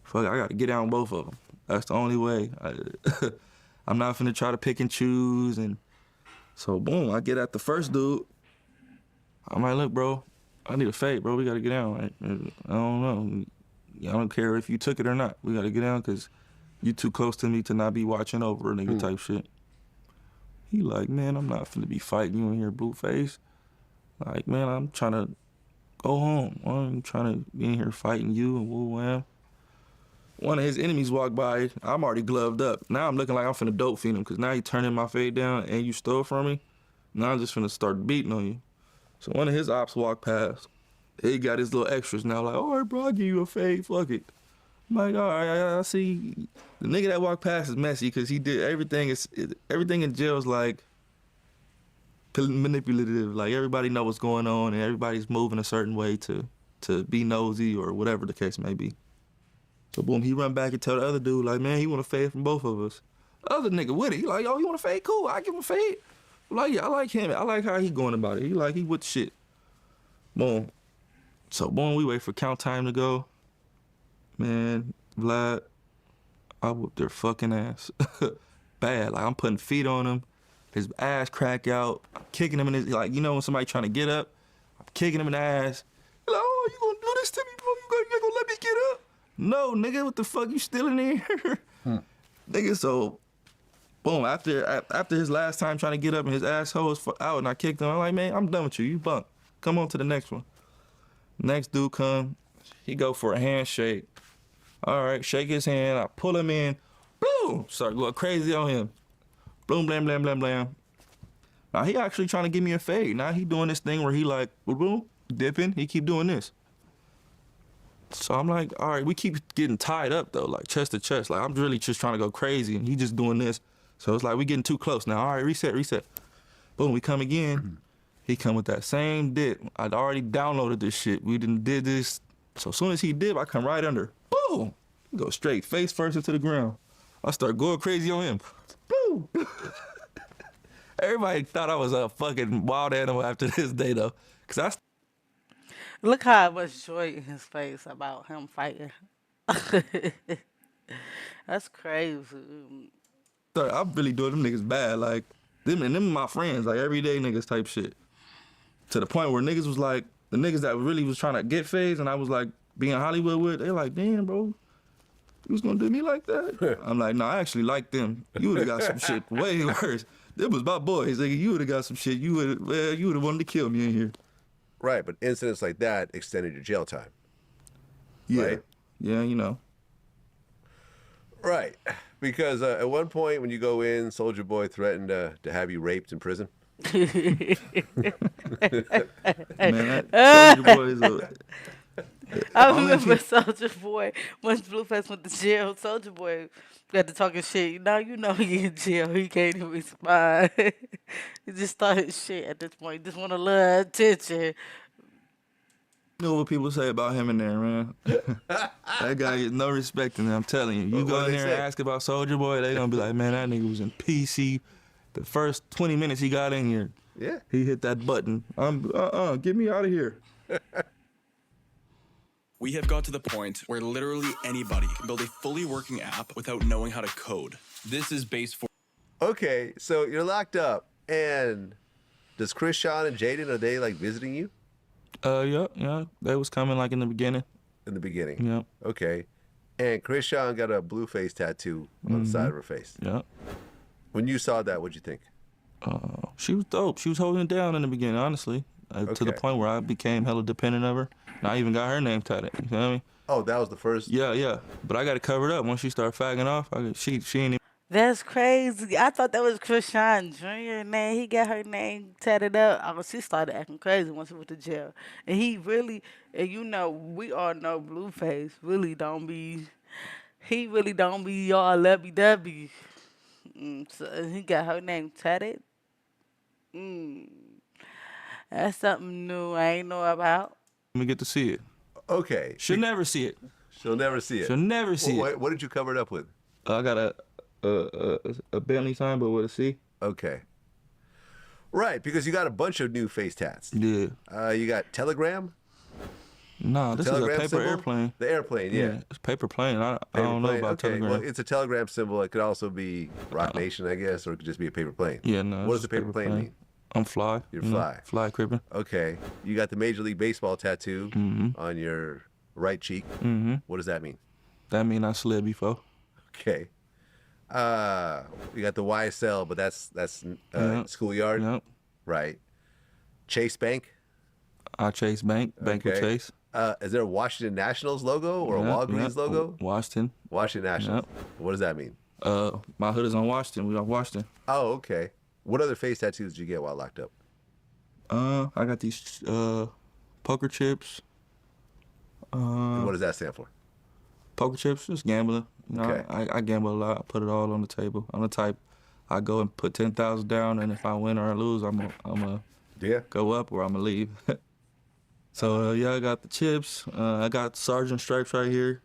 fuck, I got to get out on both of them. That's the only way. I'm not finna try to pick and choose. And so, boom, I get at the first dude. I'm like, look, bro, I need a fade, bro. We got to get down. Right? I don't know. I don't care if you took it or not. We got to get down because you too close to me to not be watching over a nigga type shit. He like, man, I'm not finna be fighting you in here, Blueface. Like, man, I'm trying to go home. I'm trying to be in here fighting you and woo-wham. One of his enemies walked by. I'm already gloved up. Now I'm looking like I'm finna dope fiend him because now he turning my fade down and you stole from me. Now I'm just finna start beating on you. So one of his ops walked past. He got his little extras now, like, all right, bro, I'll give you a fade, fuck it. I'm like, all right, I see. The nigga that walked past is messy because he did everything. Everything in jail is like manipulative. Like everybody know what's going on and everybody's moving a certain way to be nosy or whatever the case may be. So boom, he run back and tell the other dude, like, man, he want a fade from both of us. The other nigga with it, he like, yo, you want a fade? Cool, I give him a fade. Like, yeah, I like him. I like how he going about it. He with shit. Boom. So boom, we wait for count time to go. Man, Vlad, I whooped their fucking ass. Bad. Like, I'm putting feet on him. His ass crack out. I'm kicking him in his, like, when somebody trying to get up, I'm kicking him in the ass. He's like, oh, you gonna do this to me, bro? You gonna let me get up? No, nigga, what the fuck? You still in here? Nigga, so, boom, after his last time trying to get up and his asshole was out and I kicked him, I'm like, man, I'm done with you. You bunk. Come on to the next one. Next dude come, he go for a handshake. All right, shake his hand. I pull him in. Boom! Start going crazy on him. Boom, blam, blam, blam, blam. Now he actually trying to give me a fade. Now he doing this thing where he like, boom, boom, dipping. He keep doing this. So I'm like, all right, we keep getting tied up though, like chest to chest. Like I'm really just trying to go crazy and he just doing this. So it's like we getting too close now. All right, reset, reset. Boom, we come again. He come with that same dip. I'd already downloaded this shit. We did this. So as soon as he dip, I come right under. Boom! Go straight, face first into the ground. I start going crazy on him. Boom! Everybody thought I was a fucking wild animal after this day though. Cause Look how much joy in his face about him fighting. That's crazy. I'm really doing them niggas bad. Like, them my friends, like everyday niggas type shit. To the point where niggas was like, the niggas that really was trying to get phased and I was like being Hollywood with, they like, damn, bro, you was gonna do me like that? I'm like, no, I actually like them. You would've got some shit way worse. Them was my boys. Nigga, you would've got some shit. You would've wanted to kill me in here. Right, but incidents like that extended your jail time. Yeah. Right? Yeah, you know. Right, because at one point when you go in, Soulja Boy threatened to have you raped in prison. Man, that Soulja Boy is a... I remember Soulja Boy, once Blueface went to jail, Soulja Boy got to talking shit. Now you know he in jail, he can't even respond. He just started shit at this point, just want a little attention. You know what people say about him in there, man. That guy gets no respect in there, I'm telling you. You go in there and ask about Soulja Boy, they gonna be like, man, that nigga was in PC. The first 20 minutes he got in here, yeah, he hit that button. Get me out of here. We have got to the point where literally anybody can build a fully working app without knowing how to code. This is base 4. Okay, so you're locked up, and does Chrisean and Jaden, are they like visiting you? Yeah. They was coming like in the beginning. In the beginning? Yeah. Okay. And Chrisean got a blue face tattoo on the side of her face. Yeah. When you saw that, what'd you think? She was dope. She was holding it down in the beginning, honestly. To the point where I became hella dependent of her. And I even got her name tatted. You feel me? Oh, that was the first? Yeah. But I got it covered up. Once she started fagging off, she ain't even... That's crazy. I thought that was Chrisean Jr. name. He got her name tatted up. She started acting crazy once he went to jail. And he really, and you know, we all know Blueface really don't be all lovey-dovey. So he got her name tatted. That's something new I ain't know about. Let me get to see it. Okay. She'll never see it. She'll never see it. She'll never see it. What did you cover it up with? I got a Bentley sign, but with a C. Okay. Right, because you got a bunch of new face tats. Yeah. You got Telegram? No, this is a paper symbol? airplane. The airplane, yeah. It's paper plane. I don't know about okay. Telegram. Well, it's a Telegram symbol. It could also be Rock Nation, I guess, or it could just be a paper plane. Yeah, no. What does the paper plane mean? I'm fly. You're fly. Fly crippin'. Okay. You got the Major League Baseball tattoo on your right cheek. What does that mean? That mean I slid before. Okay. You got the YSL, but that's schoolyard. Yep. Right. Chase Bank. I Chase Bank. Bank with Chase. Is there a Washington Nationals logo or a Walgreens logo? Washington. Washington Nationals. What does that mean? My hood is on Washington. We on Washington. Oh, okay. What other face tattoos did you get while locked up? I got these poker chips. And what does that stand for? Poker chips, just gambling. You know, Okay. I gamble a lot. I put it all on the table. I'm the type, I go and put 10,000 down, and if I win or I lose, I'm gonna go up or I'm gonna leave. So yeah, I got the chips. I got sergeant stripes right here.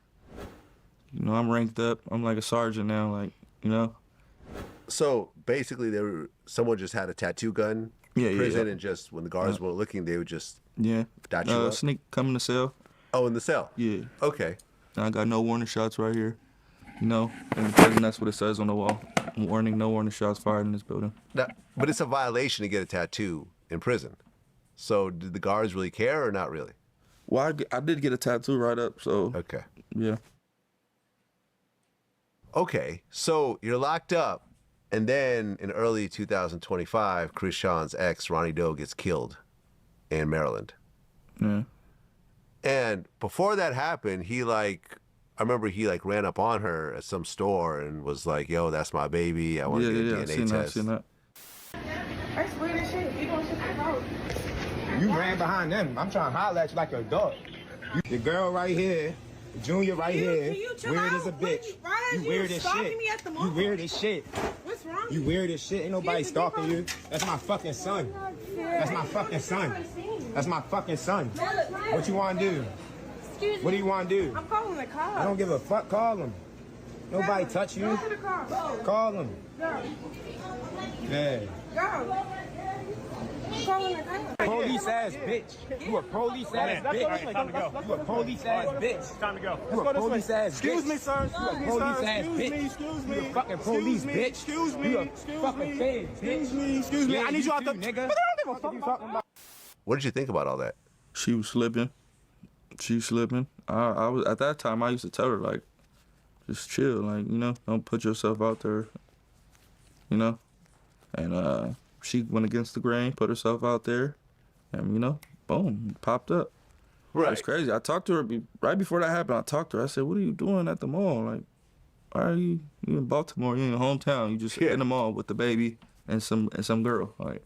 You know, I'm ranked up. I'm like a sergeant now. Like, you know. So basically, someone just had a tattoo gun in prison, and just when the guards weren't looking, they would just dot you up. Sneak, come in the cell. Oh, in the cell. Yeah. Okay. I got no warning shots right here. You know, in the prison, that's what it says on the wall. Warning, no warning shots fired in this building. Now, but it's a violation to get a tattoo in prison. So did the guards really care or not really? Well, I did get a tattoo right up, so. Okay. Yeah. Okay, so you're locked up, And then in early 2025, Chrisean's ex, Ronnie Doe, gets killed in Maryland. Yeah. And before that happened, I remember he ran up on her at some store and was like, "Yo, that's my baby. I want to get a DNA test." Seen that. That's weird as shit. You doing shit for the road. You ran behind them. I'm trying to holler at you like a dog. The girl right here, Junior right here, weird as a bitch. You weird as shit. You weird as shit. What's wrong? You weird as shit. Ain't nobody stalking you. That's my fucking son. That's my fucking son. That's my fucking son. What you want to do? Excuse me. What do you want to do? I'm calling the cops. I don't give a fuck. Call them. Nobody touch you. Go to the car. Call them. Go. Yeah. Go. I'm calling the cops. Police ass bitch. You a police ass bitch. Time to go. You a police ass bitch. Time to go. You a police ass bitch. Excuse me, sir. You a police ass bitch. Excuse me. You a fucking police bitch. Excuse me. You a fucking fed bitch. Excuse me. Yeah, I need you out the nigga. What did you think about all that? She was slipping. She slipping. I was at that time. I used to tell her like, just chill, like don't put yourself out there, And she went against the grain, put herself out there, and boom, popped up. Right. It's crazy. I talked to her right before that happened. I talked to her. I said, "What are you doing at the mall? Like, why are you in Baltimore? You in your hometown? You just in the mall with the baby and some girl. Like,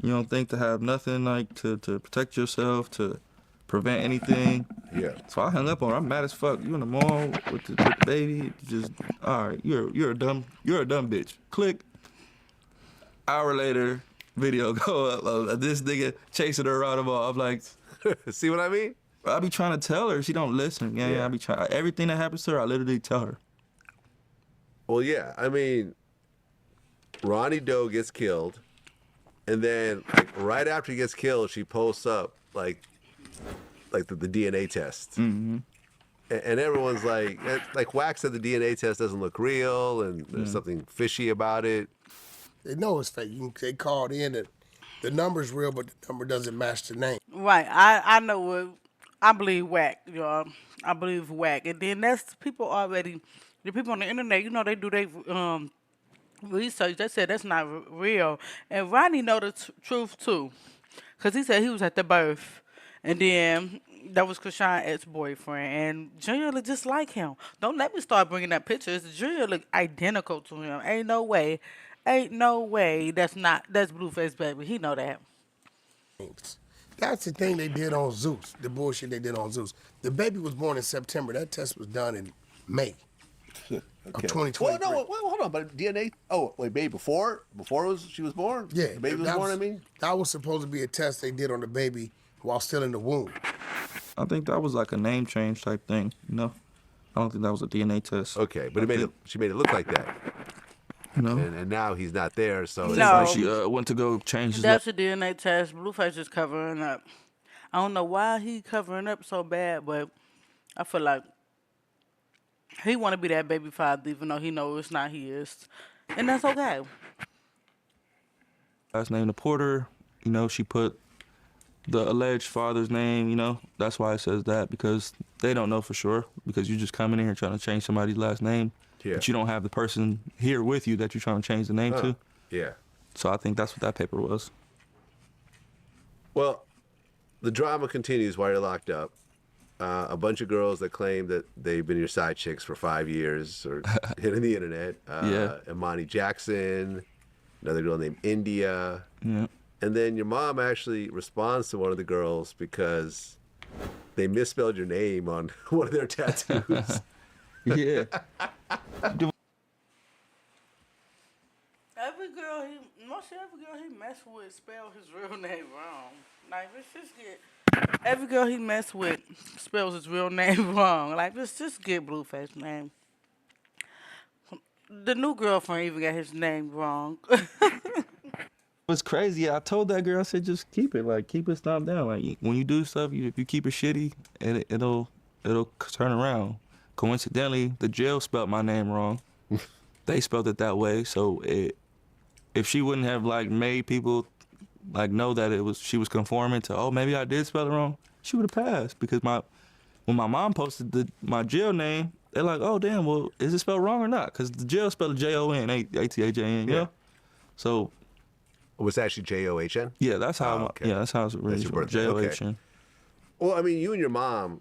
you don't think to have nothing like to protect yourself, to prevent anything." Yeah. So I hung up on her. I'm mad as fuck. You in the mall with the baby? Just all right. You're a dumb bitch. Click. Hour later, video go up of this nigga chasing her around the mall. I'm like, see what I mean? I be trying to tell her. She don't listen. Yeah. I be trying. Everything that happens to her, I literally tell her. Well, yeah. I mean, Ronnie Doe gets killed, and then right after he gets killed, she posts up like the DNA test. Mm-hmm. And everyone's like Wack said the DNA test doesn't look real, and there's something fishy about it. They know it's fake. They called in that the number's real, but the number doesn't match the name. Right. I know what I believe Whack, y'all. I believe Whack. And then that's the people on the internet, they do their research. They said that's not real. And Ronnie know the truth too. Because he said he was at the birth. And then that was Chrisean's ex-boyfriend. And Junior looked just like him. Don't let me start bringing up pictures. Junior looked identical to him. Ain't no way that's Blueface baby. He know that. That's the thing they did on Zeus, the bullshit they did on Zeus. The baby was born in September. That test was done in May of 2023. Well, no, hold on. But DNA, baby, before she was born? Yeah. The baby was born, That was supposed to be a test they did on the baby while still in the womb. I think that was like a name change type thing, I don't think that was a DNA test. Okay, but she made it look like that. And now he's not there, so No. She went to go change his That's a DNA test. Blueface is covering up. I don't know why he covering up so bad, but I feel like he want to be that baby father, even though he knows it's not his, and that's okay. last name, the Porter. She put the alleged father's name. That's why it says that, because they don't know for sure. Because you're just coming in here trying to change somebody's last name. Yeah. But you don't have the person here with you that you're trying to change the name to. Yeah. So I think that's what that paper was. Well, the drama continues while you're locked up. A bunch of girls that claim that they've been your side chicks for 5 years or hitting the internet. Imani Jackson, another girl named India. Yeah. And then your mom actually responds to one of the girls because they misspelled your name on one of their tattoos. Yeah. Every girl he mess with spell his real name wrong. Like, let's just get every girl he mess with spells his real name wrong. Like, let's just get Blueface name. The new girlfriend even got his name wrong. It's crazy. I told that girl, I said, just keep it. Like, keep it stomped down. Like, when you do stuff, if you keep it shitty, it'll turn around. Coincidentally, the jail spelled my name wrong. They spelled it that way. So if she wouldn't have made people know that she was conforming to, maybe I did spell it wrong, she would have passed. Because when my mom posted my jail name, they're like, oh damn, well, is it spelled wrong or not? Because the jail spelled Jon, ATHAN, you know? So Was it actually JOHN? yeah, that's how okay. yeah, that's how it's That's your original. birthday. Okay. JOHN. Well, I mean, you and your mom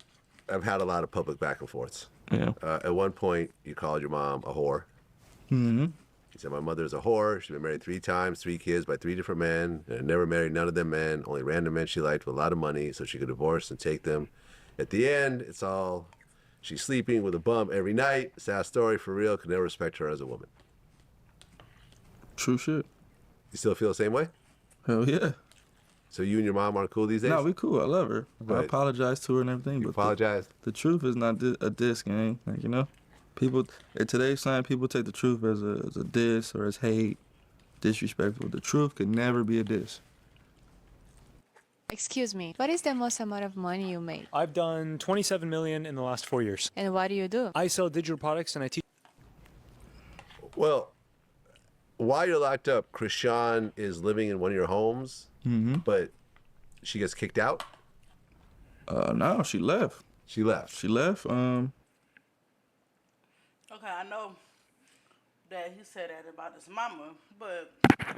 have had a lot of public back and forths. Yeah. At one point, you called your mom a whore. Mm-hmm. She said, my mother's a whore. She's been married 3 times, 3 kids by 3 different men, and never married none of them men, only random men she liked with a lot of money so she could divorce and take them. At the end, it's all, she's sleeping with a bum every night. Sad story, for real, could never respect her as a woman. True shit. You still feel the same way? Hell yeah. So you and your mom aren't cool these days? No, we cool. I love her. I But apologize to her and everything. you but apologize? The truth is not a diss, gang. Like, you know, people in today's time, people take the truth as a diss or as hate, disrespectful. The truth can never be a diss. Excuse me, what is the most amount of money you made? I've done 27 million in the last 4 years. And what do you do? I sell digital products and I teach. Well, while you're locked up, Chrisean is living in one of your homes, but she gets kicked out? No, she left. She left? She left. Okay, I know that he said that about his mama, but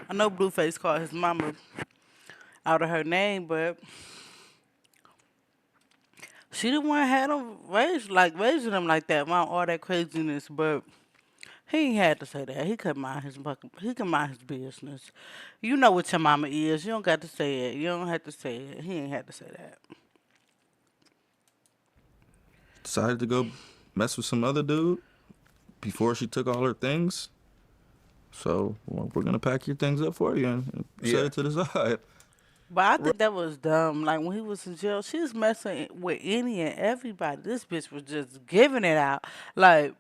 I know Blueface called his mama out of her name, but she the one had him raising him like that, around all that craziness, but he ain't had to say that. He could mind his business. You know what your mama is. You don't got to say it. You don't have to say it. He ain't had to say that. Decided to go mess with some other dude before she took all her things. So we're gonna pack your things up for you and set it to the side. But I think that was dumb. Like, when he was in jail, she was messing with any and everybody. This bitch was just giving it out. Like,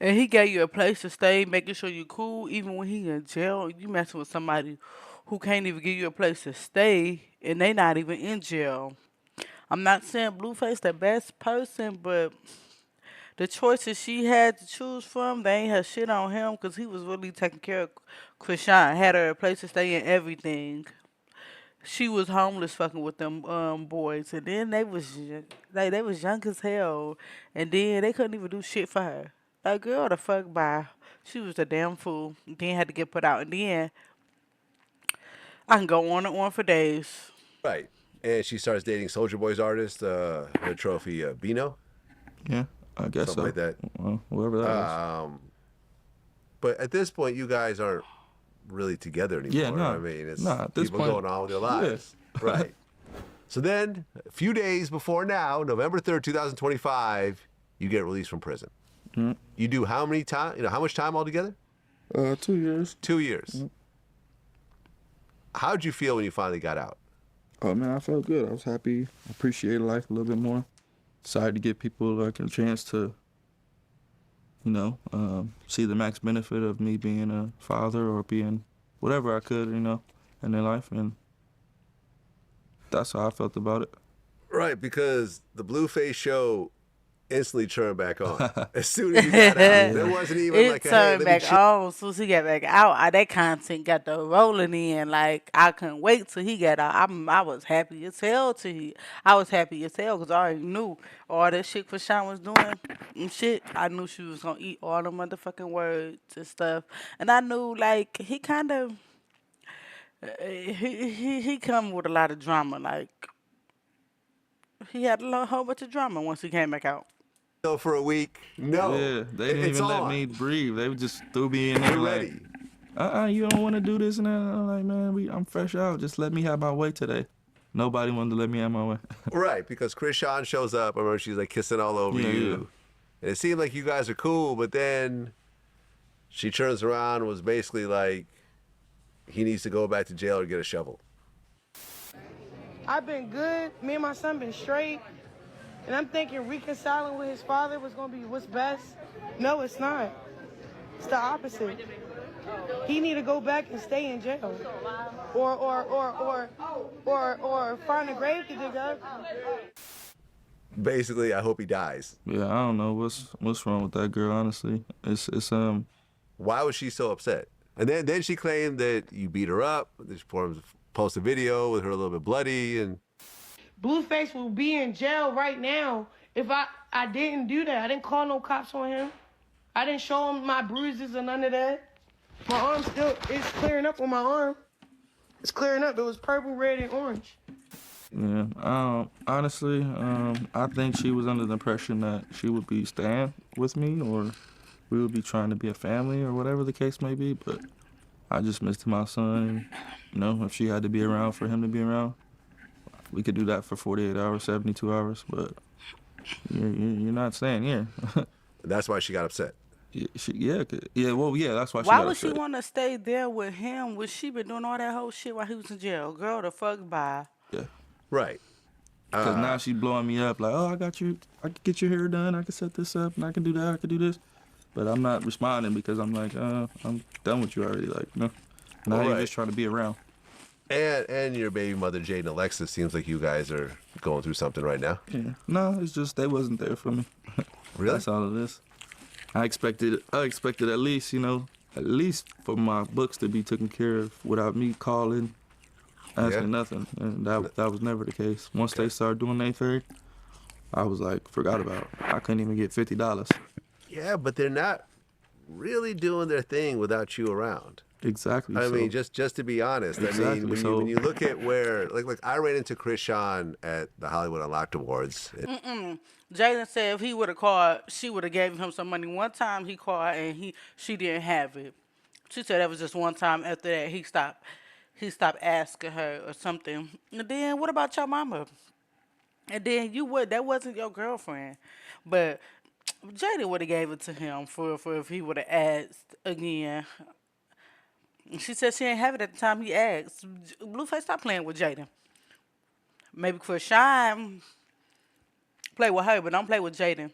and he gave you a place to stay, making sure you cool. Even when he in jail, you messing with somebody who can't even give you a place to stay, and they not even in jail. I'm not saying Blueface the best person, but the choices she had to choose from, they ain't had shit on him because he was really taking care of Chrisean. Had her a place to stay and everything. She was homeless fucking with them boys, and then they was young as hell, and then they couldn't even do shit for her. Like, girl, the fuck bye. She was a damn fool. Then had to get put out, and then I can go on and on for days. Right. And she starts dating Soulja Boy's artist, her trophy, Bino. Yeah, I guess Something so. like that. Well, whoever that is. But at this point, you guys aren't really together anymore. Yeah, no. I mean, it's at this people point, going on with their lives. Yeah. Right. So then, a few days before now, November 3rd, 2025, you get released from prison. Mm-hmm. You do how many time? How much time altogether? 2 years. 2 years. Mm-hmm. How'd you feel when you finally got out? Oh man, I felt good. I was happy. I appreciated life a little bit more. Decided to give people like a chance to, see the max benefit of me being a father or being whatever I could, in their life, and that's how I felt about it. Right, because the Blueface show instantly turned back on as soon as you got out. There wasn't even like a, hey, turned back on. As soon as he got back out, that content got the rolling in. Like, I couldn't wait till he got out. I was happy as hell I was happy as hell because I already knew all that shit Chrisean was doing and shit. I knew she was gonna eat all the motherfucking words and stuff. And I knew, like, he kind of he come with a lot of drama. Like, he had a whole bunch of drama once he came back out. For a week, no. Yeah, they didn't even let me breathe. They just threw me in there like, you don't want to do this and that. I'm like, man, I'm fresh out. Just let me have my way today. Nobody wanted to let me have my way. Right, because Chrisean shows up. I remember she's like kissing all over you. Yeah. And it seemed like you guys are cool, but then she turns around and was basically like, he needs to go back to jail or get a shovel. I've been good. Me and my son been straight. And I'm thinking reconciling with his father was gonna be what's best. No, it's not. It's the opposite. He need to go back and stay in jail, or find a grave to dig up. Basically, I hope he dies. Yeah, I don't know what's wrong with that girl. Honestly, it's Why was she so upset? And then she claimed that you beat her up. She posted a video with her a little bit bloody and. Blueface will be in jail right now If I didn't do that, I didn't call no cops on him. I didn't show him my bruises or none of that. My arm still, it's clearing up on my arm. It's clearing up. It was purple, red, and orange. Yeah. Honestly, I think she was under the impression that she would be staying with me, or we would be trying to be a family, or whatever the case may be. But I just missed my son. And, if she had to be around for him to be around, we could do that for 48 hours, 72 hours. But you're not staying here. That's why she got upset. Yeah, that's why she Why got would she upset. want to stay there with him? Was she been doing all that whole shit while he was in jail? Girl, the fuck bye. Yeah. Right. Because now she's blowing me up like, oh, I got you. I can get your hair done. I can set this up, and I can do that. I can do this. But I'm not responding because I'm like, I'm done with you already. Like, no. Now you're just trying to be around. And your baby mother, Jade and Alexis, seems like you guys are going through something right now. Yeah. No, it's just they wasn't there for me. Really? That's all it is. I expected at least, at least for my books to be taken care of without me calling, asking nothing. And that was never the case. Once they started doing their thing, I was like, forgot about it. I couldn't even get $50. Yeah, but they're not really doing their thing without you around. Exactly. I mean, just to be honest, Exactly, I mean, when you look at where, like I ran into Chrisean at the Hollywood Unlocked Awards. Jaden said if he would have called, she would have gave him some money. One time he called and she didn't have it. She said that was just one time. After that, he stopped asking her or something. And then what about your mama? And then that wasn't your girlfriend, but Jaden would have gave it to him for if he would have asked again. She said she didn't have it at the time he asked. Blueface, stop playing with Jaden. Maybe Chrisean play with her, but don't play with Jaden.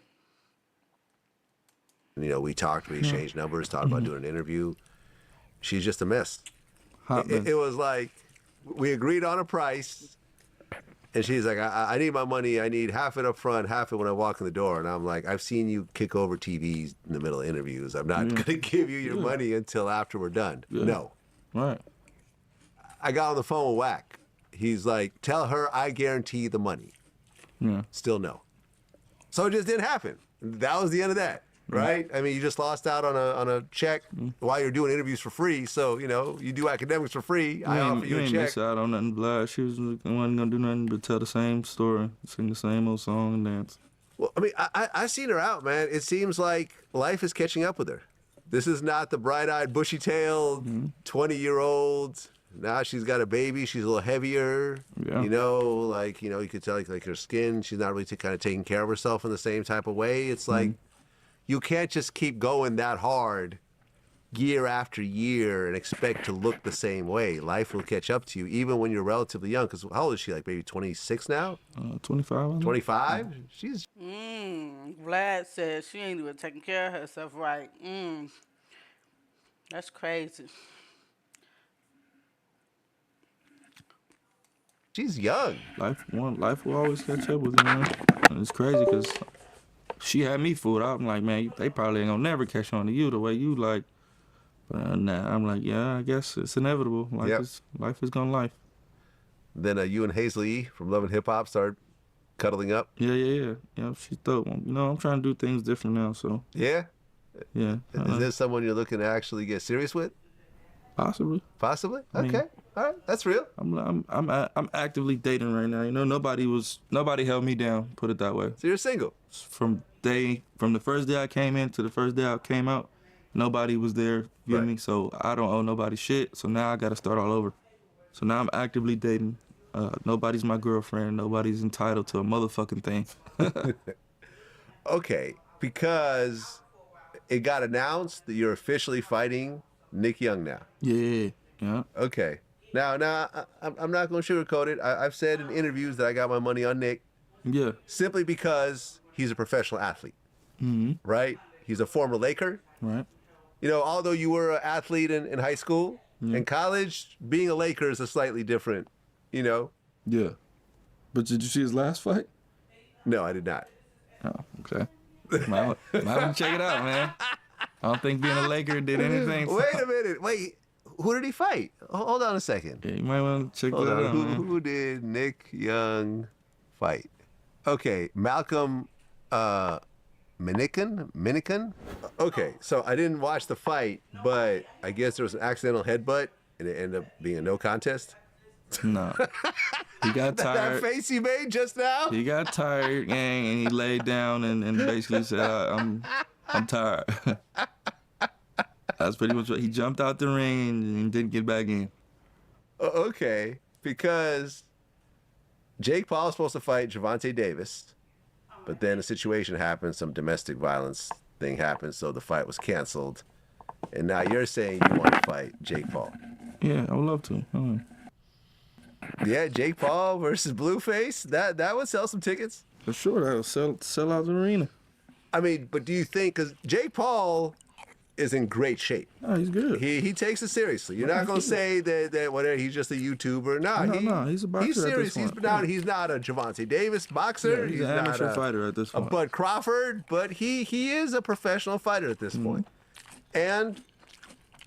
We talked, we exchanged numbers, talked about doing an interview. She's just a mess. It was like we agreed on a price, and she's like, I need my money. I need half it up front, half it when I walk in the door. And I'm like, I've seen you kick over TVs in the middle of interviews. I'm not going to give you your money until after we're done. Yeah. No. Right. I got on the phone with Wack. He's like, tell her I guarantee the money. Yeah. Still no. So it just didn't happen. That was the end of that. Right? I mean, you just lost out on a check while you're doing interviews for free. So, you do academics for free. I offer you a ain't check. miss out on nothing, blood. She wasn't gonna do nothing but tell the same story, sing the same old song and dance. Well, I mean, I seen her out, man. It seems like life is catching up with her. This is not the bright-eyed, bushy-tailed 20-year-old. Now she's got a baby. She's a little heavier. Yeah. You could tell like her skin. She's not really kind of taking care of herself in the same type of way. It's like you can't just keep going that hard year after year and expect to look the same way. Life will catch up to you, even when you're relatively young. Because how old is she? Like maybe 26 now? 25. 25? She's... Vlad said she ain't even taking care of herself right. That's crazy. She's young. Life will always catch up with you, man. And it's crazy because she had me fooled. I'm like, man, they probably ain't gonna never catch on to you the way you like. But nah, I'm like, yeah, I guess it's inevitable. Life is gonna life. Then you and Hazel E from Love and Hip Hop start cuddling up. Yeah. She's dope. I'm trying to do things different now. So yeah. Is this someone you're looking to actually get serious with? Possibly. Okay. All right. That's real. I'm actively dating right now. Nobody held me down. Put it that way. So you're single. From the first day I came in to the first day I came out, nobody was there. You feel me? So I don't owe nobody shit. So now I got to start all over. So now I'm actively dating. Nobody's my girlfriend. Nobody's entitled to a motherfucking thing. Okay, because it got announced that you're officially fighting Nick Young now. Yeah. Okay. Now, I'm not going to sugarcoat it. I've said in interviews that I got my money on Nick. Yeah. Simply because he's a professional athlete. Mm-hmm. Right? He's a former Laker. Right. Although you were an athlete in high school, in college, being a Laker is a slightly different, Yeah. But did you see his last fight? No, I did not. Oh, okay. Might want to check it out, man. I don't think being a Laker did anything. Wait a minute. Wait. Who did he fight? Hold on a second. Yeah, you might want to check that out, man. Who did Nick Young fight? Okay, Malcolm Minican? Okay, so I didn't watch the fight, but I guess there was an accidental headbutt, and it ended up being a no contest. No. He got That tired. face you made just now? He got tired, gang, and he laid down and basically said, I'm tired. That's pretty much what he jumped out the ring and didn't get back in. Okay, because Jake Paul was supposed to fight Gervonta Davis, but then a situation happened, some domestic violence thing happened, so the fight was canceled. And now you're saying you want to fight Jake Paul. Yeah, I would love to. Yeah, Jake Paul versus Blueface, that would sell some tickets. For sure, that'll sell out the arena. I mean, but do you think, because Jake Paul is in great shape. Oh, he's good. He takes it seriously. You're not going to say that whatever, he's just a YouTuber. No, he's a boxer. He's serious. At this point. He's not a Gervonta Davis boxer. Yeah, he's an amateur not fighter at this point. A Bud Crawford, but he is a professional fighter at this point. And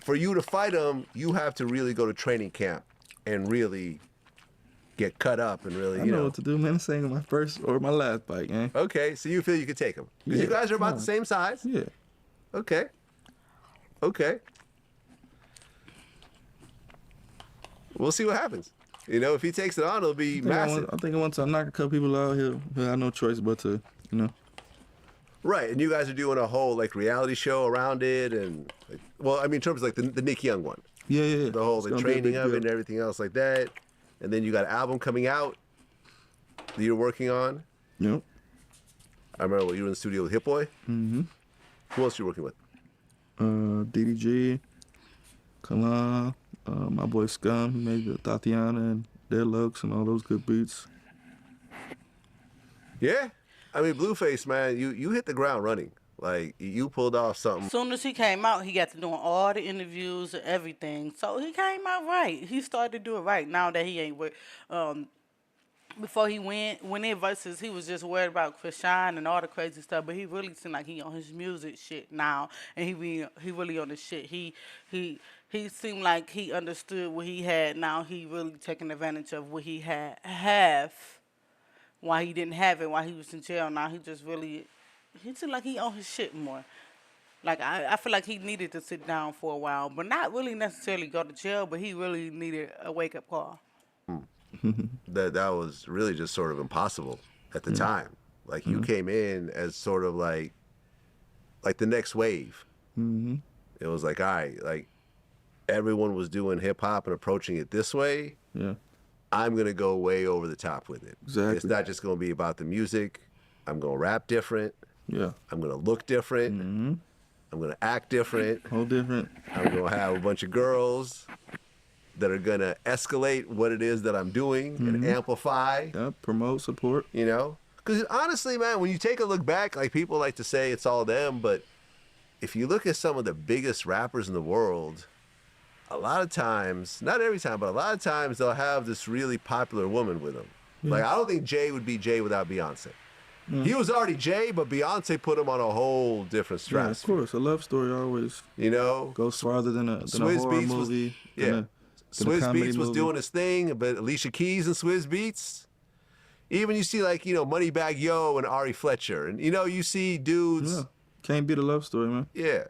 for you to fight him, you have to really go to training camp and really get cut up and really, I know what to do, man. This ain't my first or my last fight, man. Okay, so you feel you could take him. Because you guys are about the same size? Yeah. Okay. We'll see what happens. You know, if he takes it on, it'll be massive. I think once I knock a couple people out, he'll have no choice but to, Right, and you guys are doing a whole like reality show around it, and like, well, I mean, in terms of like the Nick Young one. Yeah. The whole It's the gonna be a training big of it deal. and everything else like that, and then you got an album coming out that you're working on. Yep. I remember you were in the studio with Hit Boy. Mm-hmm. Who else you working with? DDG, Kalan, my boy Scum, he made the Tatiana and Deadlux and all those good beats. Yeah, I mean, Blueface, man, you hit the ground running. Like you pulled off something. As soon as he came out, he got to doing all the interviews and everything. So he came out right. He started to do it right. Now that he ain't with, before he went in versus, he was just worried about Chrisean and all the crazy stuff. But he really seemed like he on his music shit now, and he really on the shit. He seemed like he understood what he had. Now he really taking advantage of what he have. Why he didn't have it while he was in jail. Now he just really, he seemed like he on his shit more. Like, I feel like he needed to sit down for a while, but not really necessarily go to jail, but he really needed a wake-up call. that was really just sort of impossible at the time. Like you came in as sort of like the next wave. Mm-hmm. It was like, all right, like everyone was doing hip hop and approaching it this way. Yeah. I'm gonna go way over the top with it. Exactly. It's not just gonna be about the music. I'm gonna rap different. Yeah. I'm gonna look different. Mm-hmm. I'm gonna act different. Whole different. I'm gonna have a bunch of girls that are gonna escalate what it is that I'm doing and amplify. Yeah, promote, support. You know? Because honestly, man, when you take a look back, like people like to say it's all them, but if you look at some of the biggest rappers in the world, a lot of times, not every time, but a lot of times they'll have this really popular woman with them. Like, I don't think Jay would be Jay without Beyonce. He was already Jay, but Beyonce put him on a whole different stratosphere. Yeah, of course. A love story always, goes farther than a horror movie. Swizz Beatz was doing his thing, but Alicia Keys and Swizz Beatz. Even you see like, Moneybagg Yo and Ari Fletcher. And, you see dudes. Yeah. Can't beat a love story, man. Yeah.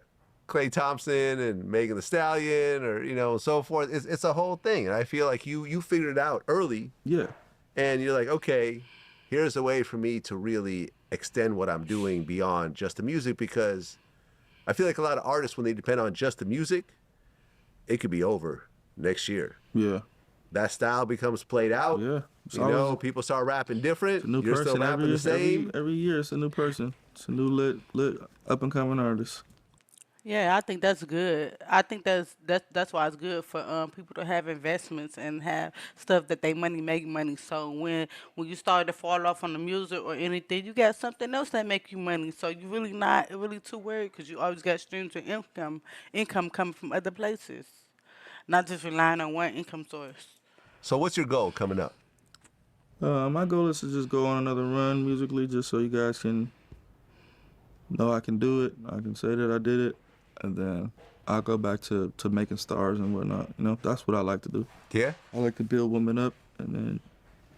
Klay Thompson and Megan Thee Stallion or, and so forth. It's a whole thing. And I feel like you figured it out early. Yeah. And you're like, okay, here's a way for me to really extend what I'm doing beyond just the music, because I feel like a lot of artists, when they depend on just the music, it could be over next year. Yeah. That style becomes played out. Yeah. People start rapping different. It's a new You're person still rapping the same. every year. It's a new person. It's a new lit up and coming artist. Yeah, I think that's good. I think that's why it's good for people to have investments and have stuff that they make money. So when you start to fall off on the music or anything, you got something else that make you money. So you really not really too worried, because you always got streams of income coming from other places, not just relying on one income source. So what's your goal coming up? My goal is to just go on another run musically, just so you guys can know I can do it. I can say that I did it. And then I'll go back to making stars and whatnot. That's what I like to do. Yeah? I like to build women up, and then,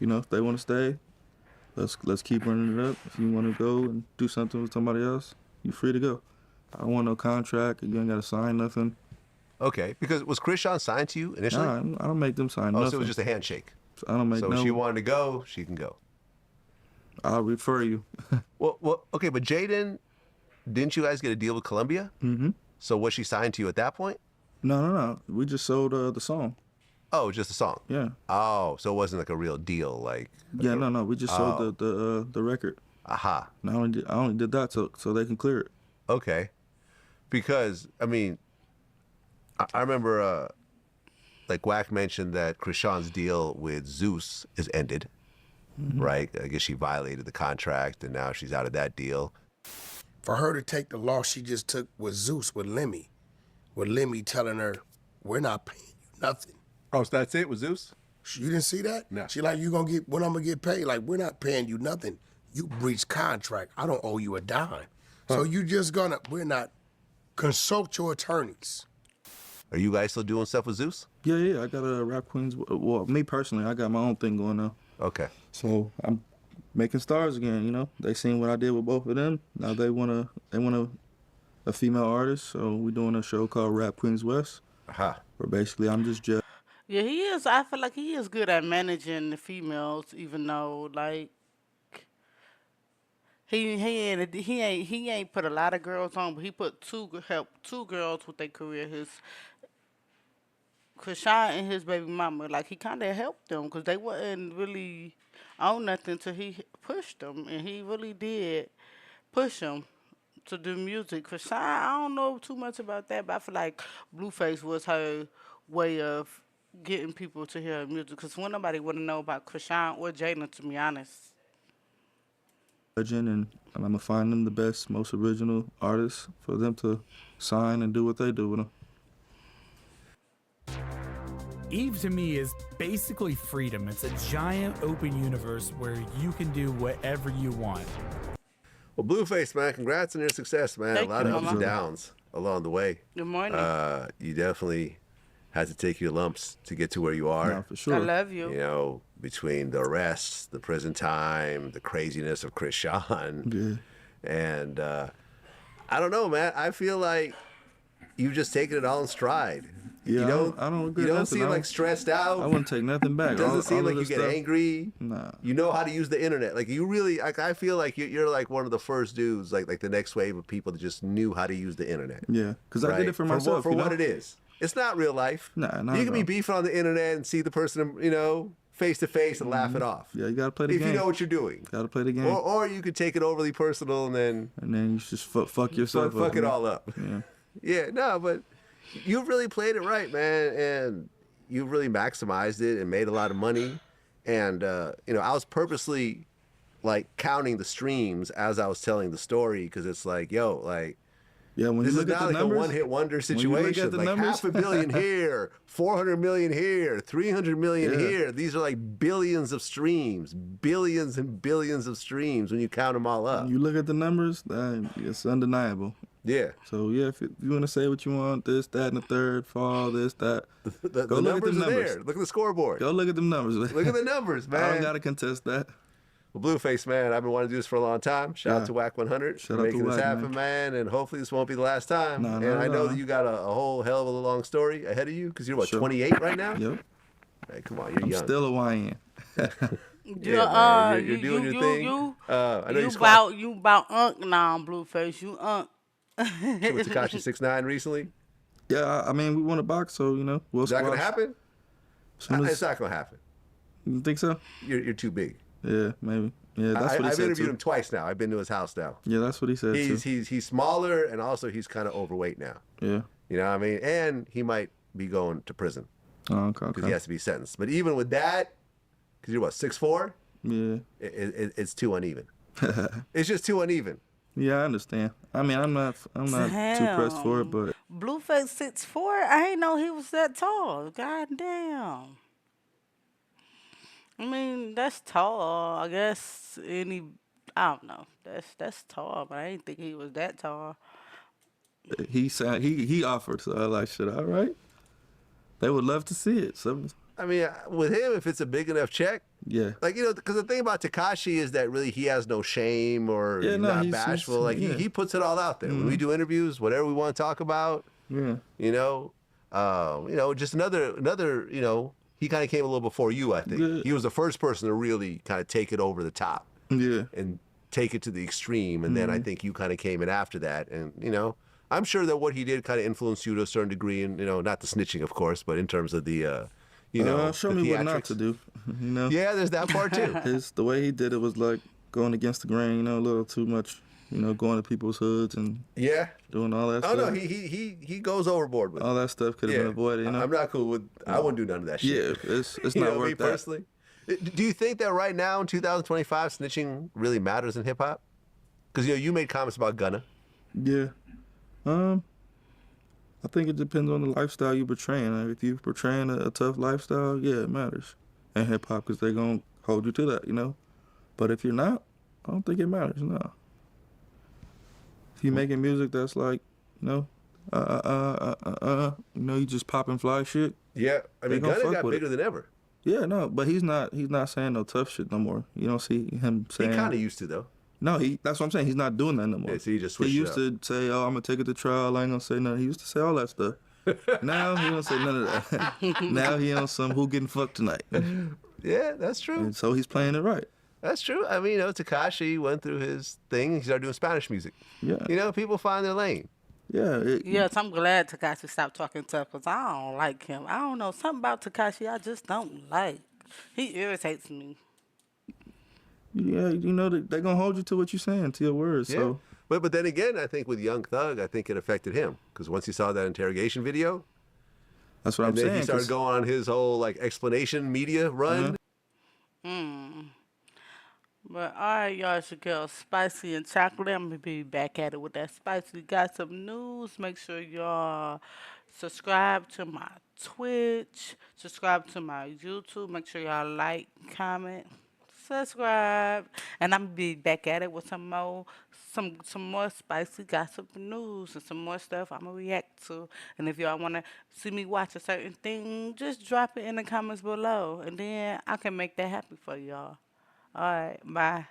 if they want to stay, let's keep running it up. If you want to go and do something with somebody else, you're free to go. I don't want no contract. You ain't got to sign nothing. Okay, because was Chrisean signed to you initially? Nah, I don't make them sign Oh, nothing. so it was just a handshake. I don't make so no. if she wanted to go, she can go. I'll refer you. Well, okay, but Jaden, didn't you guys get a deal with Columbia? Mm-hmm. So was she signed to you at that point? No. We just sold the song. Oh, just a song. Yeah. Oh, so it wasn't like a real deal, like. Yeah, no. We just sold the record. Aha. And I only did that so they can clear it. Okay. Because I mean, I remember like Wack mentioned that Chrisean's deal with Zeus is ended, right? I guess she violated the contract and now she's out of that deal. For her to take the loss she just took with Zeus, with Lemmy telling her, we're not paying you nothing. Oh, so that's it with Zeus? You didn't see that? No. She like, you gonna get, when I'm gonna get paid? Like, we're not paying you nothing. You breached contract. I don't owe you a dime. So you just we're not, consult your attorneys. Are you guys still doing stuff with Zeus? Yeah. I got a Rap Queens. Well, me personally, I got my own thing going on. Okay. So I'm making stars again. You know, they seen what I did with both of them. Now they want a female artist. So we're doing a show called Rap Queens West. Aha. Where basically I'm just judging. Yeah, he is. I feel like he is good at managing the females, even though like he ain't put a lot of girls on, but he helped two girls with their career. His Chrisean and his baby mama, like he kind of helped them because they wasn't really on nothing till he pushed them, and he really did push them to do music. Chrisean, I don't know too much about that, but I feel like Blueface was her way of getting people to hear her music because when nobody want to know about Chrisean or Jada, to be honest. And I'm gonna find them the best, most original artists for them to sign and do what they do with them. Eve to me is basically freedom. It's a giant open universe where you can do whatever you want. Well, Blueface, man, congrats on your success, man. Thank a lot you, of ups and Mama. downs along the way. Good morning. You definitely had to take your lumps to get to where you are. No, for sure. I love you. You know, between the arrests, the prison time, the craziness of Chrisean. Yeah. And I don't know, man. I feel like you've just taken it all in stride. Yeah, I don't regret You don't nothing. seem like stressed out. I wouldn't take nothing back. It doesn't seem all like of you this get stuff- angry. Nah. You know how to use the internet. Like you really, like I feel like you're like one of the first dudes, like the next wave of people that just knew how to use the internet. Yeah, because I did it for myself. For you know? what it is. It's not real life. Nah, You can be all. beefing on the internet and see the person, you know, face to face and laugh it off. Yeah, you gotta play the If game. you know what you're doing. Gotta play the game. Or you could take it overly personal and then you just fuck yourself up. fuck it man. all up. Yeah. Yeah, no, but you've really played it right, man, and you've really maximized it and made a lot of money. And you know, I was purposely like counting the streams as I was telling the story because it's like, yo, like. Yeah, when This you is look at not the like numbers, a one-hit wonder when you look at situation. the Like numbers- $500 million here, 400 million here, 300 million Yeah. here. These are like billions of streams, billions and billions of streams when you count them all up. When you look at the numbers, it's undeniable. Yeah. So yeah, if you want to say what you want, this, that, and the third, fall, this, that, The go look at numbers the are numbers. there. Look at the scoreboard. Go look at them numbers. Look at the numbers, man. I don't gotta contest that. Well, Blueface, man, I've been wanting to do this for a long time. Shout out Yeah. to Wack 100 Shout for out to making this Wack, happen, man. And hopefully this won't be the last time. No, and no, I know no. that you got a whole hell of a long story ahead of you because you're, what, Sure. 28 right now? Yep. Hey, come on, you're I'm young. still a YN. Yeah, man, you're doing your thing. I know you about unk now, Blueface. You unk. You with Tekashi 6ix9ine recently. Yeah, I mean, we want to box, so you know, we'll Is that gonna squash. happen? Soon as- It's not gonna happen. You think so? You're too big. Yeah, maybe. Yeah, that's what he I've said interviewed too. him twice now. I've been to his house now. Yeah, that's what he said too. He's smaller and also he's kind of overweight now. Yeah. You know what I mean? And he might be going to prison Oh, okay. because Okay. he has to be sentenced. But even with that, because you're what, 6'4", Yeah. it's too uneven. It's just too uneven. Yeah, I understand. I mean, I'm not too pressed for it, but Blueface 6'4". I ain't know he was that tall. God damn. I mean, that's tall. I guess I don't know. That's tall, but I didn't think he was that tall. he said he offered, so I like, shit, all right. They would love to see it. So I mean, with him, if it's a big enough check, Yeah. Like, you know, because the thing about Tekashi is that really he has no shame or Yeah, he's no, not he's bashful. Like yeah. he puts it all out there. When we do interviews, whatever we want to talk about, Yeah. you know, just another, you know, he kind of came a little before you, I think. Yeah. He was the first person to really kind of take it over the top. Yeah. And take it to the extreme. And then I think you kind of came in after that. And, you know, I'm sure that what he did kind of influenced you to a certain degree. And, you know, not the snitching, of course, but in terms of the, you know, show the me what not theatrics. to do. You know. Yeah, there's that part too. The way he did it was like going against the grain. You know, a little too much. You know, going to people's hoods and doing all that Oh stuff. no, he goes overboard with all that stuff could have been avoided. You know, I'm not cool with. I wouldn't do none of that shit. Yeah, it's You not know, worth me that. personally. Do you think that right now in 2025 snitching really matters in hip hop? Because you know you made comments about Gunna. Yeah. I think it depends on the lifestyle you're portraying. Like, if you're portraying a tough lifestyle, yeah, it matters in hip hop because they're gonna hold you to that, you know. But if you're not, I don't think it matters. No. If you're making music that's like, you know, you know, you just popping fly shit. Yeah, I mean Gunna got bigger than ever. Yeah, no, but he's not saying no tough shit no more. You don't see him saying. He kind of used to though. No, that's what I'm saying. He's not doing that no more. Yeah, so he just He switched used to say, "Oh, I'm gonna take it to trial. I ain't gonna say nothing." He used to say all that stuff. Now he don't say none of that. Now he on some who getting fucked tonight. Yeah, that's true. And so he's playing it right. That's true. I mean, you know, Tekashi went through his thing. He started doing Spanish music. Yeah. You know, people find their lane. Yeah. Yes, I'm glad Tekashi stopped talking tough because I don't like him. I don't know. Something about Tekashi I just don't like. He irritates me. Yeah, you know they're gonna hold you to what you're saying, to your words. Yeah. So But then again, I think with Young Thug, I think it affected him because once he saw that interrogation video, that's what I'm and then saying. he started 'cause- going on his whole like explanation media run. But all right, y'all, it's your girl Spicy and Chocolate. I'm gonna be back at it with that spicy gossip news. Make sure y'all subscribe to my Twitch, subscribe to my YouTube. Make sure y'all like, comment, subscribe, and I'm gonna be back at it with some more spicy gossip news and some more stuff I'm gonna react to. And if y'all wanna see me watch a certain thing, just drop it in the comments below, and then I can make that happen for y'all. All right, bye.